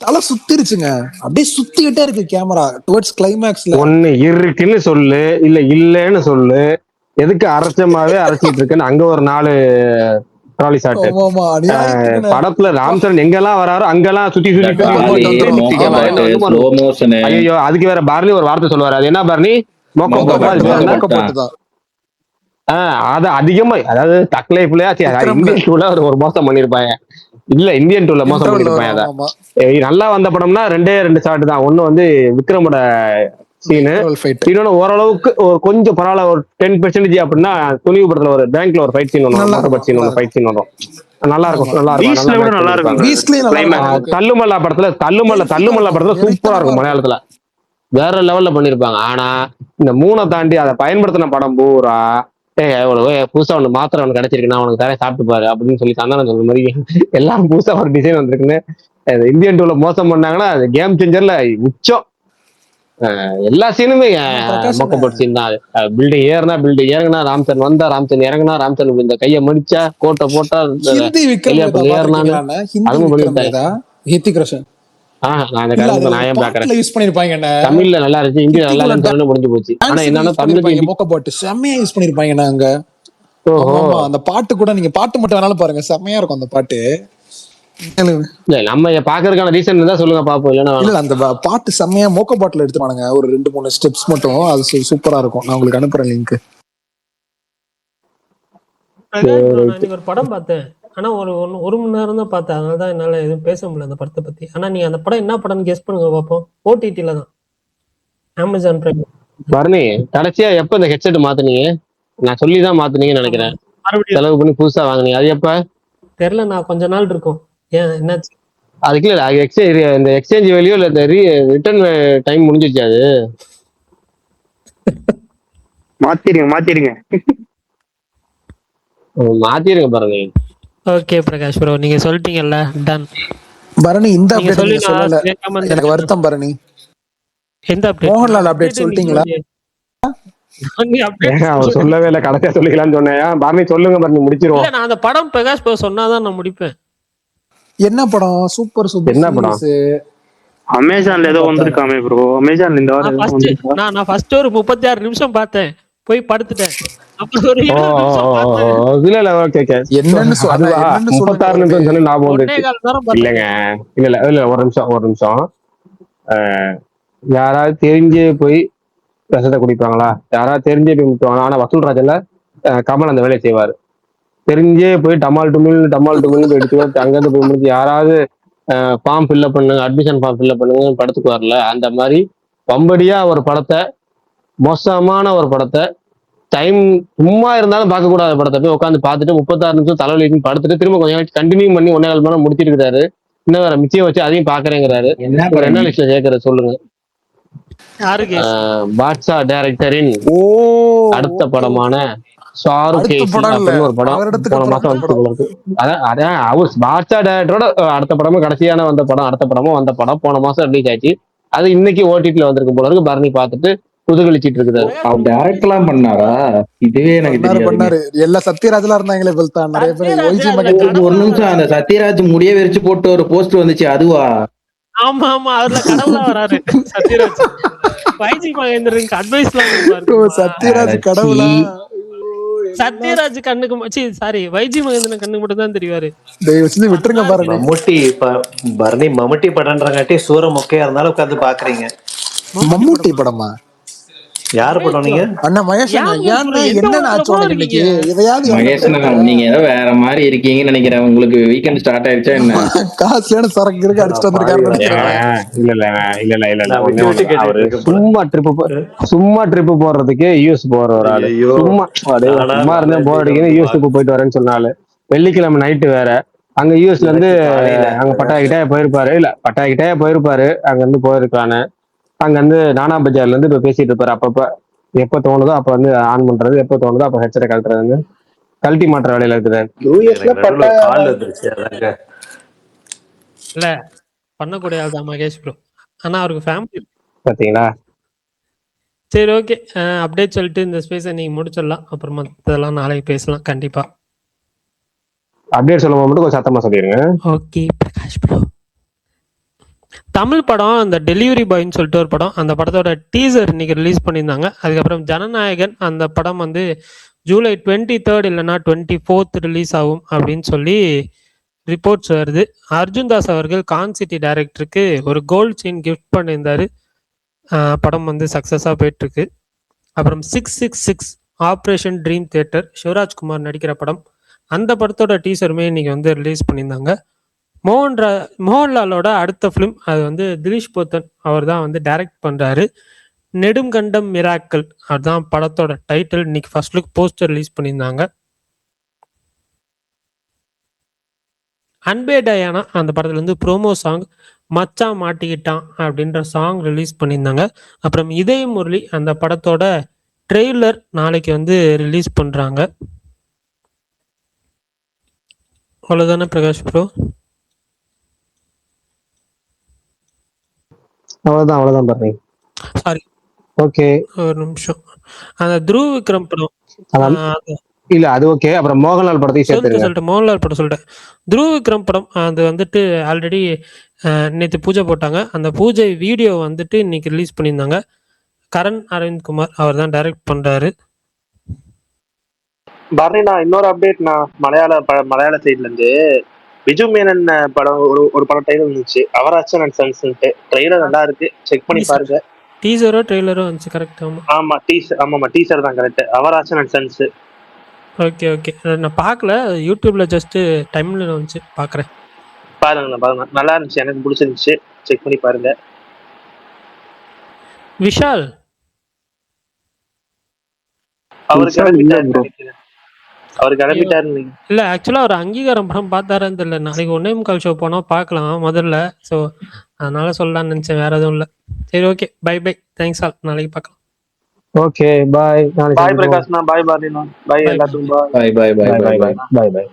தலை சுத்திருச்சுங்க, அப்படியே சுத்திக்கிட்டே இருக்கு கேமரா டுவர்ட்ஸ் கிளைமேக்ஸ்ல. ஒண்ணு இருக்குன்னு சொல்லு, இல்ல இல்லன்னு சொல்லு, எதுக்கு அரைச்சமாவே அரைச்சிட்டு இருக்குன்னு அங்க ஒரு 4 ட்ராலி ஷாட். ஆமா அநியாயத்துக்குன்னு. படத்துல ராம்சரன் எங்கெல்லாம் வராரோ அங்கெல்லாம் சுத்தி இந்த சுத்தி ட்ராலி, மோக்கோ பாட்டு, ஸ்லோ மோஷனு, ஐயோ அதுக்கு வேற பரணி ஒரு வார்த்தை சொல்லுவாரு, அது என்ன பரணி? மோக்கோ மோக்கோ பாட்டு, அது பேர் என்ன? மொக்க போட்டுதான். அது அதிகமா, அதாவது தக் லைஃப்லயா இந்தியன் டூல ஒரு மோசம் பண்ணிருப்பாங்க, இல்ல இந்தியன் டூல மோசம் பண்ணிருப்பாங்க. அத ஆமா. நல்லா வந்த படம்னா 2 ஷாட் தான். ஒண்ணு வந்து விக்ரமோட சீனு, இன்னொன்னு ஓரளவுக்கு கொஞ்சம் பரவாயில்ல, ஒரு 10% அப்படின்னா துணிவு படத்துல ஒரு பேங்க்ல ஒரு ஃபைட் சீன் வரும், மோட்டர் சீன் ஒன்று, ஃபைட் சீன் வரும், நல்லா இருக்கும், நல்லா இருக்கும். தள்ளுமல்லா படத்துல சூப்பரா இருக்கும், மலையாளத்துல வேற லெவல்ல பண்ணிருப்பாங்க. ஆனா இந்த 3 தாண்டி அதை பயன்படுத்தின படம் பூரா எவ்வளவு புதுசா ஒண்ணு மாத்திரம் ஒண்ணு கிடைச்சிருக்குன்னா உனக்கு தர சாப்பிட்டு பாரு அப்படின்னு சொல்லி சந்தானம் சொல்ற மாதிரி எல்லாரும் புதுசா ஒரு டிசைன் வந்திருக்குன்னு இந்தியன் டூல மோசம் பண்ணாங்கன்னா அது கேம் சேஞ்சர்ல உச்சம். எல்லா சீனுமே மொக்கப்பட்ட சீன் தான். பில்டிங் ஏறினா பில்டிங் இறங்கினா ராம்சரன் வந்தா, ராம்சரன் இறங்கினா, ராம்சரன் இந்த கையை மடிச்சா, கோட்டை போட்டா, ஏறினான்னு அதுவும் பண்ணிவிட்டாங்க. ஹித்திக் ரோஷன் நான் இந்த கருத்து நான் ஏன் பாக்குறேன், யூஸ் பண்ணிருப்பாங்க, தமிழ்ல நல்லா இருந்துச்சு, இங்கிலீஷ்ல நல்லா இருந்துச்சு, முடிஞ்சு போச்சு. ஆனா என்னன்னா தமிழுக்கு மொக்க பாட்டு செம்மையா யூஸ் பண்ணிருப்பாங்க. அங்க அந்த பாட்டு கூட நீங்க பாட்டு மட்டும் வேணாலும் பாருங்க, செம்மையா இருக்கும் அந்த பாட்டு. இல்ல நம்ம பாக்குறதுக்கான ரீசன் தான் சொல்லுங்க பாப்போம், இல்லன்னா அந்த பாட்டு செம்மையா மோக்க பாட்டுல எடுத்துவானுங்க, ஒரு 2-3 ஸ்டெப்ஸ் மட்டும், அது சூப்பரா இருக்கும். நான் உங்களுக்கு அனுப்புறேன் லிங்க். ஒரு படம் பார்த்தேன், ஆனா ஒரு மணி நேரம் தான் பார்த்தேன், அதனாலதான் என்னால எதுவும் பேச முடியல அந்த படத்தை பத்தி. ஆனா நீ அந்த படம் என்ன படம்னு கெஸ் பண்ணுங்க பாப்போம். ஓடிடில தான், அமேசான் பிரைம். பரணி கடைசியா எப்ப இந்த ஹெட்செட் மாத்துனீங்க? நான் சொல்லிதான் மாத்துனீங்கன்னு நினைக்கிறேன், செலவு பண்ணி புதுசா வாங்கினீங்க. அது எப்ப தெரியல, நான் கொஞ்ச நாள் இருக்கும். ஏன் என்னாச்சு? அதுக்கு இல்ல, இந்த எக்ஸ்சேஞ்ச் வேல்யூ இல்ல இந்த ரிட்டர்ன் டைம் முடிஞ்சிருச்சு, அது மாத்திருங்க பாருங்க. ஓகே பிரகாஷ் ப்ரோ, நீங்க சொல்லிட்டீங்கல்ல, டன். பரணி இந்த அப்டேட் நீங்க சொல்லல, எனக்கு வருத்தம் பரணி. எந்த அப்டேட்? மோகன்லால் அப்டேட் சொல்லிட்டீங்களா? அவர் சொல்லவே இல்ல, கடைசியா சொல்லிக்கலாம்னு சொன்னேன். பரணி சொல்லுங்க, பரணி முடிச்சிருவோம். நான் அந்த படம் பிரகாஷ் ப்ரோ சொன்னாதான் நான் முடிப்பேன். என்ன படம்? சூப்பர் என்ன படம்? அமேசான்ல ஏதோ வந்திருக்காமே ப்ரோ, அமேசான்ல இந்த வாரம் நான் ஃபர்ஸ்ட் ஒரு 36 நிமிஷம் பார்த்தேன், போய் படுத்துட்டேன். அப்புறம் ஒரு 20 நிமிஷம் பார்த்தேன். இல்ல ஓகே என்னன்னு சொல்லுங்க, 36 நிமிஷம் சொல்லி ஞாபகம் வந்துச்சு. இல்லங்க ஒரு நிமிஷம். யாராவது தெரிஞ்சே போய் விஷத்தை குடிப்பாங்களா? யாராவது தெரிஞ்சே போய் முட்டுவாங்க. ஆனா வசூல் ராஜ்ல கமல் அந்த வேலையை செய்வாரு. தெரிஞ்சே போய் டமால் டுமில் எடுத்து அங்கிருந்து போய் முடிச்சு யாராவது ஃபார்ம் ஃபில்அப் பண்ணுங்க, அட்மிஷன் ஃபார்ம் ஃபில்அப் பண்ணுங்க படத்துக்கு வரல. அந்த மாதிரி பம்படியா ஒரு படத்தை, மோசமான ஒரு படத்தை, டைம் சும்மா இருந்தாலும் பார்க்க கூடாத படத்தை போய் உட்காந்து பார்த்துட்டு 36 நிமிஷம் தலைவலின்னு படுத்துட்டு திரும்ப கொஞ்சம் கண்டினியூ பண்ணி 1.5 மணி நேரம் முடிச்சிட்டு இருக்காரு. இன்னும் வேற மிச்சம் வச்சு அதையும் பாக்குறேங்கிறாரு. என்ன லிஸ்ட்ல சேர்க்கறது சொல்லுங்க? பாட்ஷா டைரக்டரின் அடுத்த படமான ஷாருக் ஒரு படம் போன மாசம் வந்து, அதான் அவர் பாட்ஷா டைரக்டரோட அடுத்த படமும் கடைசியான வந்த படம், அடுத்த படமும் வந்த படம் போன மாசம் ரிலீஸ் ஆச்சு. அது இன்னைக்கு ஓடிடில வந்திருக்கு போல இருக்கு. பரணி பார்த்துட்டு புதுகழிச்சிட்டு இருக்குது. அவர் டைரக்ட்லாம் பண்ணாரா? இதுவே எனக்கு தெரியாது. எல்லா சத்யராஜ்லாம் இருந்தாங்களே பல்தான், நிறைய பேர். ஒரு நிமிஷம், அந்த சத்யராஜ் முடிய வெறிச்சு போட்டு ஒரு போஸ்ட் வந்துச்சு, அதுவா? ஆமா அதுல கடவுளா வராரு சத்யராஜ். வைஜி மகேந்திரனுக்கு அட்வைஸ்லாம் கொடுப்பாரு. சத்யராஜ் கடவுளா? சத்யராஜ் கண்ணுக்கு சாரி வைஜி மகேந்திரன் கண்ணுக்கு மட்டும் தான் தெரிவாரு. விட்டுருங்க பாருங்க. மம்முட்டி படம்ன்றங்காட்டி சூர மொக்கையா இருந்தாலும் உட்காந்து பாக்குறீங்க. மம்முட்டி படமா? யாரு படம்? நீங்க அண்ணா மகேஷன், என்ன ஆச்சு இன்னைக்கு? மகேஷன் நீங்க ஏதோ வேற மாதிரி இருக்கீங்கன்னு நினைக்கிறேன். உங்களுக்கு வீக்கெண்ட் ஸ்டார்ட் ஆயிடுச்சா என்ன? காசுல சரக்கு இருக்கு அடிச்சுட்டு வந்திருக்காரு. இல்ல சும்மா ட்ரிப் போடுறதுக்கு யூஎஸ் போற ஒரு ஆளு. சும்மா இருந்தா போர் அடிக்கணும், யூஎஸ்க்கு போயிட்டு வரேன்னு சொன்னாலு. வெள்ளிக்கிழமை நைட்டு வேற அங்க யூஎஸ்ல இருந்து அங்க பட்டாக்கிட்டே போயிருப்பாரு. அங்க இருந்து போயிருக்கானு அங்க வந்து நானா பஜார்ல இருந்து இப்ப பேசிட்டு இருப்பாரு. அப்பப்ப எப்ப தோணுதோ அப்ப வந்து ஆன் பண்றது, எப்ப தோணுதோ அப்ப ஹெட்செட்டை கழட்டுறதுன்னு கழட்டி மாற்ற வேலையில இருக்குது. யூஎஸ்ல பட்ட கால் வந்துருச்சு அதாங்க. இல்ல பண்ணக்கூடிய ஆள் தான் மகேஷ் ப்ரோ. ஆனா அவருக்கு ஃபேமிலி. பாத்தீங்களா? சரி ஓகே. அப்டேட் சொல்லிட்டு இந்த ஸ்பேஸை நீங்க முடிச்சிடலாம். அப்புறம் மற்றதெல்லாம் நாளைக்கு பேசலாம் கண்டிப்பா. அப்டேட் சொல்லும் போது மட்டும் கொஞ்சம் சத்தமா சொல்லிருங்க. Okay Prakash bro. தமிழ் படம் அந்த டெலிவரி பாய்ன்னு சொல்லிட்டு ஒரு படம், அந்த படத்தோட டீசர் இன்னைக்கு ரிலீஸ் பண்ணியிருந்தாங்க. அதுக்கப்புறம் ஜனநாயகன் அந்த படம் வந்து ஜூலை 23 இல்லைன்னா 24 ரிலீஸ் ஆகும் அப்படின்னு சொல்லி ரிப்போர்ட்ஸ் வருது. அர்ஜுன் தாஸ் அவர்கள் கான் சிட்டி டைரக்டருக்கு ஒரு கோல்ட் செயின் கிஃப்ட் பண்ணியிருந்தாரு. படம் வந்து சக்ஸஸாக போயிட்டுருக்கு. அப்புறம் 666 ஆப்ரேஷன் ட்ரீம் தியேட்டர் சிவராஜ்குமார் நடிக்கிற படம், அந்த படத்தோட டீசருமே இன்னைக்கு வந்து ரிலீஸ் பண்ணியிருந்தாங்க. மோகன்லாலோட அடுத்த ஃபிலிம் அது வந்து திலீஷ் போத்தன் அவர் தான் வந்து டைரக்ட் பண்ணுறாரு. நெடுங்கண்டம் மிராக்கள் அதுதான் படத்தோட டைட்டில். இன்னைக்கு ஃபர்ஸ்ட் லுக் போஸ்டர் ரிலீஸ் பண்ணியிருந்தாங்க. அன்பே டயானா அந்த படத்துல இருந்து ப்ரோமோ சாங் மச்சான் மாட்டிக்கிட்டான் அப்படின்ற சாங் ரிலீஸ் பண்ணியிருந்தாங்க. அப்புறம் இதய முரளி அந்த படத்தோட ட்ரெய்லர் நாளைக்கு வந்து ரிலீஸ் பண்றாங்க. அவ்வளவுதானே பிரகாஷ் ப்ரோ? அவ்வளவுதான் பாருங்க. சாரி, ஓகே, ஒரு நிமிஷம். அந்த துருவ் விக்ரம் படம் இல்ல அது ஓகே. அப்புறம் மோகன்லால் படத்தையும் சேர்த்துருங்க. சொல்லிட்டு மோகன்லால் படம் சொல்லிட்டேன். துருவ் விக்ரம் படம் அது வந்துட்டு ஆல்ரெடி நேற்று பூஜை போட்டாங்க. அந்த பூஜை வீடியோ வந்துட்டு இன்னைக்கு ரிலீஸ் பண்ணியிருந்தாங்க. கரண் அரவிந்த் குமார் அவர் தான் டைரக்ட் பண்றாரு. பரணி, நான் இன்னொரு அப்டேட், நான் மலையாள சைட்ல இருந்து விஜு மேனன் படம் ஒரு படம் ட்ரெய்லர் இருந்துச்சு, அவராச்சன் அண்ட் சன்ஸ்ன்ட்டு. ட்ரெய்லர் நல்லா இருக்கு, செக் பண்ணி பாருங்க. டீசரோ ட்ரெய்லரோ வந்துச்சு கரெக்ட்? ஆமா டீசர் தான் correct, Avarachan and sons. Okay okay, நான் பார்க்கல, யூடியூப்ல ஜஸ்ட் டைம்ல வந்துச்சு, பார்க்குறேன். பாருங்க நல்லா இருந்துச்சு, எனக்கு பிடிச்சிருந்துச்சு, செக் பண்ணி பாருங்க. விஷால் அவர் கிளம்பிட்டாரு. இல்ல ஆக்சுவலா ஒரு அங்கீகாரம் படம் பார்த்தாரான்னு தெரியல. நாளைக்கு 1:45 ஷோ போனா பார்க்கலாம் முதல்ல. ஸோ அதனால சொல்லலாம்னு நினைச்சேன், வேற எதுவும் இல்லை. சரி okay, bye bye, thanks all, நாளைக்கு பார்க்கலாம். Okay bye. பாய் பிரகாஷ்னா, பாய் பாரதினா, பாய் எல்லாத்துக்கும், பாய் பாய் பாய் பாய் பாய் பாய் பாய்.